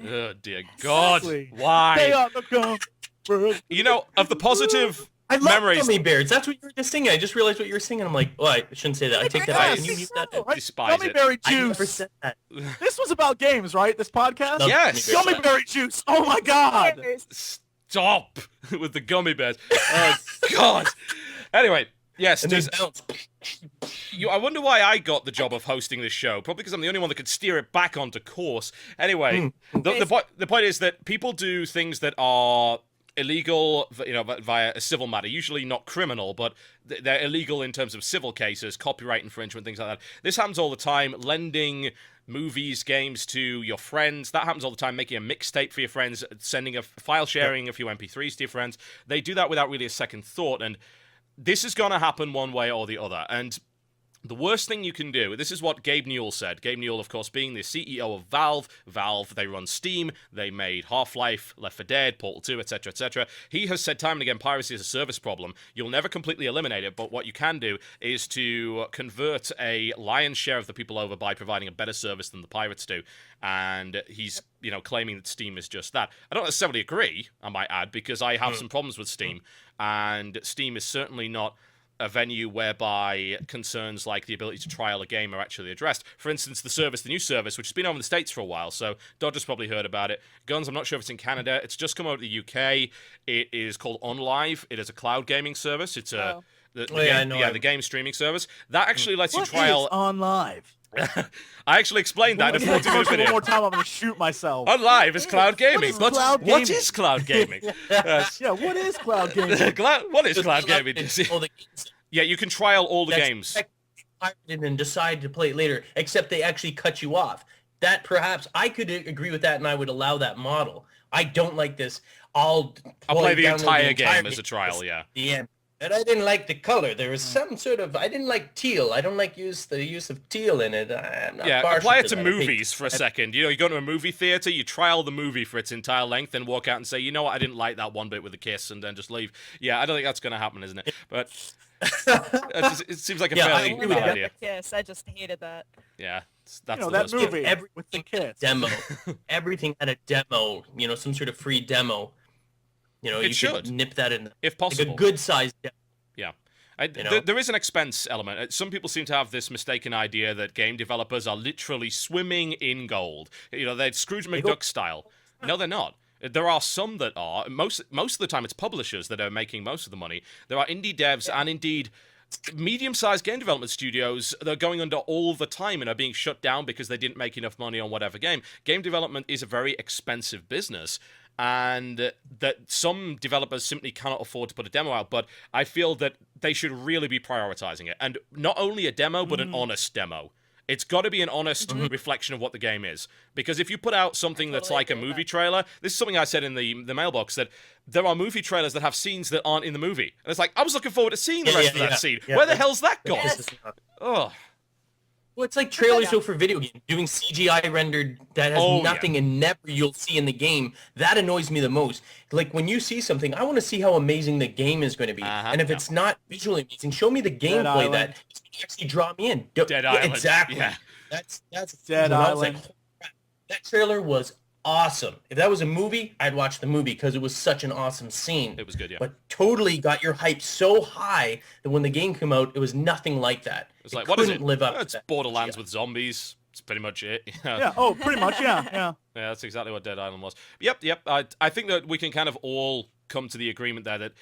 Oh, dear God. Why? They are the gummy. You know, of the positive... I love memories. Gummy Bears. That's what you were just singing. I just realized what you were singing. I'm like, I shouldn't say that. I take that back. Can you mute that? I despise Gummy berry I never juice. said that. This was about games, right? This podcast? No, Yes. Gummy berry juice. Oh my God. Stop with the gummy bears. Oh, God. Anyway, yes. And there's ounce. I wonder why I got the job of hosting this show. Probably because I'm the only one that could steer it back onto course. Anyway, the point is that people do things that are illegal, via a civil matter. Usually not criminal, but they're illegal in terms of civil cases, copyright infringement, things like that. This happens all the time. Lending movies, games to your friends. That happens all the time. Making a mixtape for your friends, sending file sharing a few MP3s to your friends. They do that without really a second thought, and this is going to happen one way or the other. And the worst thing you can do, this is what Gabe Newell said. Gabe Newell, of course, being the CEO of Valve. Valve, they run Steam. They made Half-Life, Left 4 Dead, Portal 2, etc., etc. He has said time and again, piracy is a service problem. You'll never completely eliminate it, but what you can do is to convert a lion's share of the people over by providing a better service than the pirates do. And he's, claiming that Steam is just that. I don't necessarily agree, I might add, because I have some problems with Steam. And Steam is certainly not a venue whereby concerns like the ability to trial a game are actually addressed. For instance, the new service, which has been over in the States for a while, so Dodger's probably heard about it. Guns, I'm not sure if it's in Canada. It's just come over to the UK. It is called OnLive. It is a cloud gaming service. It's the game streaming service. That actually lets you trial... What is OnLive? I actually explained that in a 40-minute video. One more time, I'm going to shoot myself. OnLive is cloud gaming. What is cloud gaming? What is cloud gaming? Yeah, what is cloud gaming? What is cloud gaming? Yeah, you can trial all the games. And decide to play it later, except they actually cut you off. that perhaps I could agree with that and I would allow that model. I don't like this. I'll play the entire game as a trial, yeah. And I didn't like the color. There was some sort of, I didn't like teal. I don't like the use of teal in it. I'm not apply it to that. movies for a second. You know, you go to a movie theater, you trial the movie for its entire length, then walk out and say, you know what, I didn't like that one bit with the kiss, and then just leave. Yeah, I don't think that's going to happen, isn't it? But it seems like a fairly good idea. Kiss, I just hated that. Yeah, that's that movie with the kiss. Demo. Everything had a demo. You know, some sort of free demo. You know, you should nip that in, if possible. Like a good size demo. Yeah. There is an expense element. Some people seem to have this mistaken idea that game developers are literally swimming in gold. You know, they're Scrooge McDuck style. No, they're not. There are some that are. Most of the time, it's publishers that are making most of the money. There are indie devs and indeed medium-sized game development studios that are going under all the time and are being shut down because they didn't make enough money on whatever game. Game development is a very expensive business, and that some developers simply cannot afford to put a demo out, but I feel that they should really be prioritizing it. And not only a demo, but an honest demo. It's got to be an honest reflection of what the game is. Because if you put out something that's like a movie trailer, this is something I said in the mailbox, that there are movie trailers that have scenes that aren't in the movie. And it's like, I was looking forward to seeing the rest of that scene. Where the hell's that gone? Oh. Well, it's like trailers for video games, doing CGI rendered that has nothing and never you'll see in the game. That annoys me the most. Like, when you see something, I want to see how amazing the game is going to be. And if it's not visually amazing, show me the gameplay that actually draw me in. Dead Island. Exactly. Yeah. That's Dead Island. Like, that trailer was awesome. If that was a movie, I'd watch the movie because it was such an awesome scene. It was good, yeah. But totally got your hype so high that when the game came out, it was nothing like that. It's like, what is it? Live up it's Borderlands with zombies. It's pretty much it. Yeah. Oh, pretty much. Yeah. Yeah, that's exactly what Dead Island was. Yep. I think that we can kind of all come to the agreement there that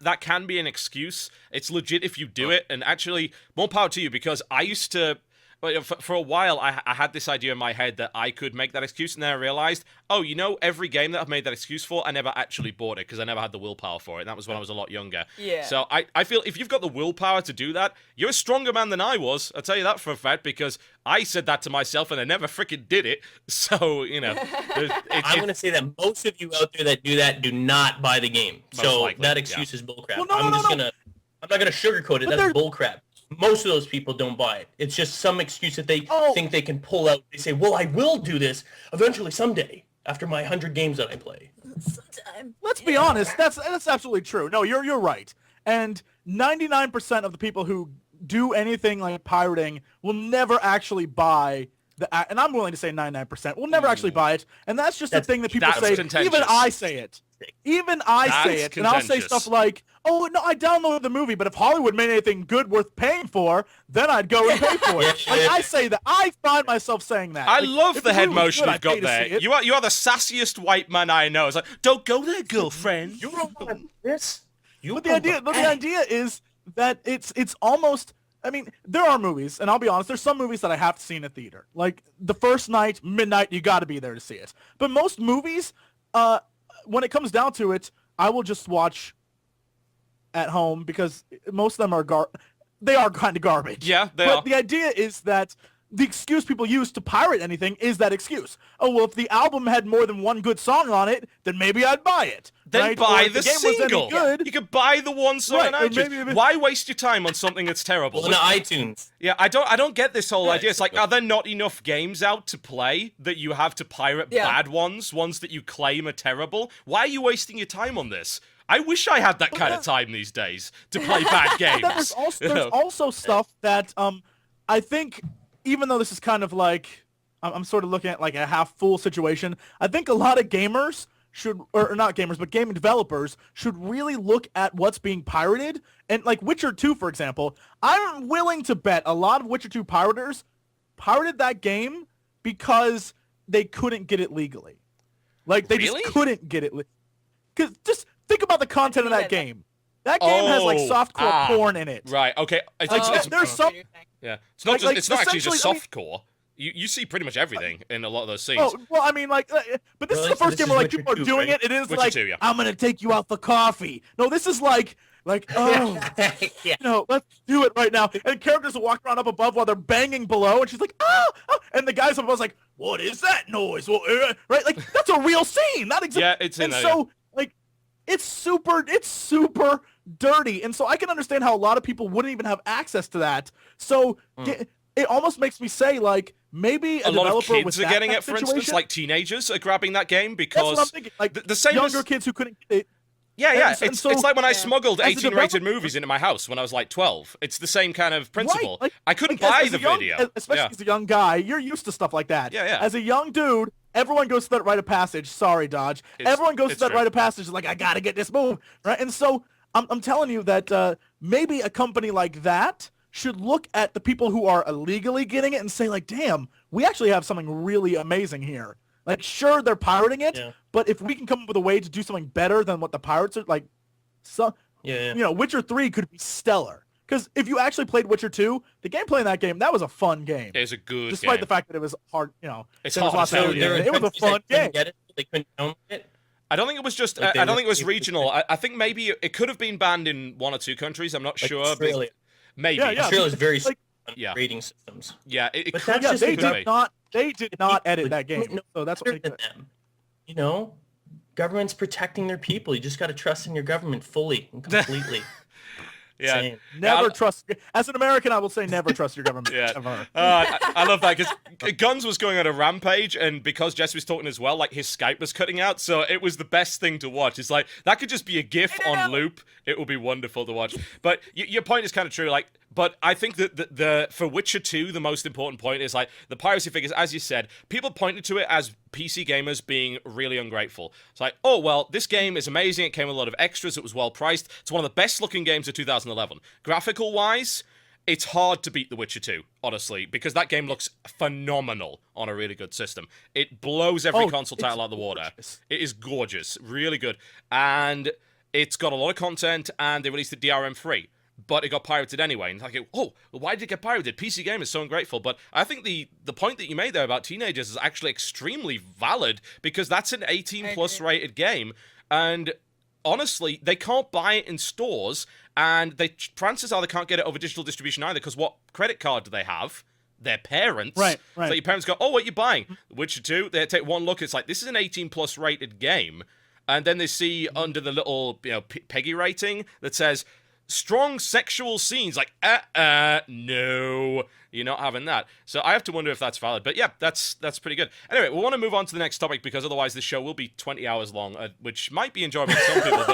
that can be an excuse. It's legit if you do it, and actually, more power to you, because I used to. But for a while, I had this idea in my head that I could make that excuse, and then I realized, every game that I've made that excuse for, I never actually bought it because I never had the willpower for it. And that was when I was a lot younger. Yeah. So I feel if you've got the willpower to do that, you're a stronger man than I was. I'll tell you that for a fact, because I said that to myself and I never freaking did it. So, I'm going to say that most of you out there that do that do not buy the game. So likely, that excuse is bullcrap. Well, I'm not going to sugarcoat it. That's bullcrap. Most of those people don't buy it. It's just some excuse that they think they can pull out. They say, well, I will do this eventually someday after my 100 games that I play. Sometime. Let's be honest. That's absolutely true. No, you're right. And 99% of the people who do anything like pirating will never actually buy and I'm willing to say 99% will never actually buy it. And that's just the thing that people say. Even I say it. Even I say it. And I'll say stuff like, oh, no, I downloaded the movie, but if Hollywood made anything good worth paying for, then I'd go and pay for it. I say that. I find myself saying that. I love the head motion you've got there. You are the sassiest white man I know. It's like, don't go there, girlfriend. You don't want this. But the idea is that it's almost... I mean, there are movies, and I'll be honest, there's some movies that I have to see in a theater. Like, the first night, midnight, you got to be there to see it. But most movies, when it comes down to it, I will just watch at home because most of them are they are kind of garbage. Yeah, they are. But the idea is that the excuse people use to pirate anything is that excuse. Oh, well, if the album had more than one good song on it, then maybe I'd buy it. Then buy the single. You could buy the one song on iTunes. Why waste your time on something that's terrible? On iTunes. Yeah, I don't get this whole idea. It's like, are there not enough games out to play that you have to pirate bad ones that you claim are terrible? Why are you wasting your time on this? I wish I had that kind of time these days to play bad games. There's also stuff that I think, even though this is kind of like, I'm sort of looking at like a half-full situation, I think a lot of gamers should, or not gamers, but game developers should really look at what's being pirated. And like Witcher 2, for example, I'm willing to bet a lot of Witcher 2 pirators pirated that game because they couldn't get it legally. Like, they just couldn't get it. Because just think about the content of that game. That game has like softcore porn in it. Right. Okay. There's some. Yeah. It's not just. It's not actually just softcore. You see pretty much everything in a lot of those scenes. Oh, well, I mean, like, but this is the first game where like people are doing it. It is like, I'm gonna take you out for coffee. No, this is like Like, oh, let's do it right now. And characters will walk around up above while they're banging below, and she's like, oh, and the guys up above is like, what is that noise? Well, right? Like, that's a real scene. That exists. Yeah, it's in and there, so, like, it's super dirty. And so I can understand how a lot of people wouldn't even have access to that. So it almost makes me say, like, maybe a lot of developer with kids are getting it, for situation, instance, like teenagers are grabbing that game that's what I'm because thinking. Like, the same younger as, kids who couldn't get it. Yeah. And It's so, like when I smuggled as a 18-rated developer- movies into my house when I was like 12. It's the same kind of principle. Right, like, I couldn't like, buy as the a young, video. especially as a young guy. You're used to stuff like that. Yeah. As a young dude, everyone goes through that rite of passage. Sorry, Dodge. Everyone goes through that rite of passage. Like, I gotta get this move, right? And so I'm telling you that maybe a company like that should look at the people who are illegally getting it and say, like, damn, we actually have something really amazing here. Like, sure, they're pirating it, but if we can come up with a way to do something better than what the pirates are, like, Witcher 3 could be stellar. Because if you actually played Witcher 2, the gameplay in that game, that was a fun game. It's a good Despite game. the fact that it was hard, It's there was hard. lots of So nudity in it. It was a fun game. They couldn't download it. I don't think it was just. I don't think it was regional. I think maybe it could have been banned in 1 or 2 countries. I'm not sure. Australia. Maybe. Australia's very like, rating systems. Yeah, it But could, that's just they the did not. They did not edit that game. So that's what they than them. Government's protecting their people. You just got to trust in your government fully and completely. Yeah. Never trust. As an American, I will say never trust your government. Ever. I love that because Guns was going on a rampage, and because Jess was talking as well, like his Skype was cutting out, so it was the best thing to watch. It's like that could just be a GIF on loop. It would be wonderful to watch. But your point is kind of true. Like, but I think that the for Witcher 2, the most important point is like the piracy figures. As you said, people pointed to it as PC gamers being really ungrateful. It's like, oh, well, this game is amazing. It came with a lot of extras. It was well priced. It's one of the best looking games of 2011. Graphical wise, it's hard to beat The Witcher 2, honestly, because that game looks phenomenal on a really good system. It blows every console title out of the water. It is gorgeous, really good. And it's got a lot of content, and they released it DRM free. But it got pirated anyway. And like, oh, why did it get pirated? PC Game is so ungrateful. But I think the point that you made there about teenagers is actually extremely valid, because that's an 18-plus rated game. And honestly, they can't buy it in stores, and chances are they can't get it over digital distribution either, because what credit card do they have? Their parents. Right. So your parents go, oh, what are you buying? Witcher 2? They take one look, it's like, this is an 18-plus rated game. And then they see under the little, PEGI rating that says, strong sexual scenes, like, no, you're not having that. So I have to wonder if that's valid. But yeah, that's pretty good. Anyway, we want to move on to the next topic, because otherwise this show will be 20 hours long, which might be enjoyable to some people,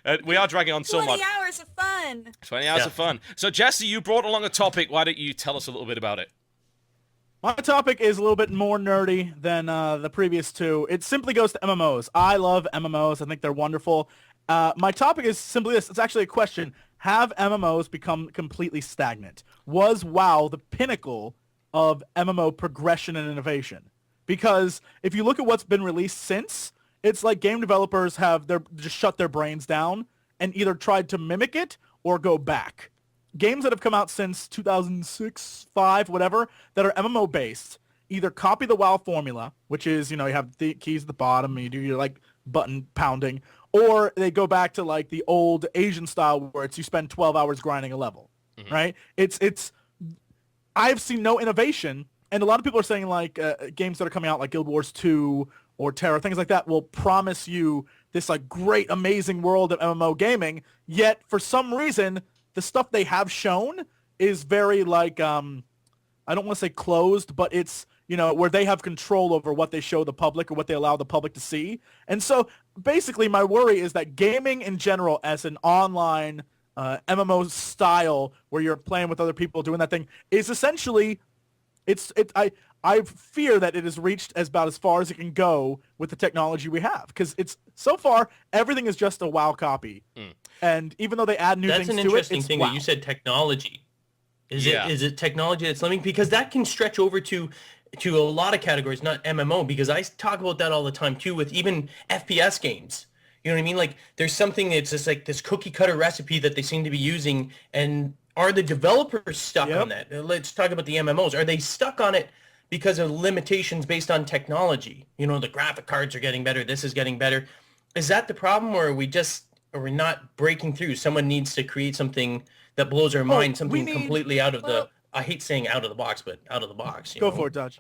but we are dragging on so much. 20 hours of fun. 20 hours of fun. So Jesse, you brought along a topic. Why don't you tell us a little bit about it? My topic is a little bit more nerdy than the previous two. It simply goes to MMOs. I love MMOs. I think they're wonderful. My topic is simply this. It's actually a question. Have MMOs become completely stagnant? Was WoW the pinnacle of MMO progression and innovation? Because if you look at what's been released since, it's like game developers have just shut their brains down and either tried to mimic it or go back. Games that have come out since 2006, 5, whatever, that are MMO based, either copy the WoW formula, which is, you have the keys at the bottom and you do your like button pounding, or they go back to like the old Asian style where it's you spend 12 hours grinding a level, right? I've seen no innovation, and a lot of people are saying like games that are coming out like Guild Wars 2 or Terra, things like that will promise you this like great, amazing world of MMO gaming, yet for some reason, the stuff they have shown is very like, I don't want to say closed, but it's, where they have control over what they show the public or what they allow the public to see. And so basically my worry is that gaming in general as an online MMO style where you're playing with other people doing that thing is essentially, I fear that it has reached about as far as it can go with the technology we have. Because it's, so far, everything is just a WoW copy. And even though they add new things to it, that's an interesting it's thing WoW. that you said technology. Is it technology that's limiting? Because that can stretch over to a lot of categories, not MMO, because I talk about that all the time too with even FPS games. You know what I mean? Like there's something that's just like this cookie cutter recipe that they seem to be using, and are the developers stuck on that? Let's talk about the MMOs. Are they stuck on it because of limitations based on technology? The graphic cards are getting better, this is getting better. Is that the problem, or we're not breaking through. Someone needs to create something that blows our mind, something completely out of the, I hate saying out of the box, but out of the box. Go for it, Dodge.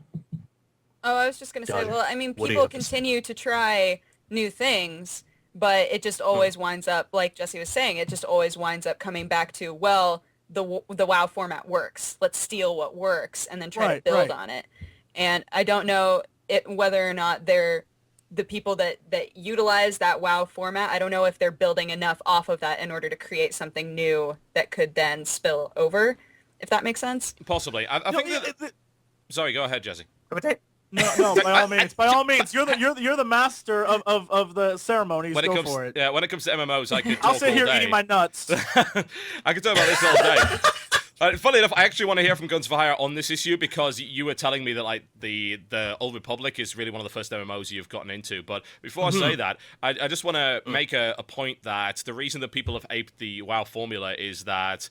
Oh, I was just going to say, well, I mean, people continue to try new things, but it just always winds up, like Jesse was saying, it just always winds up coming back to, well, the WoW format works. Let's steal what works and then try to build on it. And I don't know whether or not they're the people that utilize that WoW format. I don't know if they're building enough off of that in order to create something new that could then spill over, if that makes sense. Possibly. I think that... Sorry, go ahead, Jesse. No, by all means, you're the master of the ceremonies. Go for it. Yeah, when it comes to MMOs, I could. I'll sit here eating my nuts. I could talk about this all day. Funny enough, I actually want to hear from Gunns4Hire on this issue because you were telling me that like the Old Republic is really one of the first MMOs you've gotten into. But before I say that, I just want to make a point that the reason that people have aped the WoW formula is that,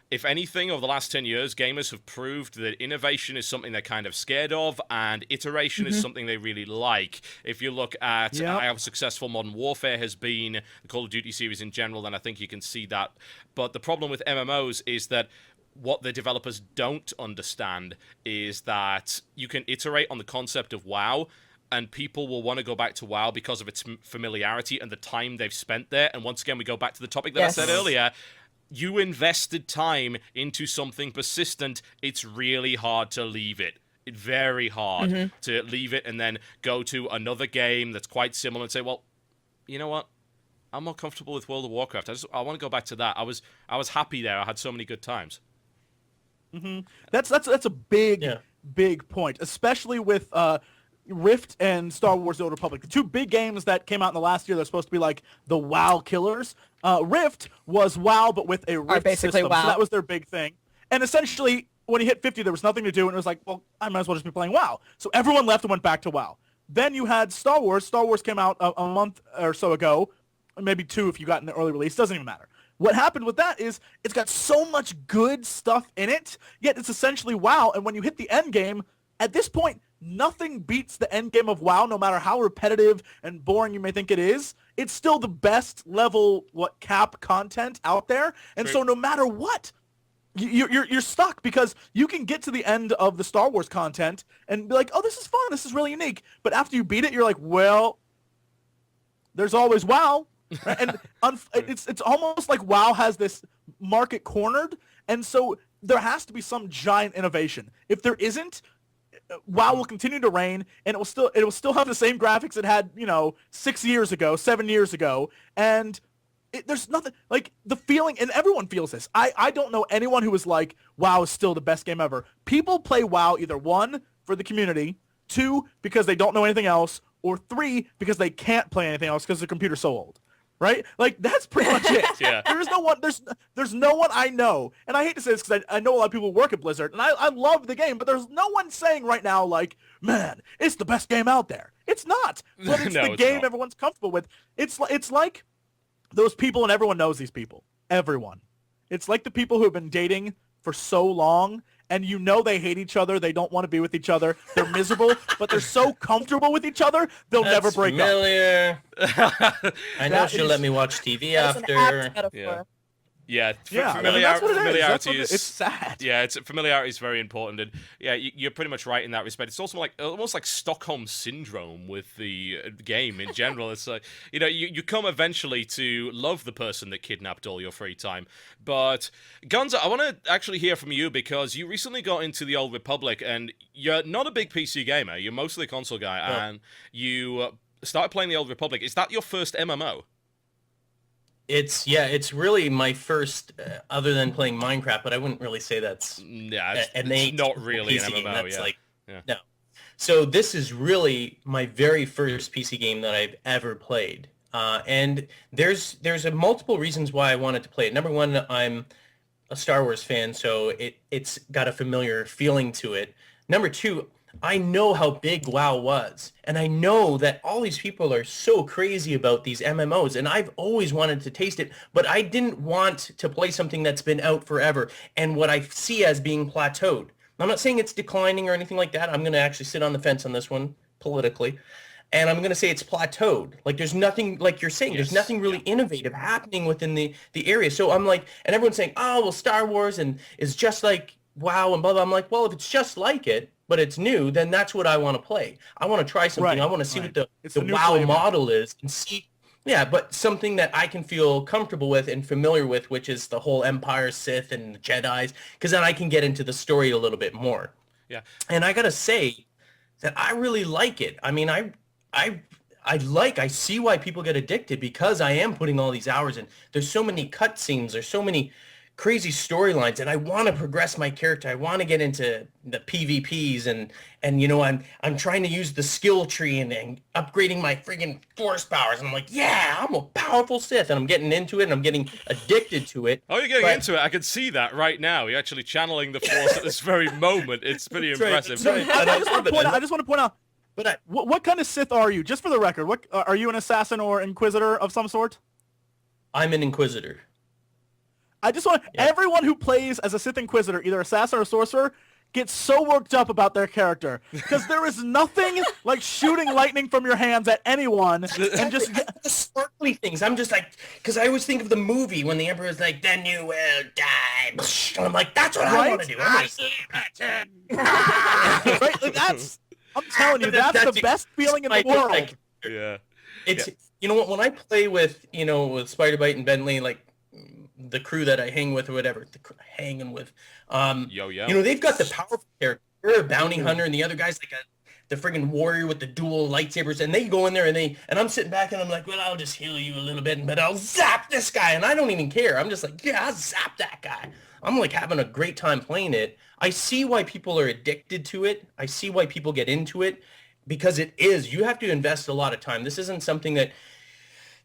if anything, over the last 10 years, gamers have proved that innovation is something they're kind of scared of, and iteration is something they really like. If you look at how successful Modern Warfare has been, the Call of Duty series in general, then I think you can see that. But the problem with MMOs is that what the developers don't understand is that you can iterate on the concept of WoW, and people will want to go back to WoW because of its familiarity and the time they've spent there. And once again, we go back to the topic that I said earlier. You invested time into something persistent. It's really hard to leave it. It's very hard to leave it and then go to another game that's quite similar and say, well, you know what? I'm more comfortable with World of Warcraft. I want to go back to that. I was happy there. I had so many good times. That's a big point, especially with Rift and Star Wars: The Old Republic, the two big games that came out in the last year. They're supposed to be like the WoW killers. Rift was WoW, but with a Rift basically system. WoW. So that was their big thing. And essentially, when you hit 50, there was nothing to do, and it was like, well, I might as well just be playing WoW. So everyone left and went back to WoW. Then you had Star Wars. Star Wars came out a month or so ago, maybe 2 if you got an early release. Doesn't even matter. What happened with that is it's got so much good stuff in it, yet it's essentially WoW. And when you hit the end game, at this point, nothing beats the end game of WoW, no matter how repetitive and boring you may think it is. It's still the best level cap content out there. And so no matter what, you're stuck because you can get to the end of the Star Wars content and be like, oh, this is fun. This is really unique. But after you beat it, you're like, well, there's always WoW. And it's almost like WoW has this market cornered. And so there has to be some giant innovation. If there isn't, WoW will continue to reign, and it will still have the same graphics it had, 6 years ago, 7 years ago, and there's nothing like the feeling, and everyone feels this. I don't know anyone who is like, WoW is still the best game ever. People play WoW either 1, for the community, 2, because they don't know anything else, or 3, because they can't play anything else because their computer's so old. Right? Like, that's pretty much it. Yeah. There's no one I know, and I hate to say this because I know a lot of people who work at Blizzard, and I love the game, but there's no one saying right now, like, man, it's the best game out there. It's not. But it's the game everyone's comfortable with. It's like those people, and everyone knows these people. Everyone. It's like the people who have been dating for so long, and they hate each other, they don't want to be with each other, they're miserable, but they're so comfortable with each other, they'll never break up. I know she'll let me watch TV after. Yeah, familiarity is. It's sad. Yeah, familiarity is very important, and yeah, you're pretty much right in that respect. It's also almost like Stockholm syndrome with the game in general. It's like you come eventually to love the person that kidnapped all your free time. But Guns, I want to actually hear from you because you recently got into the Old Republic, and you're not a big PC gamer. You're mostly a console guy, and you started playing the Old Republic. Is that your first MMO? It's really my first, other than playing Minecraft, but I wouldn't really say that's it's not really PC an MMO. Game. No. So this is really my very first PC game that I've ever played, and there's multiple reasons why I wanted to play it. Number one, I'm a Star Wars fan, so it's got a familiar feeling to it. Number two, I know how big WoW was, and I know that all these people are so crazy about these MMOs, and I've always wanted to taste it, but I didn't want to play something that's been out forever, and what I see as being plateaued. I'm not saying it's declining or anything like that. I'm going to actually sit on the fence on this one politically. and I'm going to say it's plateaued. Like there's nothing, like you're saying, there's nothing really innovative happening within the area. So I'm like, and everyone's saying, oh, well, Star Wars and is just like WoW and blah, blah. I'm like, well, if it's just like it, but it's new, then that's what I want to play. I want to try something. Right, I want to see what the new WoW flavor. model is and see. Yeah, but something that I can feel comfortable with and familiar with, which is the whole Empire, Sith, and the Jedis, because then I can get into the story a little bit more. Yeah. And I got to say that I really like it. I mean, I see why people get addicted because I am putting all these hours in. There's so many cutscenes. There's so many crazy storylines, and I want to progress my character. I want to get into the PvPs, and you know, I'm trying to use the skill tree and upgrading my friggin' force powers. And I'm like, yeah, I'm a powerful Sith, and I'm getting into it, and I'm getting addicted to it. Oh, you're getting into it. I can see that right now. You're actually channeling the Force at this very moment. It's pretty impressive. Right. I just want to point out. But what kind of Sith are you? Just for the record, what are you, an assassin or inquisitor of some sort? I'm an inquisitor. I just want everyone who plays as a Sith Inquisitor, either assassin or sorcerer, gets so worked up about their character because there is nothing like shooting lightning from your hands at anyone and just the sparkly things. I'm just like, because I always think of the movie when the Emperor's like, "Then you will die," and I'm like, "That's what I want to do." Right? Like, I'm telling you, that's the best feeling in the world. Like, yeah, it's you know what, when I play with with Spider-Bite and Bentley, like the crew that I hang with or whatever, hanging with, they've got the powerful character. They're a bounty hunter, and the other guy's like the friggin' warrior with the dual lightsabers, and they go in there and I'm sitting back and I'm like, well, I'll just heal you a little bit, but I'll zap this guy, and I don't even care. I'm just like, yeah, I'll zap that guy. I'm like having a great time playing it. I see why people are addicted to it. I see why people get into it, because you have to invest a lot of time. This isn't something that,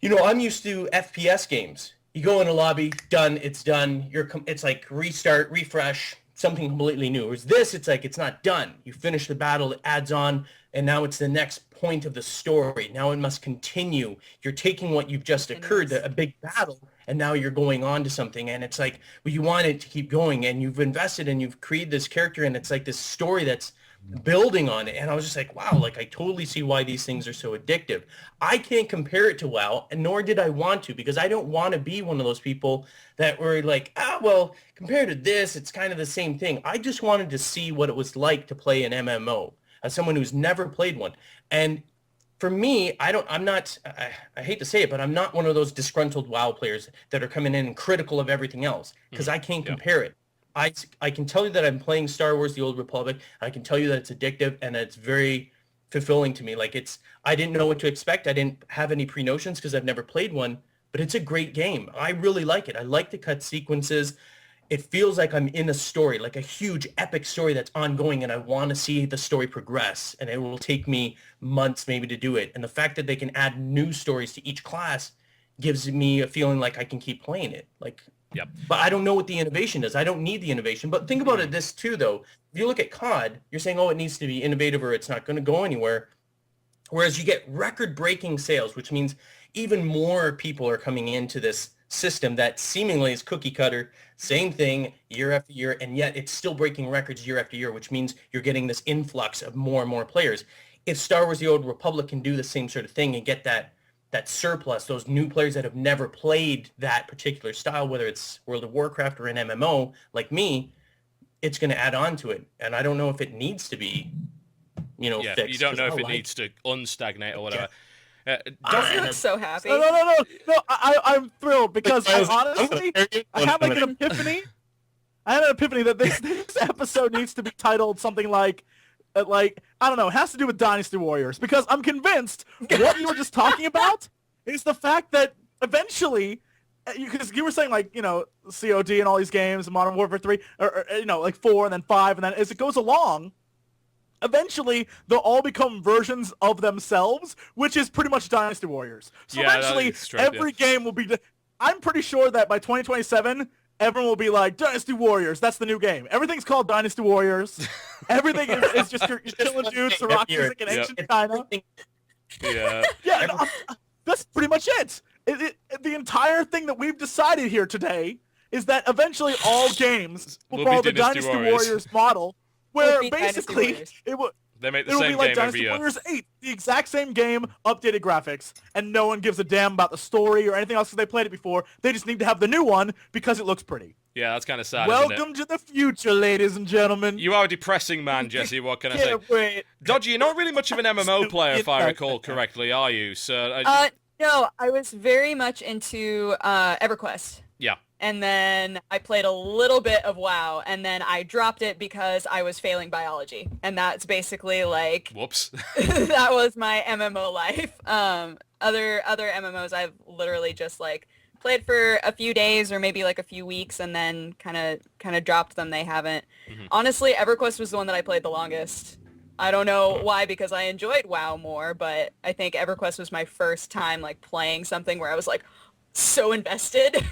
I'm used to FPS games. You go in a lobby, done, it's done. It's like restart, refresh, something completely new. Whereas this, it's like it's not done. You finish the battle, it adds on, and now it's the next point of the story. Now it must continue. You're taking what you've just occurred, a big battle, and now you're going on to something. And it's like, well, you want it to keep going, and you've invested and you've created this character, and it's like this story that's building on it. And I was just like, wow, like I totally see why these things are so addictive. I can't compare it to WoW, and nor did I want to, because I don't want to be one of those people that were like, well, compared to this, it's kind of the same thing. I just wanted to see what it was like to play an MMO as someone who's never played one. And for me, I hate to say it, but I'm not one of those disgruntled WoW players that are coming in and critical of everything else, because I can't compare it. I can tell you that I'm playing Star Wars: The Old Republic. I can tell you that it's addictive and it's very fulfilling to me. Like I didn't know what to expect. I didn't have any pre-notions because I've never played one, but it's a great game. I really like it. I like the cut sequences. It feels like I'm in a story, like a huge epic story that's ongoing, and I want to see the story progress, and it will take me months maybe to do it. And the fact that they can add new stories to each class gives me a feeling like I can keep playing it. Yep. But I don't know what the innovation is. I don't need the innovation. But think about it this too, though. If you look at COD, you're saying, it needs to be innovative or it's not going to go anywhere. Whereas you get record-breaking sales, which means even more people are coming into this system that seemingly is cookie cutter, same thing year after year, and yet it's still breaking records year after year, which means you're getting this influx of more and more players. If Star Wars: The Old Republic can do the same sort of thing and get that surplus, those new players that have never played that particular style, whether it's World of Warcraft or an MMO like me, it's going to add on to it. And I don't know if it needs to be, fixed. You don't know if it needs to unstagnate or whatever. I'm so happy. No, I'm thrilled because honestly, I have like an epiphany. I had an epiphany that this episode needs to be titled something like, I don't know, it has to do with Dynasty Warriors, because I'm convinced what you were just talking about is the fact that eventually, because you were saying COD and all these games, Modern Warfare 3, or 4 and then 5, and then as it goes along, eventually they'll all become versions of themselves, which is pretty much Dynasty Warriors. So eventually every game will be, I'm pretty sure that by 2027, everyone will be like, Dynasty Warriors, that's the new game. Everything's called Dynasty Warriors. Everything is just you're killing dudes to rock music in ancient China. That's pretty much it. The entire thing that we've decided here today is that eventually all games will follow the Dynasty Warriors model, where basically it will. They make the It'll same be like game Dynasty every year. Warriors 8, the exact same game, updated graphics, and no one gives a damn about the story or anything else because they played it before. They just need to have the new one because it looks pretty. Yeah, that's kind of sad, Welcome to the future, ladies and gentlemen. You are a depressing man, Jesse. What can I say? Can't wait. Dodgy, you're not really much of an MMO player, if I recall correctly, are you? So, No, I was very much into EverQuest. yeah. And then I played a little bit of WoW, and then I dropped it because I was failing biology. And that's basically like... Whoops. that was my MMO life. Other MMOs I've literally just like played for a few days or maybe like a few weeks and then kind of dropped them. They haven't. Honestly, EverQuest was the one that I played the longest. I don't know why, because I enjoyed WoW more, but I think EverQuest was my first time like playing something where I was like so invested.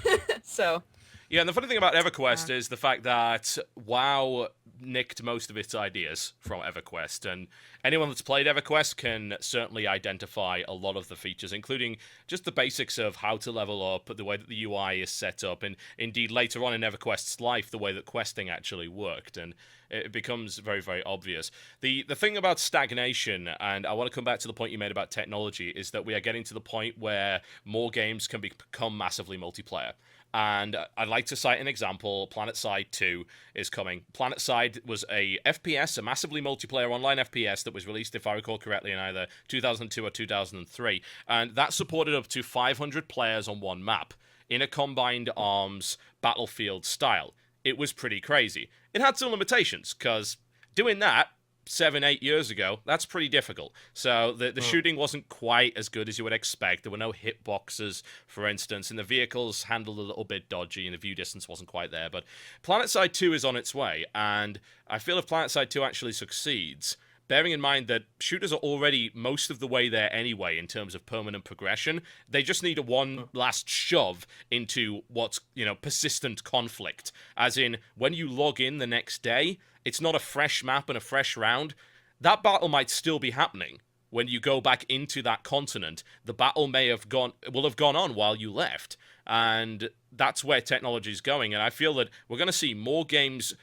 So yeah, and the funny thing about EverQuest is the fact that WoW nicked most of its ideas from EverQuest, and anyone that's played EverQuest can certainly identify a lot of the features, including just the basics of how to level up, the way that the UI is set up, and indeed later on in EverQuest's life, the way that questing actually worked, and it becomes very, very obvious. The thing about stagnation, and I want to come back to the point you made about technology, is that we are getting to the point where more games can become massively multiplayer. And I'd like to cite an example. PlanetSide 2 is coming. PlanetSide was a FPS, a massively multiplayer online FPS that was released, if I recall correctly, in either 2002 or 2003. And that supported up to 500 players on one map in a combined arms battlefield style. It was pretty crazy. It had some limitations, because doing that 7-8 years ago, that's pretty difficult. So the shooting wasn't quite as good as you would expect. There were no hitboxes, for instance, and the vehicles handled a little bit dodgy, and the view distance wasn't quite there. But PlanetSide 2 is on its way, and I feel if PlanetSide 2 actually succeeds, bearing in mind that shooters are already most of the way there anyway in terms of permanent progression, they just need a one last shove into what's, persistent conflict. As in, when you log in the next day, it's not a fresh map and a fresh round. That battle might still be happening. When you go back into that continent, the battle will have gone on while you left. And that's where technology is going. And I feel that we're going to see more games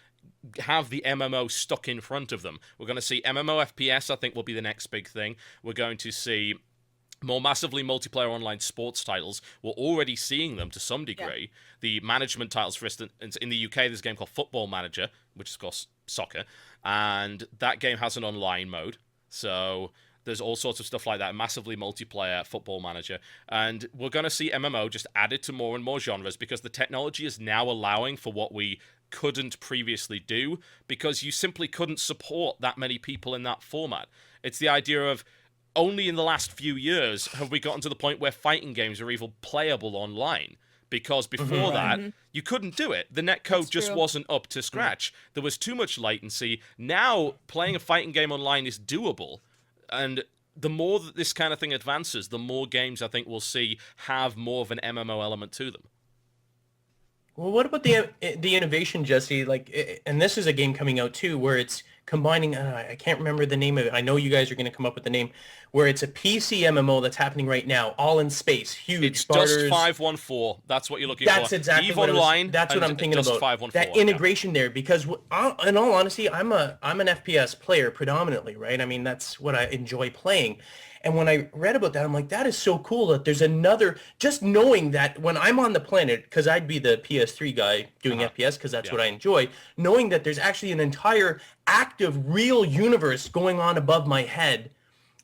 have the MMO stuck in front of them. We're going to see MMO FPS, I think, will be the next big thing. We're going to see more massively multiplayer online sports titles. We're already seeing them to some degree. Yeah. The management titles, for instance, in the UK, there's a game called Football Manager, which is, of course, soccer, and that game has an online mode. So there's all sorts of stuff like that, massively multiplayer Football Manager. And we're going to see MMO just added to more and more genres because the technology is now allowing for what we couldn't previously do because you simply couldn't support that many people in that format. It's the idea of only in the last few years have we gotten to the point where fighting games are even playable online. Because before that, you couldn't do it. The netcode just wasn't up to scratch. There was too much latency. Now, playing a fighting game online is doable. And the more that this kind of thing advances, the more games I think we'll see have more of an MMO element to them. Well, what about the innovation, Jesse? And this is a game coming out too, where it's combining. I can't remember the name of it. I know you guys are going to come up with the name. Where it's a PC MMO that's happening right now, all in space, huge. It's starters. Dust 514. That's what you're looking That's for. exactly EVE what Online. That's what I'm thinking Dust about. 514, that integration there, because in all honesty, I'm an FPS player predominantly, right? I mean, that's what I enjoy playing. And when I read about that, I'm like, that is so cool that there's another, just knowing that when I'm on the planet, because I'd be the PS3 guy doing FPS because that's what I enjoy, knowing that there's actually an entire active, real universe going on above my head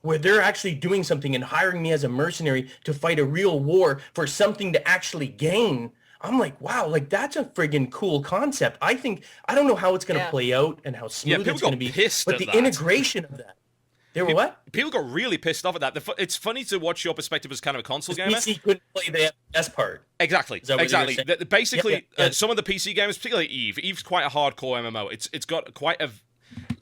where they're actually doing something and hiring me as a mercenary to fight a real war for something to actually gain. I'm like, wow, that's a friggin' cool concept. I don't know how it's going to play out and how smooth it's going to be, but the integration of that. They were what? People got really pissed off at that. It's funny to watch your perspective as kind of a console gamer. PC couldn't play the FPS part. Exactly. Basically, some of the PC games, particularly Eve. Eve's quite a hardcore MMO. It's got quite a...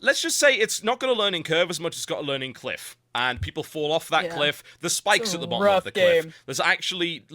Let's just say it's not got a learning curve as much as it's got a learning cliff. And people fall off that cliff. There's spikes at the bottom of the cliff. There's actually,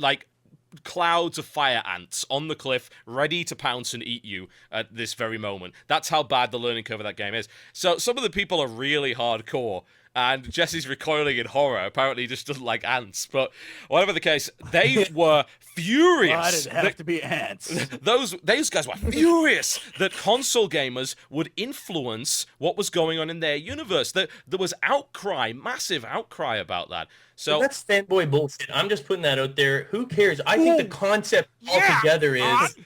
clouds of fire ants on the cliff ready to pounce and eat you at this very moment. That's how bad the learning curve of that game is. So some of the people are really hardcore And Jesse's recoiling in horror. Apparently, he just doesn't like ants. But whatever the case, they were furious. Why did it have to be ants? Those guys were furious that console gamers would influence what was going on in their universe. There was outcry, massive outcry about that. So that's fanboy bullshit. I'm just putting that out there. Who cares? I think the concept altogether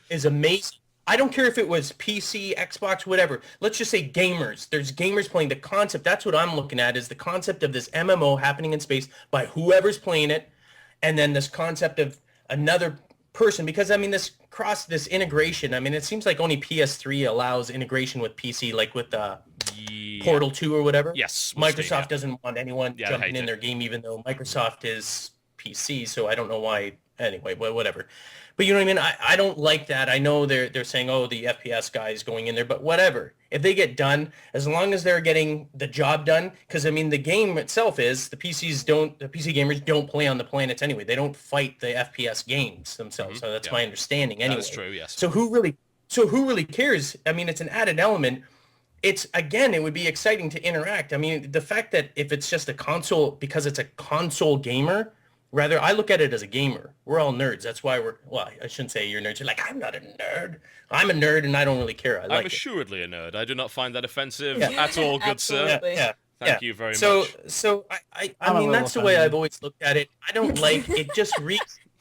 is amazing. I don't care if it was PC, Xbox, whatever. Let's just say gamers. There's gamers playing the concept. That's what I'm looking at, is the concept of this MMO happening in space by whoever's playing it, and then this concept of another person. Because, I mean, this integration, I mean, it seems like only PS3 allows integration with PC, like with Portal 2 or whatever. Yes. Microsoft doesn't want anyone jumping in their game, even though Microsoft is PC, so I don't know why. Anyway, whatever. But you know what I mean? I don't like that. I know they're saying, oh, the FPS guy is going in there, but whatever. If they get done, as long as they're getting the job done, because I mean the game itself is the PC gamers don't play on the planets anyway. They don't fight the FPS games themselves. So that's my understanding anyway. That is true, yes. So who really cares? I mean, it's an added element. It would be exciting to interact. I mean, the fact that if it's just a console, because it's a console gamer, rather, I look at it as a gamer. We're all nerds. That's why I shouldn't say you're nerds. You're like, I'm not a nerd. I'm a nerd and I don't really care. I'm assuredly a nerd. I do not find that offensive at all, good sir. Thank you very much. So I mean, that's the way I've always looked at it. I don't like it. Just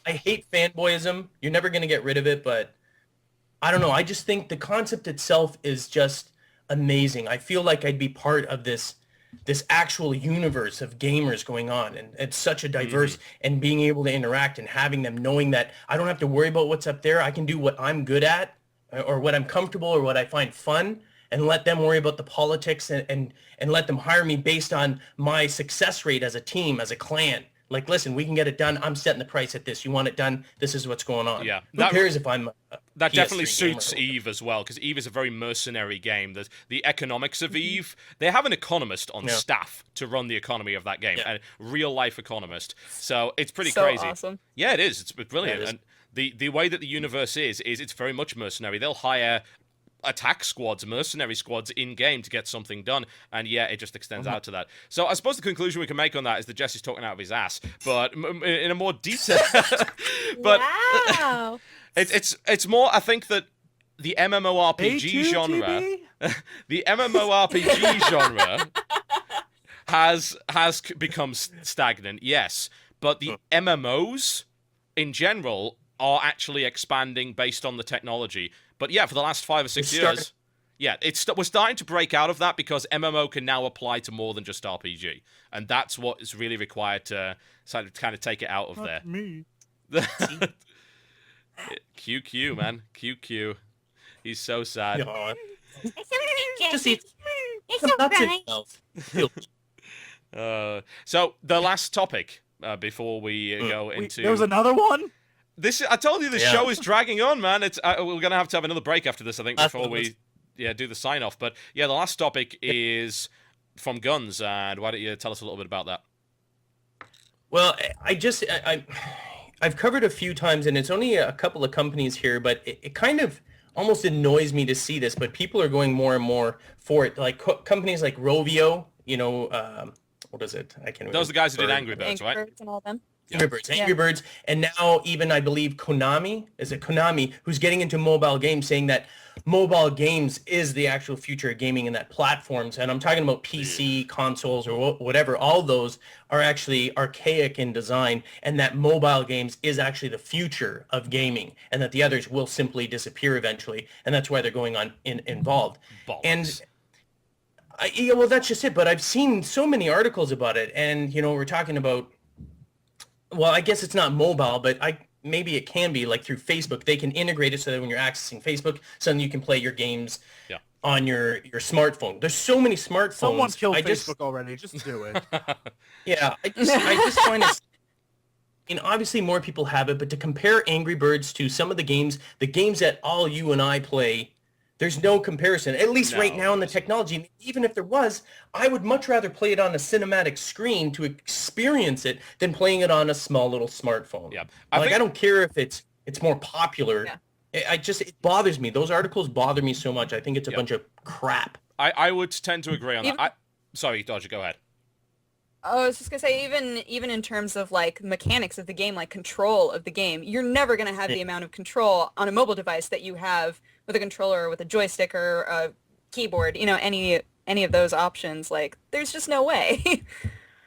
I hate fanboyism. You're never going to get rid of it, but I don't know. I just think the concept itself is just amazing. I feel like I'd be part of this actual universe of gamers going on, and it's such a diverse and being able to interact and having them knowing that I don't have to worry about what's up there. I can do what I'm good at or what I'm comfortable or what I find fun, and let them worry about the politics and let them hire me based on my success rate as a team, as a clan. Like, listen, we can get it done. I'm setting the price at this. You want it done? This is what's going on. Yeah. Who cares if I'm that definitely suits Eve as well, because Eve is a very mercenary game. The economics of Eve, they have an economist on staff to run the economy of that game, a real-life economist. So it's pretty crazy. Awesome. Yeah, it is. It's brilliant. And the way that the universe is it's very much mercenary. They'll hire attack squads, mercenary squads in-game to get something done, and it just extends out to that. So I suppose the conclusion we can make on that is that Jesse's talking out of his ass, but in a more detail... Wow! It's more, I think that the MMORPG genre... the MMORPG genre has become stagnant, yes, but the MMOs in general are actually expanding based on the technology. But for the last 5 or 6 years, we're starting to break out of that because MMO can now apply to more than just RPG, and that's what is really required to kind of take it out of there. Me. QQ, man, QQ. He's so sad. So the last topic before we go into... There was another one? I told you the show is dragging on, man. It's we're gonna have to have another break after this, I think, before we do the sign off. But the last topic is from Gunns, and why don't you tell us a little bit about that? Well, I've covered a few times, and it's only a couple of companies here, but it kind of almost annoys me to see this. But people are going more and more for it, like companies like Rovio. What is it? I can't remember. Those are the guys who did Angry Birds, right? Birds and all them. Angry Birds, and now even I believe Konami, who's getting into mobile games, saying that mobile games is the actual future of gaming and that platforms, and I'm talking about PC, consoles, or whatever, all those are actually archaic in design, and that mobile games is actually the future of gaming, and that the others will simply disappear eventually, and that's why they're going on involved. Bollocks. And well, that's just it, but I've seen so many articles about it, and we're talking about, well, I guess it's not mobile, but maybe it can be, like through Facebook. They can integrate it so that when you're accessing Facebook, suddenly you can play your games on your smartphone. There's so many smartphones. Someone killed Facebook already. Just do it. I just find it... obviously more people have it, but to compare Angry Birds to some of the games that all you and I play, there's no comparison, at least right now in the technology. Even if there was, I would much rather play it on a cinematic screen to experience it than playing it on a small little smartphone. Yeah, I don't care if it's more popular. Yeah. It bothers me. Those articles bother me so much. I think it's a bunch of crap. I would tend to agree on that. Sorry, Dodger, go ahead. I was just gonna say, even in terms of like mechanics of the game, like control of the game, you're never gonna have the amount of control on a mobile device that you have with a controller or with a joystick or a keyboard. You know, any of those options. Like, there's just no way.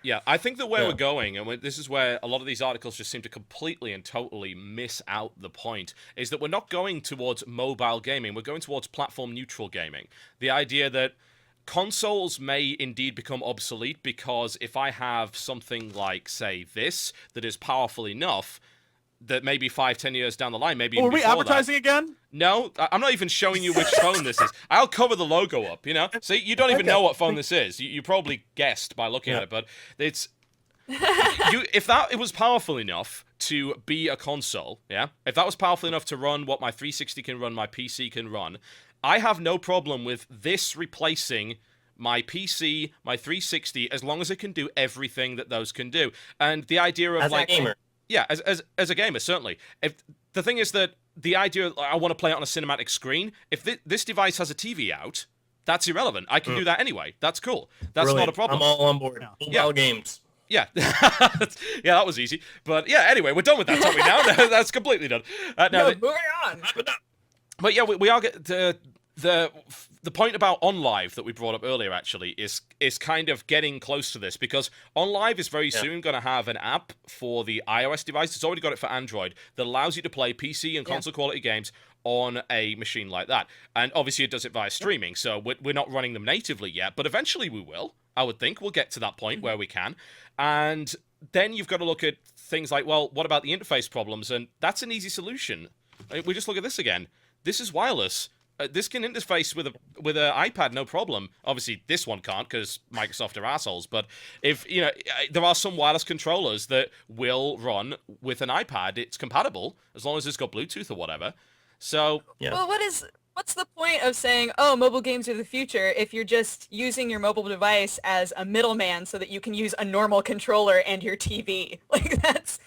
Yeah, I think that where we're going, and this is where a lot of these articles just seem to completely and totally miss out the point, is that we're not going towards mobile gaming, we're going towards platform-neutral gaming. The idea that consoles may indeed become obsolete because if I have something like, say, this, that is powerful enough, that maybe 5-10 years down the line, maybe even Are we before advertising again? No, I'm not even showing you which phone this is. I'll cover the logo up, you know? So you don't even know what phone this is. You probably guessed by looking at it, but it's... if it was powerful enough to be a console, yeah? If that was powerful enough to run what my 360 can run, my PC can run, I have no problem with this replacing my PC, my 360, as long as it can do everything that those can do. And the idea of as like... a gamer. Yeah, as a gamer, certainly. If the thing is that the idea, I want to play it on a cinematic screen, if this device has a TV out, that's irrelevant. I can do that anyway. That's cool. That's Brilliant. not a problem. I'm all on board. Mobile games. Yeah. Yeah, that was easy. But yeah, anyway, we're done with that topic now. That's completely done. Moving on. But yeah, we are get the point about OnLive that we brought up earlier actually is kind of getting close to this, because OnLive is very soon going to have an app for the iOS device. It's already got it for Android that allows you to play PC and console quality games on a machine like that. And obviously it does it via streaming, so we're not running them natively yet, but eventually we will. I would think we'll get to that point where we can. And then you've got to look at things like, well, what about the interface problems? And that's an easy solution. We just look at this again. This is wireless. This can interface with an iPad, no problem. Obviously, this one can't because Microsoft are assholes. But if there are some wireless controllers that will run with an iPad. It's compatible as long as it's got Bluetooth or whatever. So well, what's the point of saying, oh, mobile games are the future if you're just using your mobile device as a middleman so that you can use a normal controller and your TV? Like, that's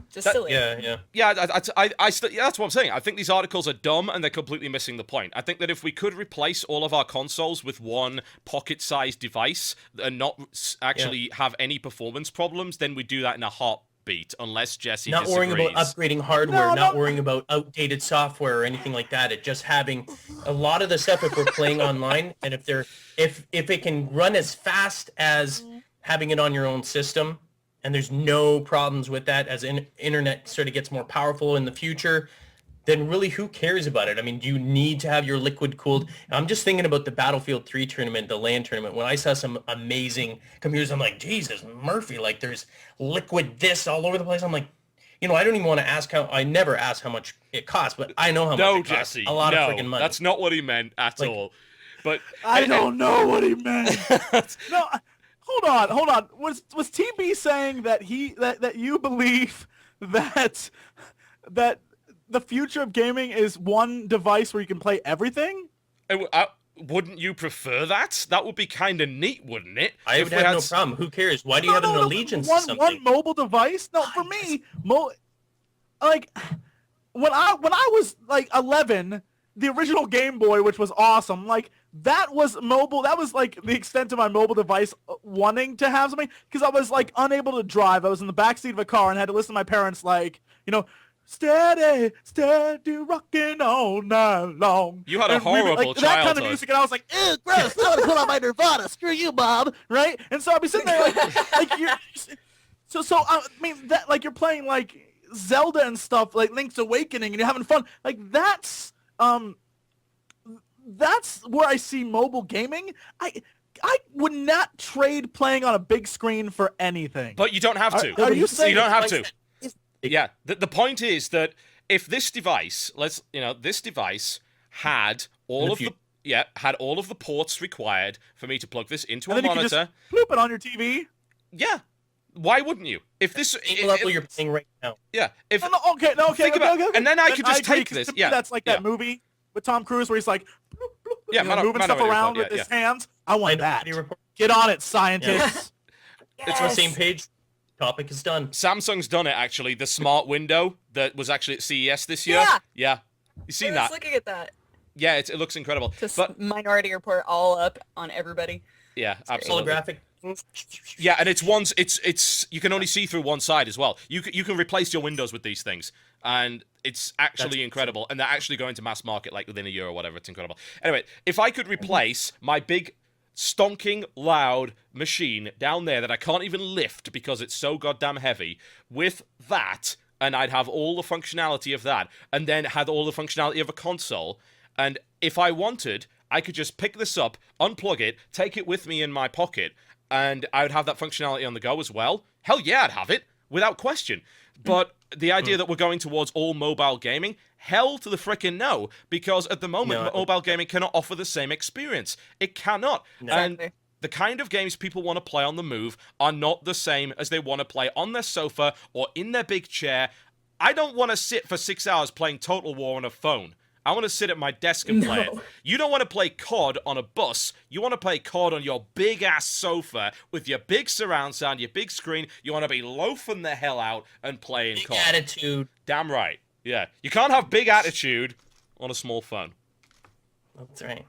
just silly. Yeah, that's what I'm saying. I think these articles are dumb and they're completely missing the point. I think that if we could replace all of our consoles with one pocket-sized device and not actually have any performance problems, then we do that in a heartbeat, unless Jesse not disagrees. worrying about upgrading hardware, not worrying about outdated software or anything like that. It just having a lot of the stuff if we're playing online, and if it can run as fast as having it on your own system, and there's no problems with that as internet sort of gets more powerful in the future, then really who cares about it? I mean, do you need to have your liquid cooled? I'm just thinking about the Battlefield 3 tournament, the LAN tournament. When I saw some amazing computers, I'm like, Jesus, Murphy, like there's liquid this all over the place. I'm like, I don't even want to ask I never ask how much it costs, but I know how much it costs. Jesse, a lot of freaking money. That's not what he meant at all. But I don't know what he meant. No, hold on. Was TB saying that that you believe that the future of gaming is one device where you can play everything? Wouldn't you prefer that? That would be kind of neat, wouldn't it? I would have no problem. Who cares? Why do you have an allegiance to something? One mobile device? No, for me, like when I was like 11, the original Game Boy, which was awesome, like that was mobile. That was like the extent of my mobile device wanting to have something, because I was like unable to drive. I was in the backseat of a car and had to listen to my parents like, steady, rocking all night long. You had a horrible childhood. That kind of music, and I was like, ew, gross, I want to put on my Nirvana. Screw you, Bob. Right? And so I'd be sitting there like you're... So I mean, that like you're playing like Zelda and stuff, like Link's Awakening, and you're having fun. Like that's where I see mobile gaming. I would not trade playing on a big screen for anything. But you don't have to. Are you saying you don't have to? Yeah. The point is that if this device, this device had all of the ports required for me to plug this into a monitor. You can just flip it on your TV. Yeah. Why wouldn't you? If this level you're playing right now. Yeah. If okay. And then I could just take this. Yeah. That's like that movie with Tom Cruise where he's like, moving stuff around with his hands. I want that. Get on it, scientists. It's on the same page. Topic is done. Samsung's done it, actually. The smart window that was actually at CES this year. Yeah. You seen that? I was looking at that. Yeah, it looks incredible. Just Minority Report all up on everybody. Yeah, absolutely. Holographic Yeah, and it's you can only see through one side as well. You can replace your windows with these things, and it's actually incredible. And they're actually going to mass market like within a year or whatever. It's incredible. Anyway, if I could replace my big stonking loud machine down there that I can't even lift because it's so goddamn heavy with that, and I'd have all the functionality of that, and then had all the functionality of a console, and if I wanted, I could just pick this up, unplug it, take it with me in my pocket, and I would have that functionality on the go as well. Hell yeah, I'd have it, without question. But the idea that we're going towards all mobile gaming, hell to the frickin' no, because at the moment, mobile gaming cannot offer the same experience. It cannot. Exactly. And the kind of games people want to play on the move are not the same as they want to play on their sofa or in their big chair. I don't want to sit for 6 hours playing Total War on a phone. I want to sit at my desk and play it. You don't want to play COD on a bus. You want to play COD on your big-ass sofa with your big surround sound, your big screen. You want to be loafing the hell out and playing COD. Big attitude. Damn right. Yeah. You can't have big attitude on a small phone. That's right.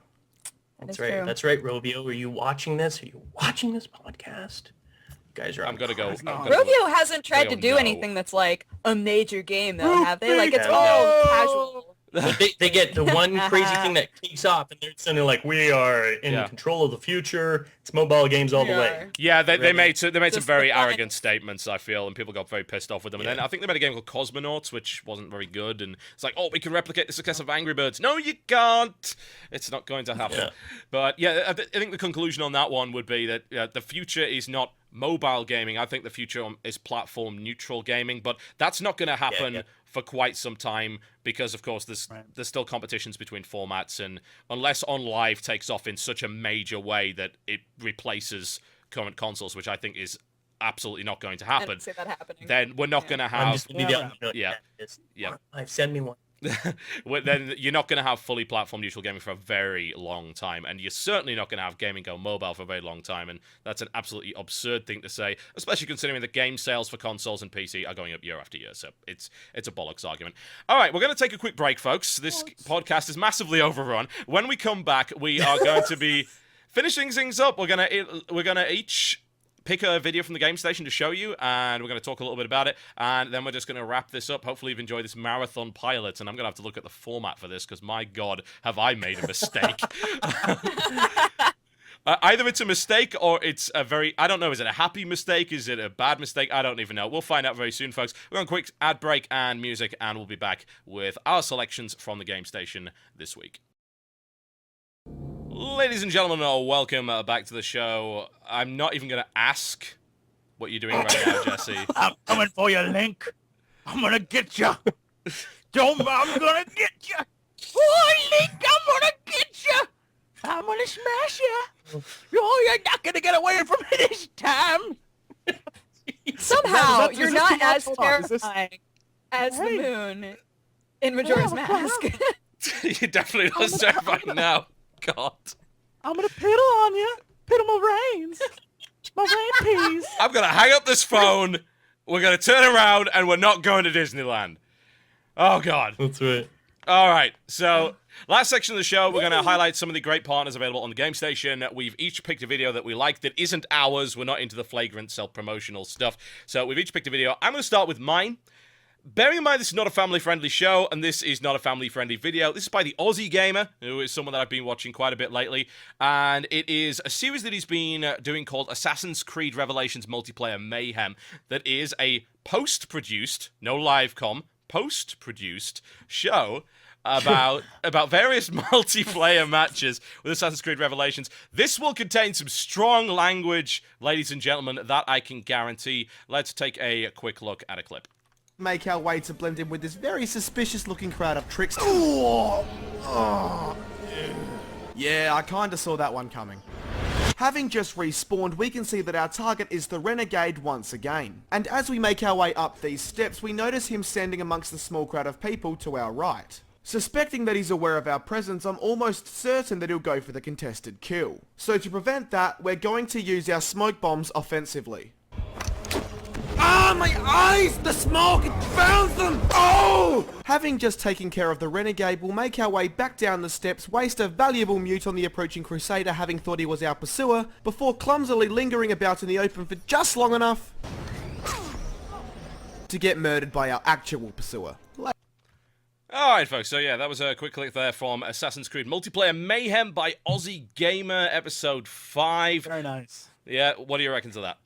That's true. That's right, Rovio. Are you watching this? Are you watching this podcast? You guys are. I'm gonna go. Rovio hasn't tried to do anything that's like a major game, though, have they? Like, it's all casual. They get the one crazy thing that kicks off, and they're suddenly like, "We are in control of the future. It's mobile games all the way." Yeah, they made some very arrogant statements, I feel, and people got very pissed off with them. And then I think they made a game called Cosmonauts, which wasn't very good. And it's like, oh, we can replicate the success of Angry Birds. No, you can't. It's not going to happen. Yeah. But yeah, I think the conclusion on that one would be that the future is not mobile gaming. I think the future is platform neutral gaming, but that's not going to happen for quite some time because, of course, there's still competitions between formats, and unless OnLive takes off in such a major way that it replaces current consoles, which I think is absolutely not going to happen, I don't see that happening. then we're not going to have... Send me one. Then you're not going to have fully platform neutral gaming for a very long time, and you're certainly not going to have gaming go mobile for a very long time, and that's an absolutely absurd thing to say, especially considering that game sales for consoles and PC are going up year after year. So it's a bollocks argument. All right, we're going to take a quick break, folks. This podcast is massively overrun. When we come back, we are going to be finishing things up. We're gonna each pick a video from the game station to show you, and we're going to talk a little bit about it, and then we're just going to wrap this up. Hopefully you've enjoyed this marathon pilot, and I'm going to have to look at the format for this, because my God, have I made a mistake. Either it's a mistake, or it's a very, I don't know, is it a happy mistake? Is it a bad mistake? I don't even know. We'll find out very soon, folks. We're on a quick ad break and music, and we'll be back with our selections from the game station this week. Ladies and gentlemen, welcome back to the show. I'm not even going to ask what you're doing right now, Jesse. I'm coming for you, Link. I'm going to get you. I'm going to get you. Oh, Link, I'm going to get you. I'm going to smash you. Oh, you're not going to get away from me this time. Somehow, you're not as terrifying as the moon in Majora's Mask. You're definitely not terrifying now. God. I'm gonna piddle on you. Piddle my reins. My rain peas. I'm gonna hang up this phone. We're gonna turn around and we're not going to Disneyland. Oh, God. That's right. All right. So, last section of the show, we're gonna highlight some of the great partners available on the game station. We've each picked a video that we like that isn't ours. We're not into the flagrant self-promotional stuff. So, we've each picked a video. I'm gonna start with mine. Bearing in mind this is not a family-friendly show, and this is not a family-friendly video, this is by the Aussie Gamer, who is someone that I've been watching quite a bit lately, and it is a series that he's been doing called Assassin's Creed Revelations Multiplayer Mayhem, that is a post-produced, no live com, post-produced show about various multiplayer matches with Assassin's Creed Revelations. This will contain some strong language, ladies and gentlemen, that I can guarantee. Let's take a quick look at a clip. Make our way to blend in with this very suspicious looking crowd of tricksters. Yeah, I kinda saw that one coming. Having just respawned, we can see that our target is the Renegade once again. And as we make our way up these steps, we notice him standing amongst the small crowd of people to our right. Suspecting that he's aware of our presence, I'm almost certain that he'll go for the contested kill. So to prevent that, we're going to use our smoke bombs offensively. Ah! Oh, my eyes! The smoke, it burns them! Oh! Having just taken care of the renegade, we'll make our way back down the steps, waste a valuable mute on the approaching crusader having thought he was our pursuer, before clumsily lingering about in the open for just long enough to get murdered by our actual pursuer. Alright folks, so yeah, that was a quick click there from Assassin's Creed Multiplayer Mayhem by Aussie Gamer, episode 5. Very nice. Yeah, what do you reckon to that?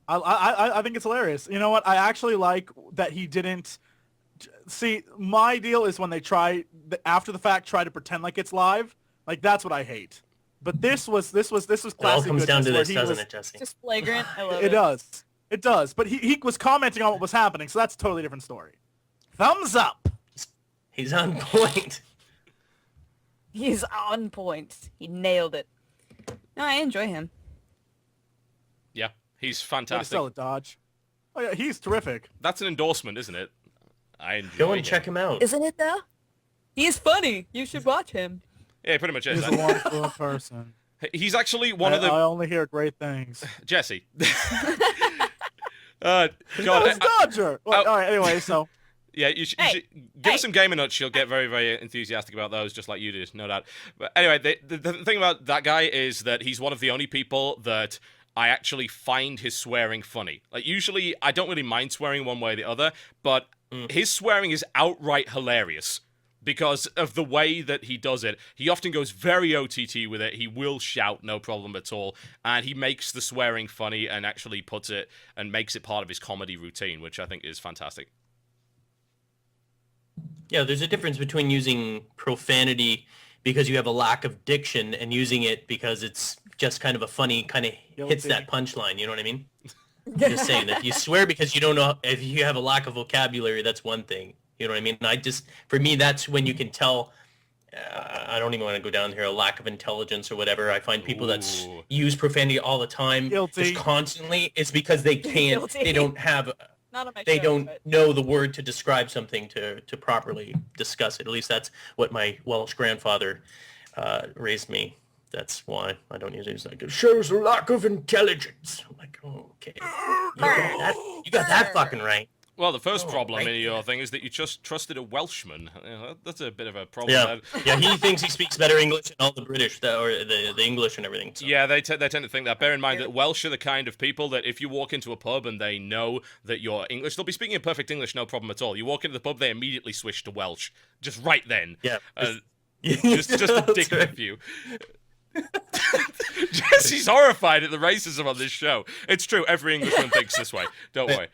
I think it's hilarious. You know what? I actually like that he didn't... See, my deal is when they try, after the fact, try to pretend like it's live. Like, that's what I hate. But this was classic. It all comes down to this, doesn't it, Jesse? Just flagrant. I love it. It does. It does. But he was commenting on what was happening, so that's a totally different story. Thumbs up. He's on point. He's on point. He nailed it. No, I enjoy him. Yeah, he's Way to fantastic. sell it, Dodge. Oh yeah, he's terrific. That's an endorsement, isn't it? I enjoy Go and him. check him out. Isn't it though? He is funny. You should watch him. Yeah, pretty much is. He's a wonderful person. He's actually one of the... I only hear great things. Jesse. That was Dodger. Well, all right, anyway, so... Yeah, you should give us some gamer nuts. She'll get very, very enthusiastic about those, just like you did, no doubt. But anyway, the thing about that guy is that he's one of the only people that I actually find his swearing funny. Like, usually, I don't really mind swearing one way or the other, but his swearing is outright hilarious because of the way that he does it. He often goes very OTT with it. He will shout, no problem at all, and he makes the swearing funny and actually puts it and makes it part of his comedy routine, which I think is fantastic. Yeah, there's a difference between using profanity because you have a lack of diction and using it because it's just kind of a funny, kind of hits that punchline, you know what I mean? Just saying, if you swear because you don't know, if you have a lack of vocabulary, that's one thing, you know what I mean? And for me, that's when you can tell, I don't even want to go down here, a lack of intelligence or whatever. I find people that use profanity all the time, just constantly, it's because they can't, they don't have... They don't know the word to describe something to properly discuss it. At least that's what my Welsh grandfather raised me. That's why I don't use it. He's like, it shows a lack of intelligence. I'm like, oh, okay. You got that fucking right. Well, the first problem in your thing is that you just trusted a Welshman. That's a bit of a problem. Yeah, he thinks he speaks better English than all the British, or the English and everything. So. Yeah, they tend to think that. Bear in mind that Welsh are the kind of people that if you walk into a pub and they know that you're English, they'll be speaking in perfect English, no problem at all. You walk into the pub, they immediately switch to Welsh. Just right then. Yeah. Just a dick with you. Jesse's horrified at the racism on this show. It's true, every Englishman thinks this way. Don't worry.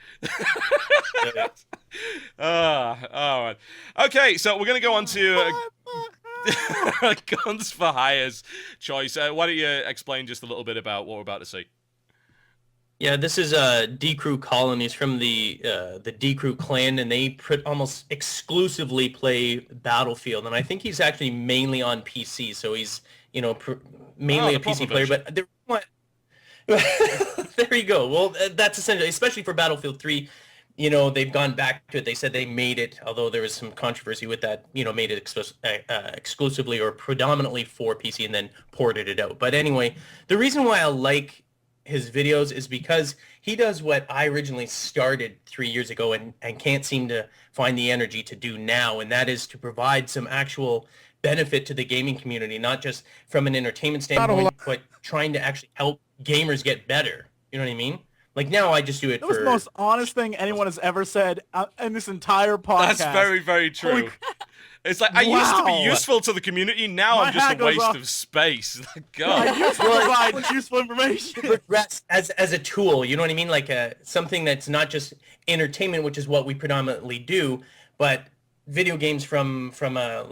All right. Okay, so we're going to go on to Gunns4Hire's choice. Why don't you explain just a little bit about what we're about to see? Yeah, this is D-Crew Colin. He's from the D-Crew clan, and they almost exclusively play Battlefield. And I think he's actually mainly on PC, so he's mainly a PC player. But there you go. Well, that's essentially, especially for Battlefield 3. They've gone back to it. They said they made it, although there was some controversy with that. Made it exclusively or predominantly for PC, and then ported it out. But anyway, the reason why I like his videos is because he does what I originally started 3 years ago and can't seem to find the energy to do now, and that is to provide some actual benefit to the gaming community, not just from an entertainment standpoint, but trying to actually help gamers get better. You know what I mean? Like now I just do it That was the most honest thing anyone has ever said in this entire podcast. That's very, very true. It's like, I used to be useful to the community, now I'm just a waste of space. God. I used to provide useful information. Progress as a tool, you know what I mean? Like something that's not just entertainment, which is what we predominantly do, but video games from a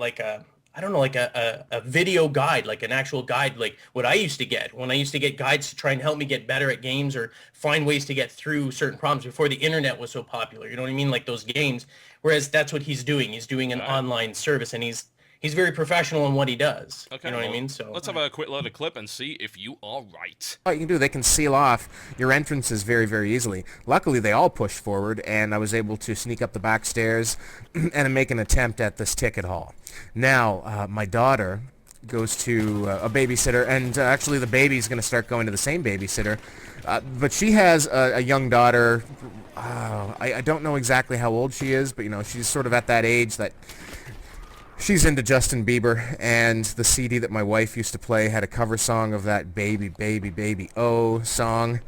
video guide, like an actual guide, like what I used to get when I used to get guides to try and help me get better at games or find ways to get through certain problems before the internet was so popular. You know what I mean? Like those games. Whereas that's what he's doing. He's doing an online service, and he's very professional in what he does. Okay, you know what I mean? So let's have a quick load of clip and see if you are right. What you can do, they can seal off your entrances very, very easily. Luckily, they all pushed forward, and I was able to sneak up the back stairs and make an attempt at this ticket hall. Now, my daughter goes to a babysitter, and actually the baby's going to start going to the same babysitter. But she has a young daughter. I don't know exactly how old she is, but she's sort of at that age that she's into Justin Bieber, and the CD that my wife used to play had a cover song of that Baby, Baby, Baby, Oh song.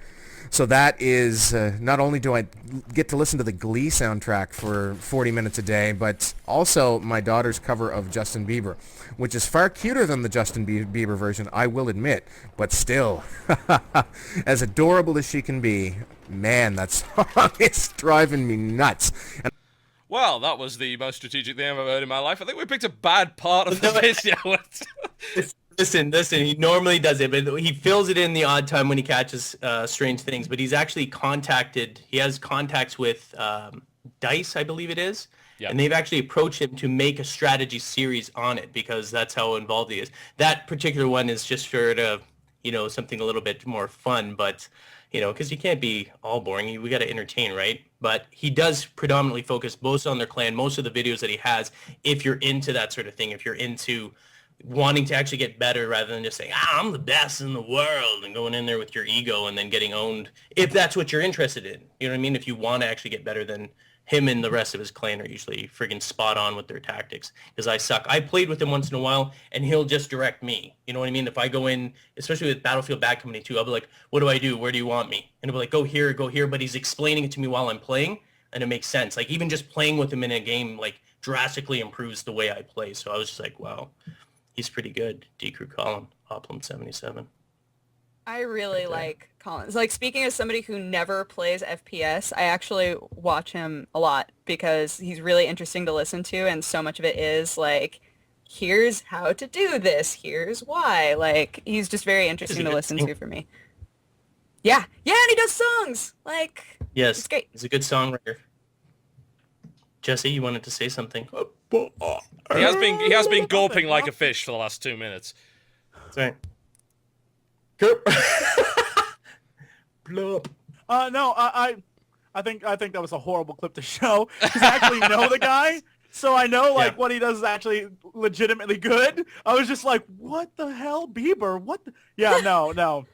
So that is, not only do I get to listen to the Glee soundtrack for 40 minutes a day, but also my daughter's cover of Justin Bieber, which is far cuter than the Justin Bieber version, I will admit, but still, as adorable as she can be, man, that song is driving me nuts. And well, that was the most strategic thing I've ever heard in my life. I think we picked a bad part of the video. Listen, he normally does it, but he fills it in the odd time when he catches strange things. But he's actually he has contacts with DICE, I believe it is. Yep. And they've actually approached him to make a strategy series on it because that's how involved he is. That particular one is just sort of, something a little bit more fun, but, because you can't be all boring. We got to entertain, right? But he does predominantly focus most on their clan, most of the videos that he has, if you're into that sort of thing, if you're into wanting to actually get better rather than just saying, I'm the best in the world and going in there with your ego and then getting owned, if that's what you're interested in. You know what I mean? If you want to actually get better, then him and the rest of his clan are usually friggin' spot on with their tactics because I suck. I played with him once in a while and he'll just direct me. You know what I mean? If I go in, especially with Battlefield Bad Company 2, I'll be like, what do I do? Where do you want me? And he'll be like, go here, but he's explaining it to me while I'm playing and it makes sense. Like even just playing with him in a game like drastically improves the way I play. So I was just like, wow. He's pretty good. D-Crew Colin, Hoplum 77. I really like Collins. Like, speaking as somebody who never plays FPS, I actually watch him a lot because he's really interesting to listen to, and so much of it is, like, here's how to do this, here's why. Like, he's just very interesting to listen to for me. Yeah, and he does songs! Like, yes, it's great. He's a good songwriter. Jesse, you wanted to say something? He has been gulping like a fish for the last 2 minutes. That's right. No, I think that was a horrible clip to show because I actually know the guy, so I know what he does is actually legitimately good. I was just like, what the hell, Bieber? What? No.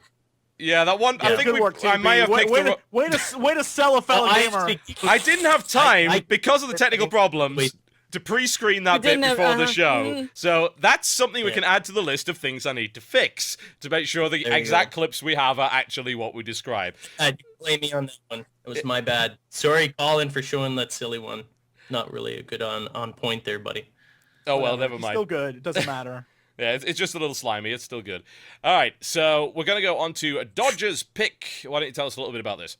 Yeah, that one. Yeah. I think I may have picked way to sell a fellow gamer. I didn't have time because of the technical problems to pre-screen that bit before the show. So that's something we can add to the list of things I need to fix to make sure the exact clips we have are actually what we describe. You blame me on that one. It was my bad. Sorry, Colin, for showing that silly one. Not really a good on point there, buddy. Oh, well, never mind. Still good. It doesn't matter. Yeah, it's just a little slimy. It's still good. All right, so we're going to go on to Dodger's pick. Why don't you tell us a little bit about this?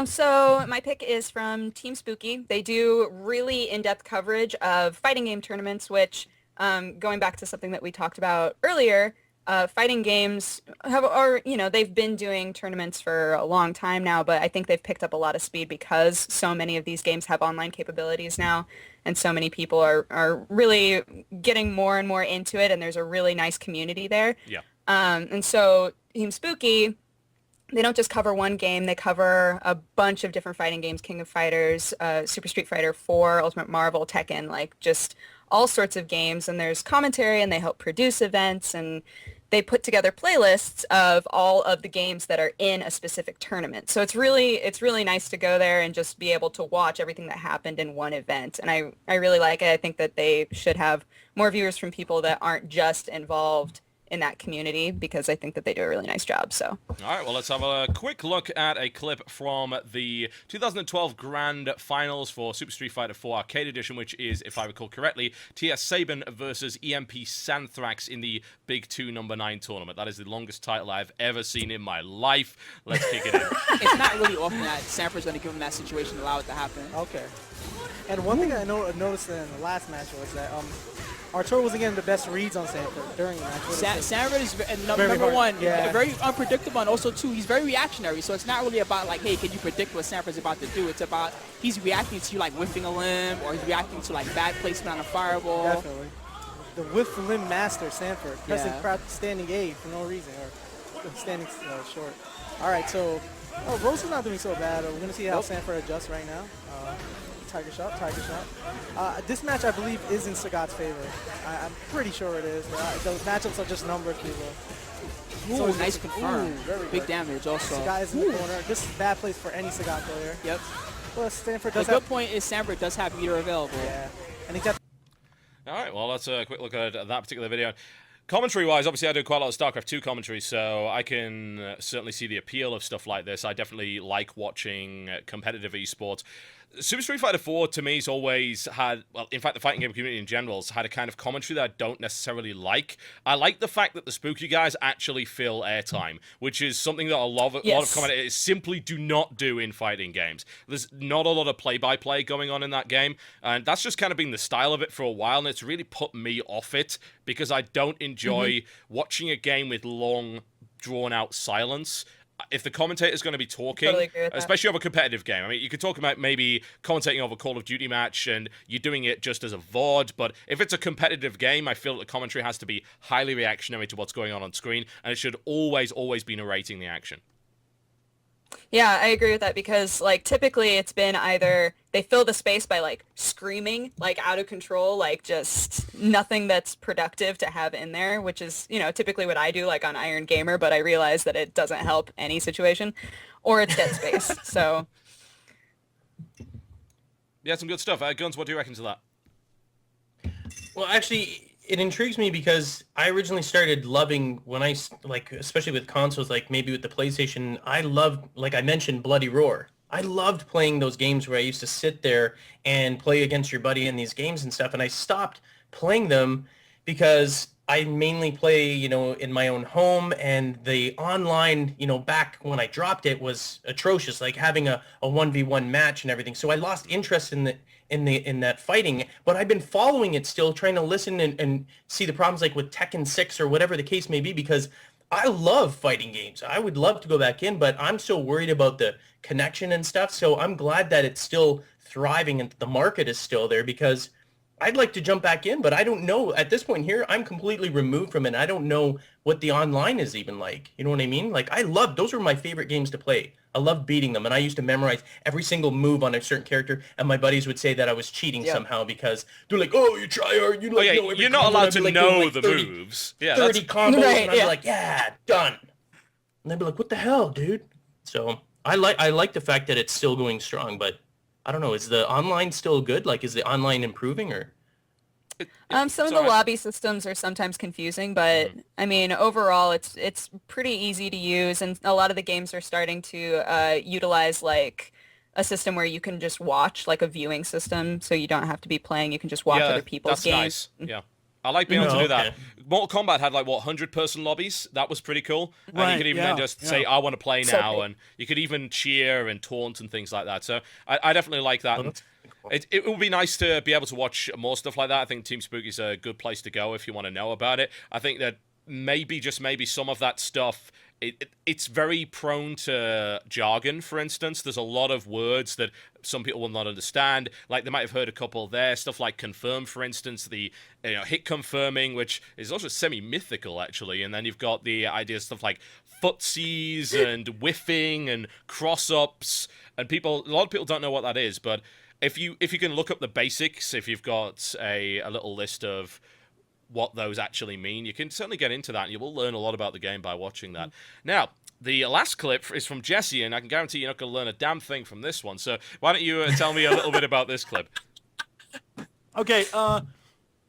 So my pick is from Team Spooky. They do really in-depth coverage of fighting game tournaments, which, going back to something that we talked about earlier, fighting games they've been doing tournaments for a long time now, but I think they've picked up a lot of speed because so many of these games have online capabilities now, and so many people are really getting more and more into it, and there's a really nice community there. Yeah. And so Team Spooky, they don't just cover one game, they cover a bunch of different fighting games, King of Fighters, Super Street Fighter 4, Ultimate Marvel, Tekken, like just all sorts of games, and there's commentary, and they help produce events, and they put together playlists of all of the games that are in a specific tournament. So it's really nice to go there and just be able to watch everything that happened in one event. And I really like it. I think that they should have more viewers from people that aren't just involved in that community because I think that they do a really nice job. So. All right, well, let's have a quick look at a clip from the 2012 Grand Finals for Super Street Fighter 4 Arcade Edition, which is, if I recall correctly, TS Sabin versus EMP Santhrax in the Big 2 No. 9 tournament. That is the longest title I've ever seen in my life. Let's kick it in. It's not really often that Sanford's going to give him that situation to allow it to happen. Okay. And one thing I noticed in the last match was that Arturo wasn't getting the best reads on Sanford during the match. Sanford is number one, very unpredictable, and also too, he's very reactionary. So it's not really about like, hey, can you predict what Sanford's about to do? It's about he's reacting to like whiffing a limb, or he's reacting to like bad placement on a fireball. Definitely. The whiff the limb master, Sanford, pressing standing A for no reason, or standing short. All right, so Rose is not doing so bad. We're gonna see how Sanford adjusts right now. Tiger shot. This match, I believe, is in Sagat's favor. I'm pretty sure it is. The matchups are just numbers, people. Ooh, nice confirm. Big good. damage also. Sagat is in the corner. This is bad place for any Sagat player. Yep. But Stanford The does good point is Stanford does have meter available. Yeah. And he got... All right, well, let's a quick look at that particular video. Commentary-wise, obviously I do quite a lot of StarCraft 2 commentary, so I can certainly see the appeal of stuff like this. I definitely like watching competitive esports. Super Street Fighter 4 to me has always had, well, in fact, the fighting game community in general has had a kind of commentary that I don't necessarily like. I like the fact that the spooky guys actually fill airtime, which is something that a lot of commentators simply do not do in fighting games. There's not a lot of play-by-play going on in that game, and that's just kind of been the style of it for a while, and it's really put me off it because I don't enjoy watching a game with long, drawn-out silence. If the commentator's going to be talking, especially over a competitive game, I mean, you could talk about maybe commentating over a Call of Duty match and you're doing it just as a VOD, but if it's a competitive game, I feel that the commentary has to be highly reactionary to what's going on screen, and it should always be narrating the action. Yeah, I agree with that because, like, typically it's been either they fill the space by, like, screaming, like, out of control, like, just nothing that's productive to have in there, which is, you know, typically what I do, like, on Iron Gamer, but I realize that it doesn't help any situation, or it's dead space, so. Yeah, some good stuff. Guns, what do you reckon to that? Well, actually, it intrigues me because I originally started loving when I, like, especially with consoles, like maybe with the PlayStation, I loved, like I mentioned, Bloody Roar. I loved playing those games where I used to sit there and play against your buddy in these games and stuff, and I stopped playing them because I mainly play, you know, in my own home, and the online, you know, back when I dropped it was atrocious, like having a 1v1 match and everything. So I lost interest in that fighting, but I've been following it still, trying to listen and see the problems, like with Tekken 6 or whatever the case may be, because I love fighting games. I would love to go back in, but I'm so worried about the connection and stuff. So I'm glad that it's still thriving and the market is still there, because I'd like to jump back in, but I don't know. At this point here, I'm completely removed from it. I don't know what the online is even like. You know what I mean? Like, those were my favorite games to play. I loved beating them, and I used to memorize every single move on a certain character, and my buddies would say that I was cheating somehow because they're like, oh, you try hard. You know every you're not combo. allowed to like, know like the 30, moves. Yeah, 30 combos, and I'd be like, yeah, done. And they'd be like, what the hell, dude? So I like the fact that it's still going strong, but I don't know. Is the online still good? Like, is the online improving, or? Some of the lobby systems are sometimes confusing, but I mean, overall, it's pretty easy to use, and a lot of the games are starting to utilize like a system where you can just watch, like a viewing system, so you don't have to be playing. You can just watch other people's games. Nice. Yeah. I like being able to do that. Mortal Kombat had, like, 100-person lobbies? That was pretty cool. Right, and you could even then just say, I want to play now, and you could even cheer and taunt and things like that. So I definitely like that. And it would be nice to be able to watch more stuff like that. I think Team Spooky is a good place to go if you want to know about it. I think that maybe, just maybe, some of that stuff, it's very prone to jargon, for instance. There's a lot of words that some people will not understand. Like, they might have heard a couple there. Stuff like confirm, for instance, the hit confirming, which is also semi-mythical, actually. And then you've got the idea of stuff like footsies and whiffing and cross-ups. And a lot of people don't know what that is. But if you can look up the basics, if you've got a little list of what those actually mean, you can certainly get into that, and you will learn a lot about the game by watching that. Now, the last clip is from Jesse, and I can guarantee you're not going to learn a damn thing from this one, so why don't you tell me a little bit about this clip? Okay, for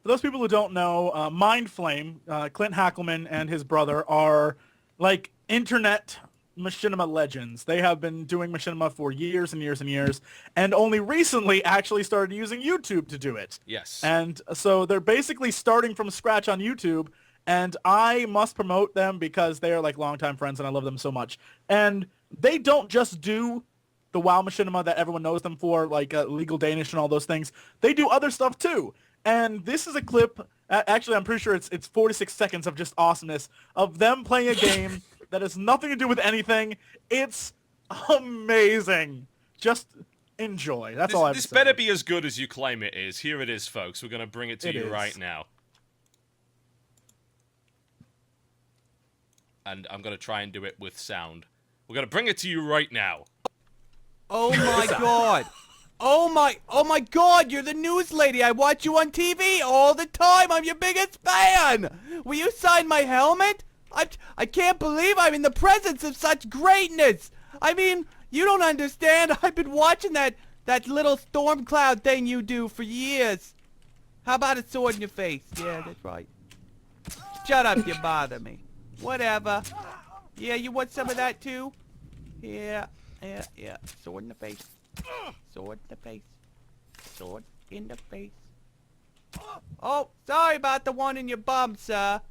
those people who don't know, Mindflame, Clint Hackelman and his brother are, like, internet machinima legends. They have been doing machinima for years and years and years, and only recently actually started using YouTube to do it. Yes. And so they're basically starting from scratch on YouTube, and I must promote them because they are like longtime friends and I love them so much. And they don't just do the WoW machinima that everyone knows them for, like Legal Danish and all those things. They do other stuff too. And this is a clip, actually I'm pretty sure it's 46 seconds of just awesomeness of them playing a game that has nothing to do with anything. It's amazing. Just enjoy. That's all I have to say. This better be as good as you claim it is. Here it is, folks. We're going to bring it to you right now. And I'm going to try and do it with sound. We're going to bring it to you right now. Oh my god. Oh my God, you're the news lady. I watch you on TV all the time. I'm your biggest fan. Will you sign my helmet? I can't believe I'm in the presence of such greatness. I mean, you don't understand. I've been watching that little storm cloud thing you do for years. How about a sword in your face? Yeah, that's right. Shut up, you bother me. Whatever. Yeah, you want some of that too? Yeah. Sword in the face. Sword in the face. Sword in the face. Oh, sorry about the one in your bum, sir.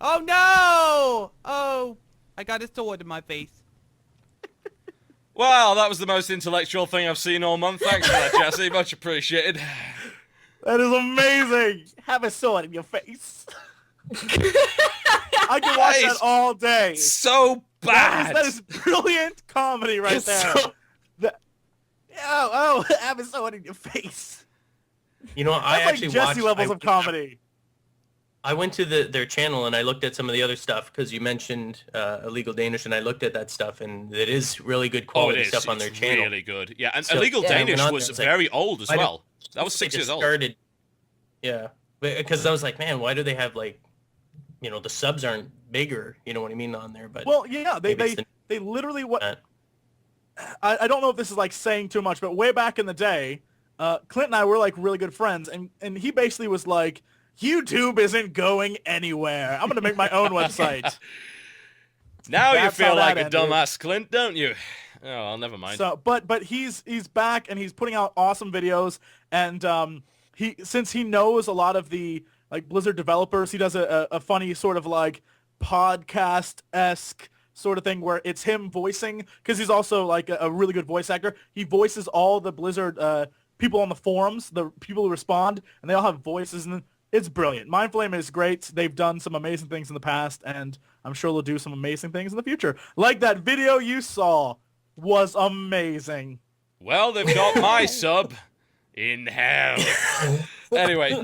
Oh, no! Oh, I got a sword in my face. Well, that was the most intellectual thing I've seen all month. Thanks for that, Jesse. Much appreciated. That is amazing. Have a sword in your face. I can watch that all day. So bad. That is brilliant comedy right there. Have a sword in your face. You know, I That's actually like Jesse watched, levels of comedy. I went to their channel and I looked at some of the other stuff because you mentioned Illegal Danish, and I looked at that stuff, and it is really good quality stuff on their channel. Really good. Yeah, and So, Illegal Danish was like, very old as well. That was 6 they years just old. Started, yeah, because I was like, man, why do they have like, you know, the subs aren't bigger? You know what I mean on there? But well, yeah, they literally what. I don't know if this is like saying too much, but way back in the day, Clint and I were like really good friends, and he basically was like, YouTube isn't going anywhere. I'm gonna make my own website. Now That's you feel how like that a ended. dumbass, Clint, don't you? Oh, well, never mind. So, but he's back and he's putting out awesome videos, and since he knows a lot of the like Blizzard developers, he does a funny sort of like podcast-esque sort of thing where it's him voicing, because he's also like a really good voice actor. He voices all the Blizzard people on the forums, the people who respond, and they all have voices, and it's brilliant. Mindflame is great. They've done some amazing things in the past, and I'm sure they'll do some amazing things in the future. Like that video you saw was amazing. Well, they've got my sub in hell. Anyway.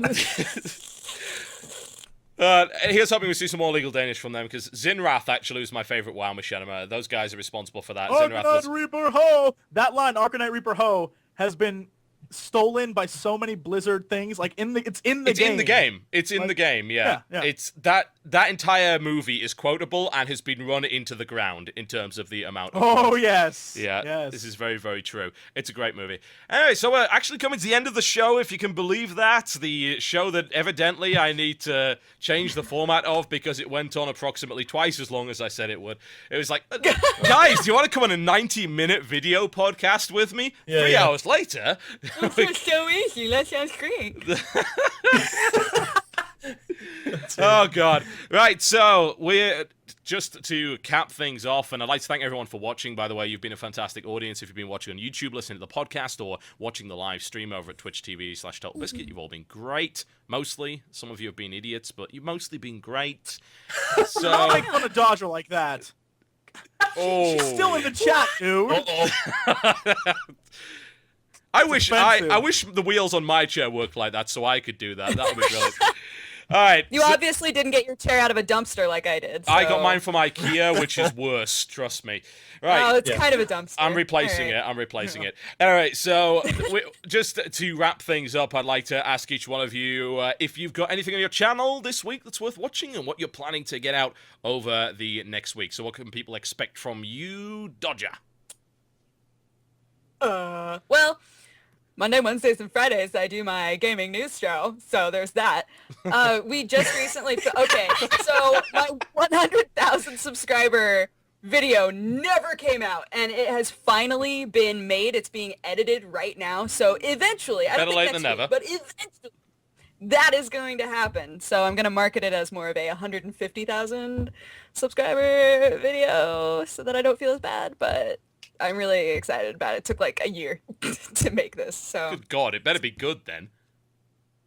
Here's hoping we see some more Legal Danish from them, because Zinrath actually was my favorite WoW machinima. Those guys are responsible for that. Arcanite Reaper Ho! That line, Arcanite Reaper Ho, has been stolen by so many Blizzard things. Like it's in the game. It's in the game. Yeah. It's that entire movie is quotable and has been run into the ground in terms of the amount of quotes. Yes. Yeah. Yes. This is very, very true. It's a great movie. Anyway, so we're actually coming to the end of the show, if you can believe that. The show that evidently I need to change the format of because it went on approximately twice as long as I said it would. It was like, guys, do you want to come on a 90-minute video podcast with me? 3 hours later. It's so easy. Let's on screen. Oh, God. Right, so we're just to cap things off, and I'd like to thank everyone for watching. By the way, you've been a fantastic audience. If you've been watching on YouTube, listening to the podcast, or watching the live stream over at twitch.tv/TotalBiscuit, you've all been great. Mostly. Some of you have been idiots, but you've mostly been great. So Don't make fun of Dodger like that. Oh. She's still in the chat, dude. I wish the wheels on my chair worked like that so I could do that. That would be brilliant. All right. You obviously didn't get your chair out of a dumpster like I did. So. I got mine from IKEA, which is worse. Trust me. Right. Oh, it's kind of a dumpster. I'm replacing it. All right. So just to wrap things up, I'd like to ask each one of you if you've got anything on your channel this week that's worth watching and what you're planning to get out over the next week. So what can people expect from you, Dodger? Well, Monday, Wednesdays, and Fridays, I do my gaming news show, so there's that. We just recently... Okay, so my 100,000 subscriber video never came out, and it has finally been made. It's being edited right now, so eventually... I don't think next week, but eventually that is going to happen. So I'm going to market it as more of a 150,000 subscriber video so that I don't feel as bad, but... I'm really excited about it. It took like a year to make this, so... Good God, it better be good then.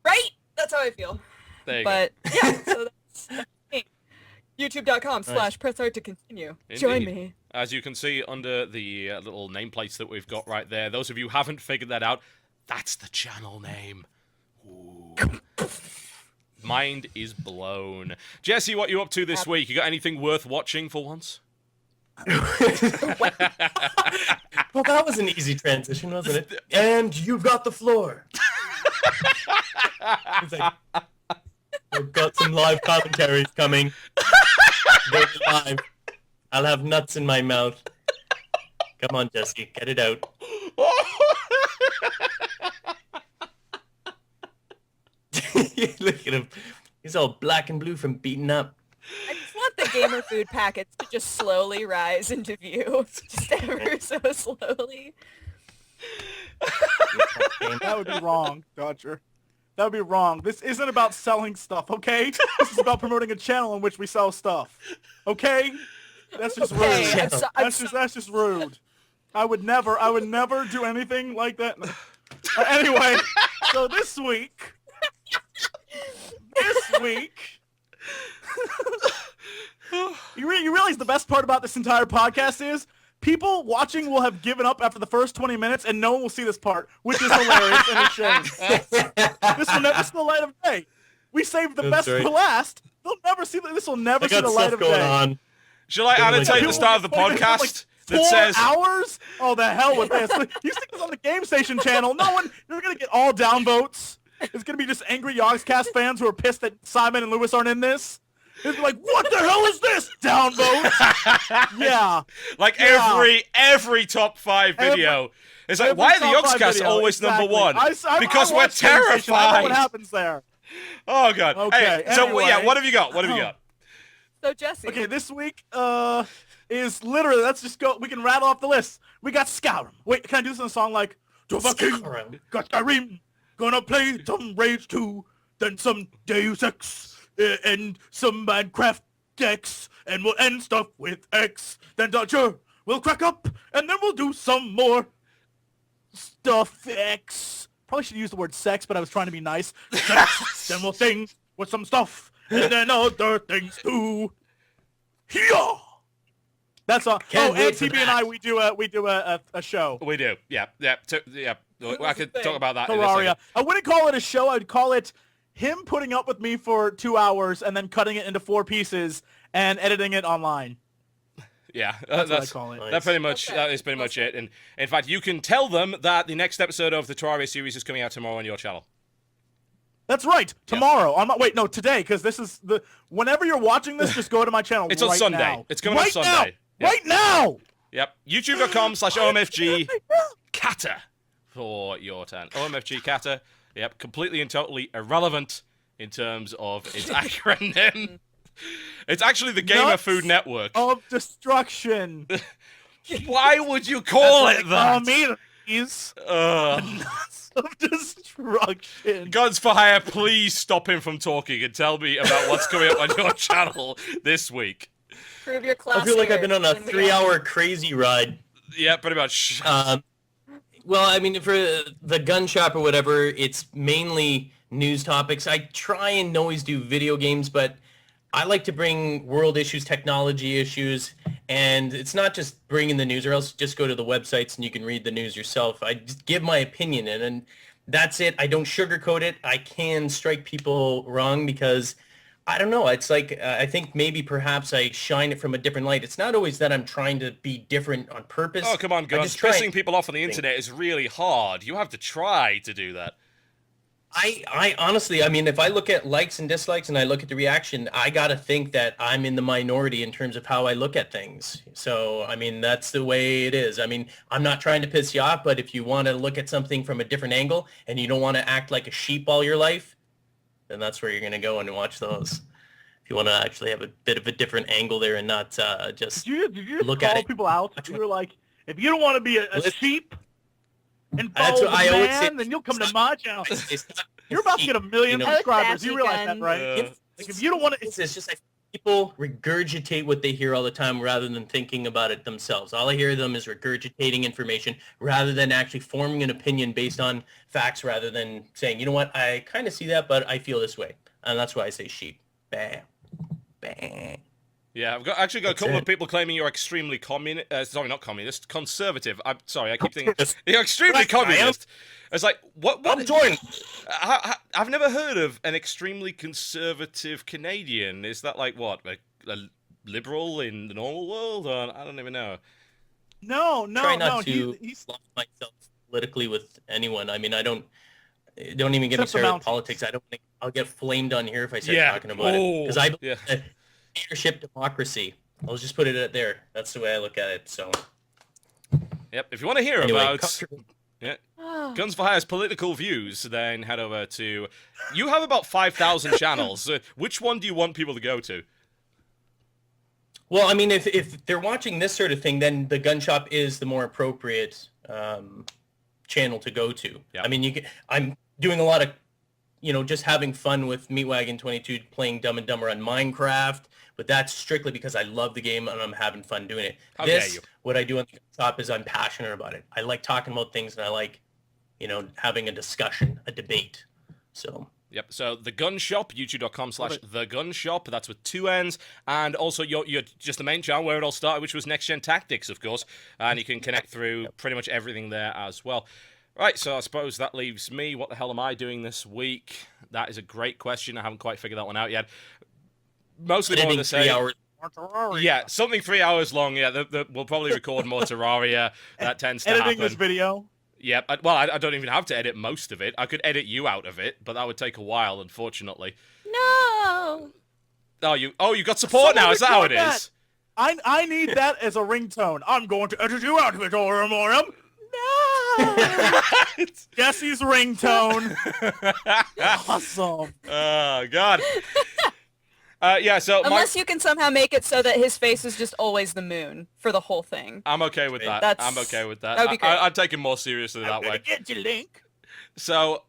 Right? That's how I feel. There you go. Yeah, so that's me. YouTube.com/pressstart to continue. Indeed. Join me. As you can see under the little nameplates that we've got right there, those of you who haven't figured that out, that's the channel name. Ooh. Mind is blown. Jesse, what are you up to this week? You got anything worth watching for once? Well, that was an easy transition, wasn't it? And you've got the floor. He's like, I've got some live commentaries coming. They're live. I'll have nuts in my mouth. Come on, Jesse, get it out. Look at him. He's all black and blue from beating up. I just want the gamer food packets to just slowly rise into view. Just ever so slowly. That would be wrong, Dodger. That would be wrong. This isn't about selling stuff, okay? This is about promoting a channel in which we sell stuff. Okay? That's just rude. That's just rude. I would never do anything like that. Anyway, so this week, you realize the best part about this entire podcast is people watching will have given up after the first 20 minutes and no one will see this part, which is hilarious and a shame. This will never see the light of day. We saved the best for last. They'll never see this. Will never see the light of day. On. Shall I annotate the start of the podcast that says 4 hours? Oh, the hell with this! You stick this on the Game Station channel. No one, you're gonna get all downvotes. It's gonna be just angry Yogscast fans who are pissed that Simon and Lewis aren't in this. It's like, what the hell is this? Downvotes. Yeah. Like every top 5 video. It's like, why are the Yogscast always number 1? Because we're terrified. I know what happens there. Oh god. Okay. Hey, so anyway. yeah, what have you got? What have you got? So Jesse. Okay, this week is literally, let's just go, we can rattle off the list. We got Skyrim. Wait, can I do this in a song like Skyrim, got Skyrim, gonna play some Rage 2, then some Deus Ex, and some Minecraft X, and we'll end stuff with X. Then Dodger will crack up, and then we'll do some more stuff X. Probably should use the word sex, but I was trying to be nice. Sex, then we'll sing with some stuff, and then other things too. Yeah. That's all. Can't and wait for TB and I, we do a show. We do. Yeah. I could talk about that in a Terraria. second. I wouldn't call it a show. I'd call it him putting up with me for 2 hours and then cutting it into 4 pieces and editing it online. Yeah, that's what I call it. That is pretty much it. And in fact, you can tell them that the next episode of the Terraria series is coming out tomorrow on your channel. That's right. Tomorrow. Yeah. Today, because this is whenever you're watching this, just go to my channel. It's on Sunday. Now. It's coming on Sunday. Yep. Right now. Yep. YouTube.com/OMFG Kata for your turn. OMFG Kata. Yep. Completely and totally irrelevant in terms of its acronym. It's actually the Gamer Food Network. Of destruction. Why would you call it that? Nuts of destruction. Gunns4Hire, please stop him from talking and tell me about what's coming up on your channel this week. Prove your class. I feel like I've been on a 3-hour crazy ride. Yeah, pretty much. Well, I mean, for the gun shop or whatever, it's mainly news topics. I try and always do video games, but I like to bring world issues, technology issues, and it's not just bringing the news, or else just go to the websites and you can read the news yourself. I just give my opinion, and that's it. I don't sugarcoat it. I can strike people wrong because, I don't know, it's like, I think maybe perhaps I shine it from a different light. It's not always that I'm trying to be different on purpose. Oh, come on, Gunns. Pissing people off on the internet is really hard. You have to try to do that. I honestly, I mean, if I look at likes and dislikes and I look at the reaction, I got to think that I'm in the minority in terms of how I look at things. So, I mean, that's the way it is. I mean, I'm not trying to piss you off, but if you want to look at something from a different angle and you don't want to act like a sheep all your life, then that's where you're going to go and watch those. If you want to actually have a bit of a different angle there and not just did you look call at it. people out? You were like, if you don't want to be a sheep and follow the man, then you'll come to my channel. You're about to get 1 million subscribers. You realize that, right? Like, if you don't want to... It's just like people regurgitate what they hear all the time rather than thinking about it themselves. All I hear them is regurgitating information rather than actually forming an opinion based on facts rather than saying, you know what, I kind of see that, but I feel this way. And that's why I say sheep. Bam. Bam. Yeah, I've actually got a couple of people claiming you're extremely conservative. I'm sorry, I keep thinking you're extremely communist. It's like, what? I'm joining. I've never heard of an extremely conservative Canadian. Is that like what? liberal in the normal world, or I don't even know. No. Try not to He's lump myself politically with anyone. I mean, don't even get me Except the started with Mounties. politics. I don't think I'll get flamed on here if I start talking about it. Because I believe in leadership democracy. I'll just put it out there. That's the way I look at it. So. Yep. If you want to hear Anyway, about Gunns4Hire's political views, then head over to. You have about 5,000 channels. Which one do you want people to go to? Well, I mean, if they're watching this sort of thing, then the gun shop is the more appropriate channel to go to. Yep. I mean, I'm doing a lot of, just having fun with Meatwagon22, playing Dumb and Dumber on Minecraft, but that's strictly because I love the game and I'm having fun doing it. How dare you. What I do on the gun shop is I'm passionate about it. I like talking about things and I like, having a discussion, a debate. So. Yep, so The Gun Shop, youtube.com/The Gun Shop, that's with 2 N's, and also you're just the main channel where it all started, which was Next Gen Tactics, of course, and you can connect through pretty much everything there as well. Right, so I suppose that leaves me. What the hell am I doing this week? That is a great question. I haven't quite figured that one out yet. Mostly more to say... 3 hours. Yeah, something 3 hours long, yeah. We'll probably record more Terraria. That tends to happen. editing this video. Yeah, well, I don't even have to edit most of it. I could edit you out of it, but that would take a while, unfortunately. No. Oh, you got support now. Is that how it is? I need that as a ringtone. I'm going to edit you out of it, Oramorum. No. Jesse's ringtone. Awesome. Oh God. Yeah, so unless you can somehow make it so that his face is just always the moon for the whole thing. I'm okay with that. I'm okay with that. That'd be great. I'd take it more seriously that way. Get your link. So,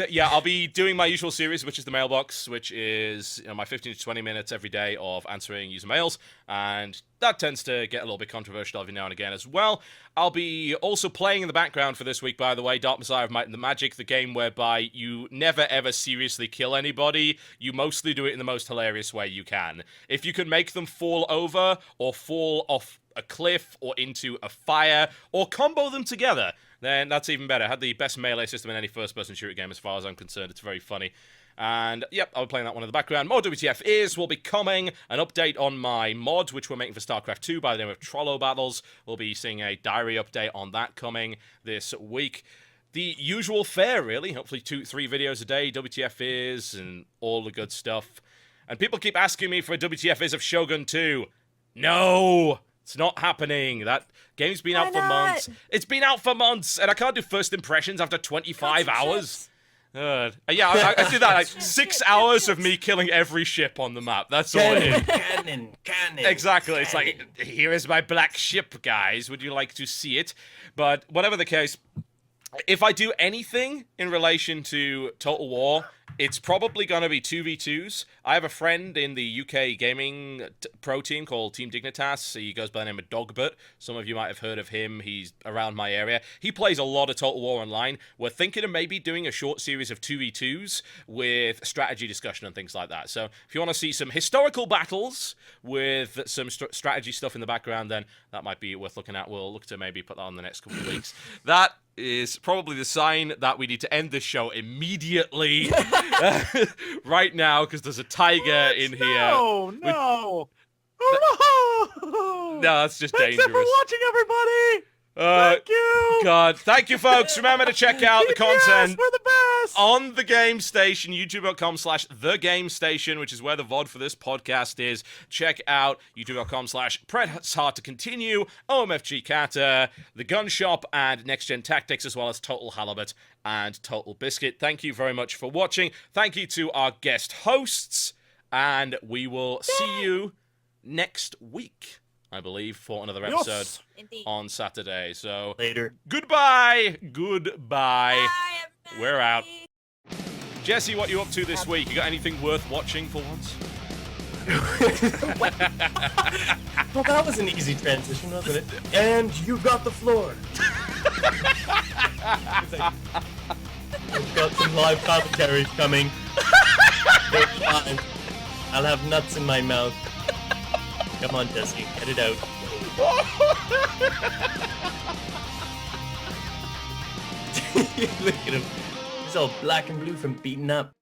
yeah, I'll be doing my usual series, which is the mailbox, which is my 15 to 20 minutes every day of answering user mails, and that tends to get a little bit controversial every now and again as well. I'll be also playing in the background for this week, by the way, Dark Messiah of Might and the Magic, the game whereby you never ever seriously kill anybody. You mostly do it in the most hilarious way you can. If you can make them fall over or fall off a cliff or into a fire or combo them together, then that's even better. Had the best melee system in any first-person shooter game as far as I'm concerned. It's very funny. And, yep, I'll be playing that one in the background. More WTF is will be coming. An update on my mod, which we're making for StarCraft 2 by the name of Trollo Battles. We'll be seeing a diary update on that coming this week. The usual fare, really. Hopefully 2-3 videos a day, WTF is, and all the good stuff. And people keep asking me for a WTF is of Shogun 2. No! It's not happening. That game's been out for months. It's been out for months, and I can't do first impressions after 25 hours. Yeah, I do that. Like 6 hours of me killing every ship on the map. That's all it is. Cannon. Exactly. It's like, here is my black ship, guys. Would you like to see it? But whatever the case, if I do anything in relation to Total War, it's probably going to be 2v2s. I have a friend in the UK gaming pro team called Team Dignitas. He goes by the name of Dogbert. Some of you might have heard of him. He's around my area. He plays a lot of Total War Online. We're thinking of maybe doing a short series of 2v2s with strategy discussion and things like that. So if you want to see some historical battles with some strategy stuff in the background, then that might be worth looking at. We'll look to maybe put that on the next couple of weeks. That is probably the sign that we need to end this show immediately right now, because there's a tiger in here. No. No, that's just Thanks dangerous. for watching, everybody. Thank you. God, thank you, folks. Remember to check out the content we're the best. on The Game Station, youtube.com/The Game Station, which is where the VOD for this podcast is. Check out youtube.com/Press Hard to Continue, OMFG Kata, The Gun Shop, and Next Gen Tactics, as well as Total Halibut and TotalBiscuit. Thank you very much for watching. Thank you to our guest hosts, and we will see you next week, I believe, for another episode on Saturday. So later. Goodbye. We're out. Jesse, what are you up to this week? You got anything worth watching for once? Well, that was an easy transition, wasn't it? And you got the floor. We've got some live commentaries coming. They're fine. I'll have nuts in my mouth. Come on, Jesse, get it out. Look at him. He's all black and blue from beating up.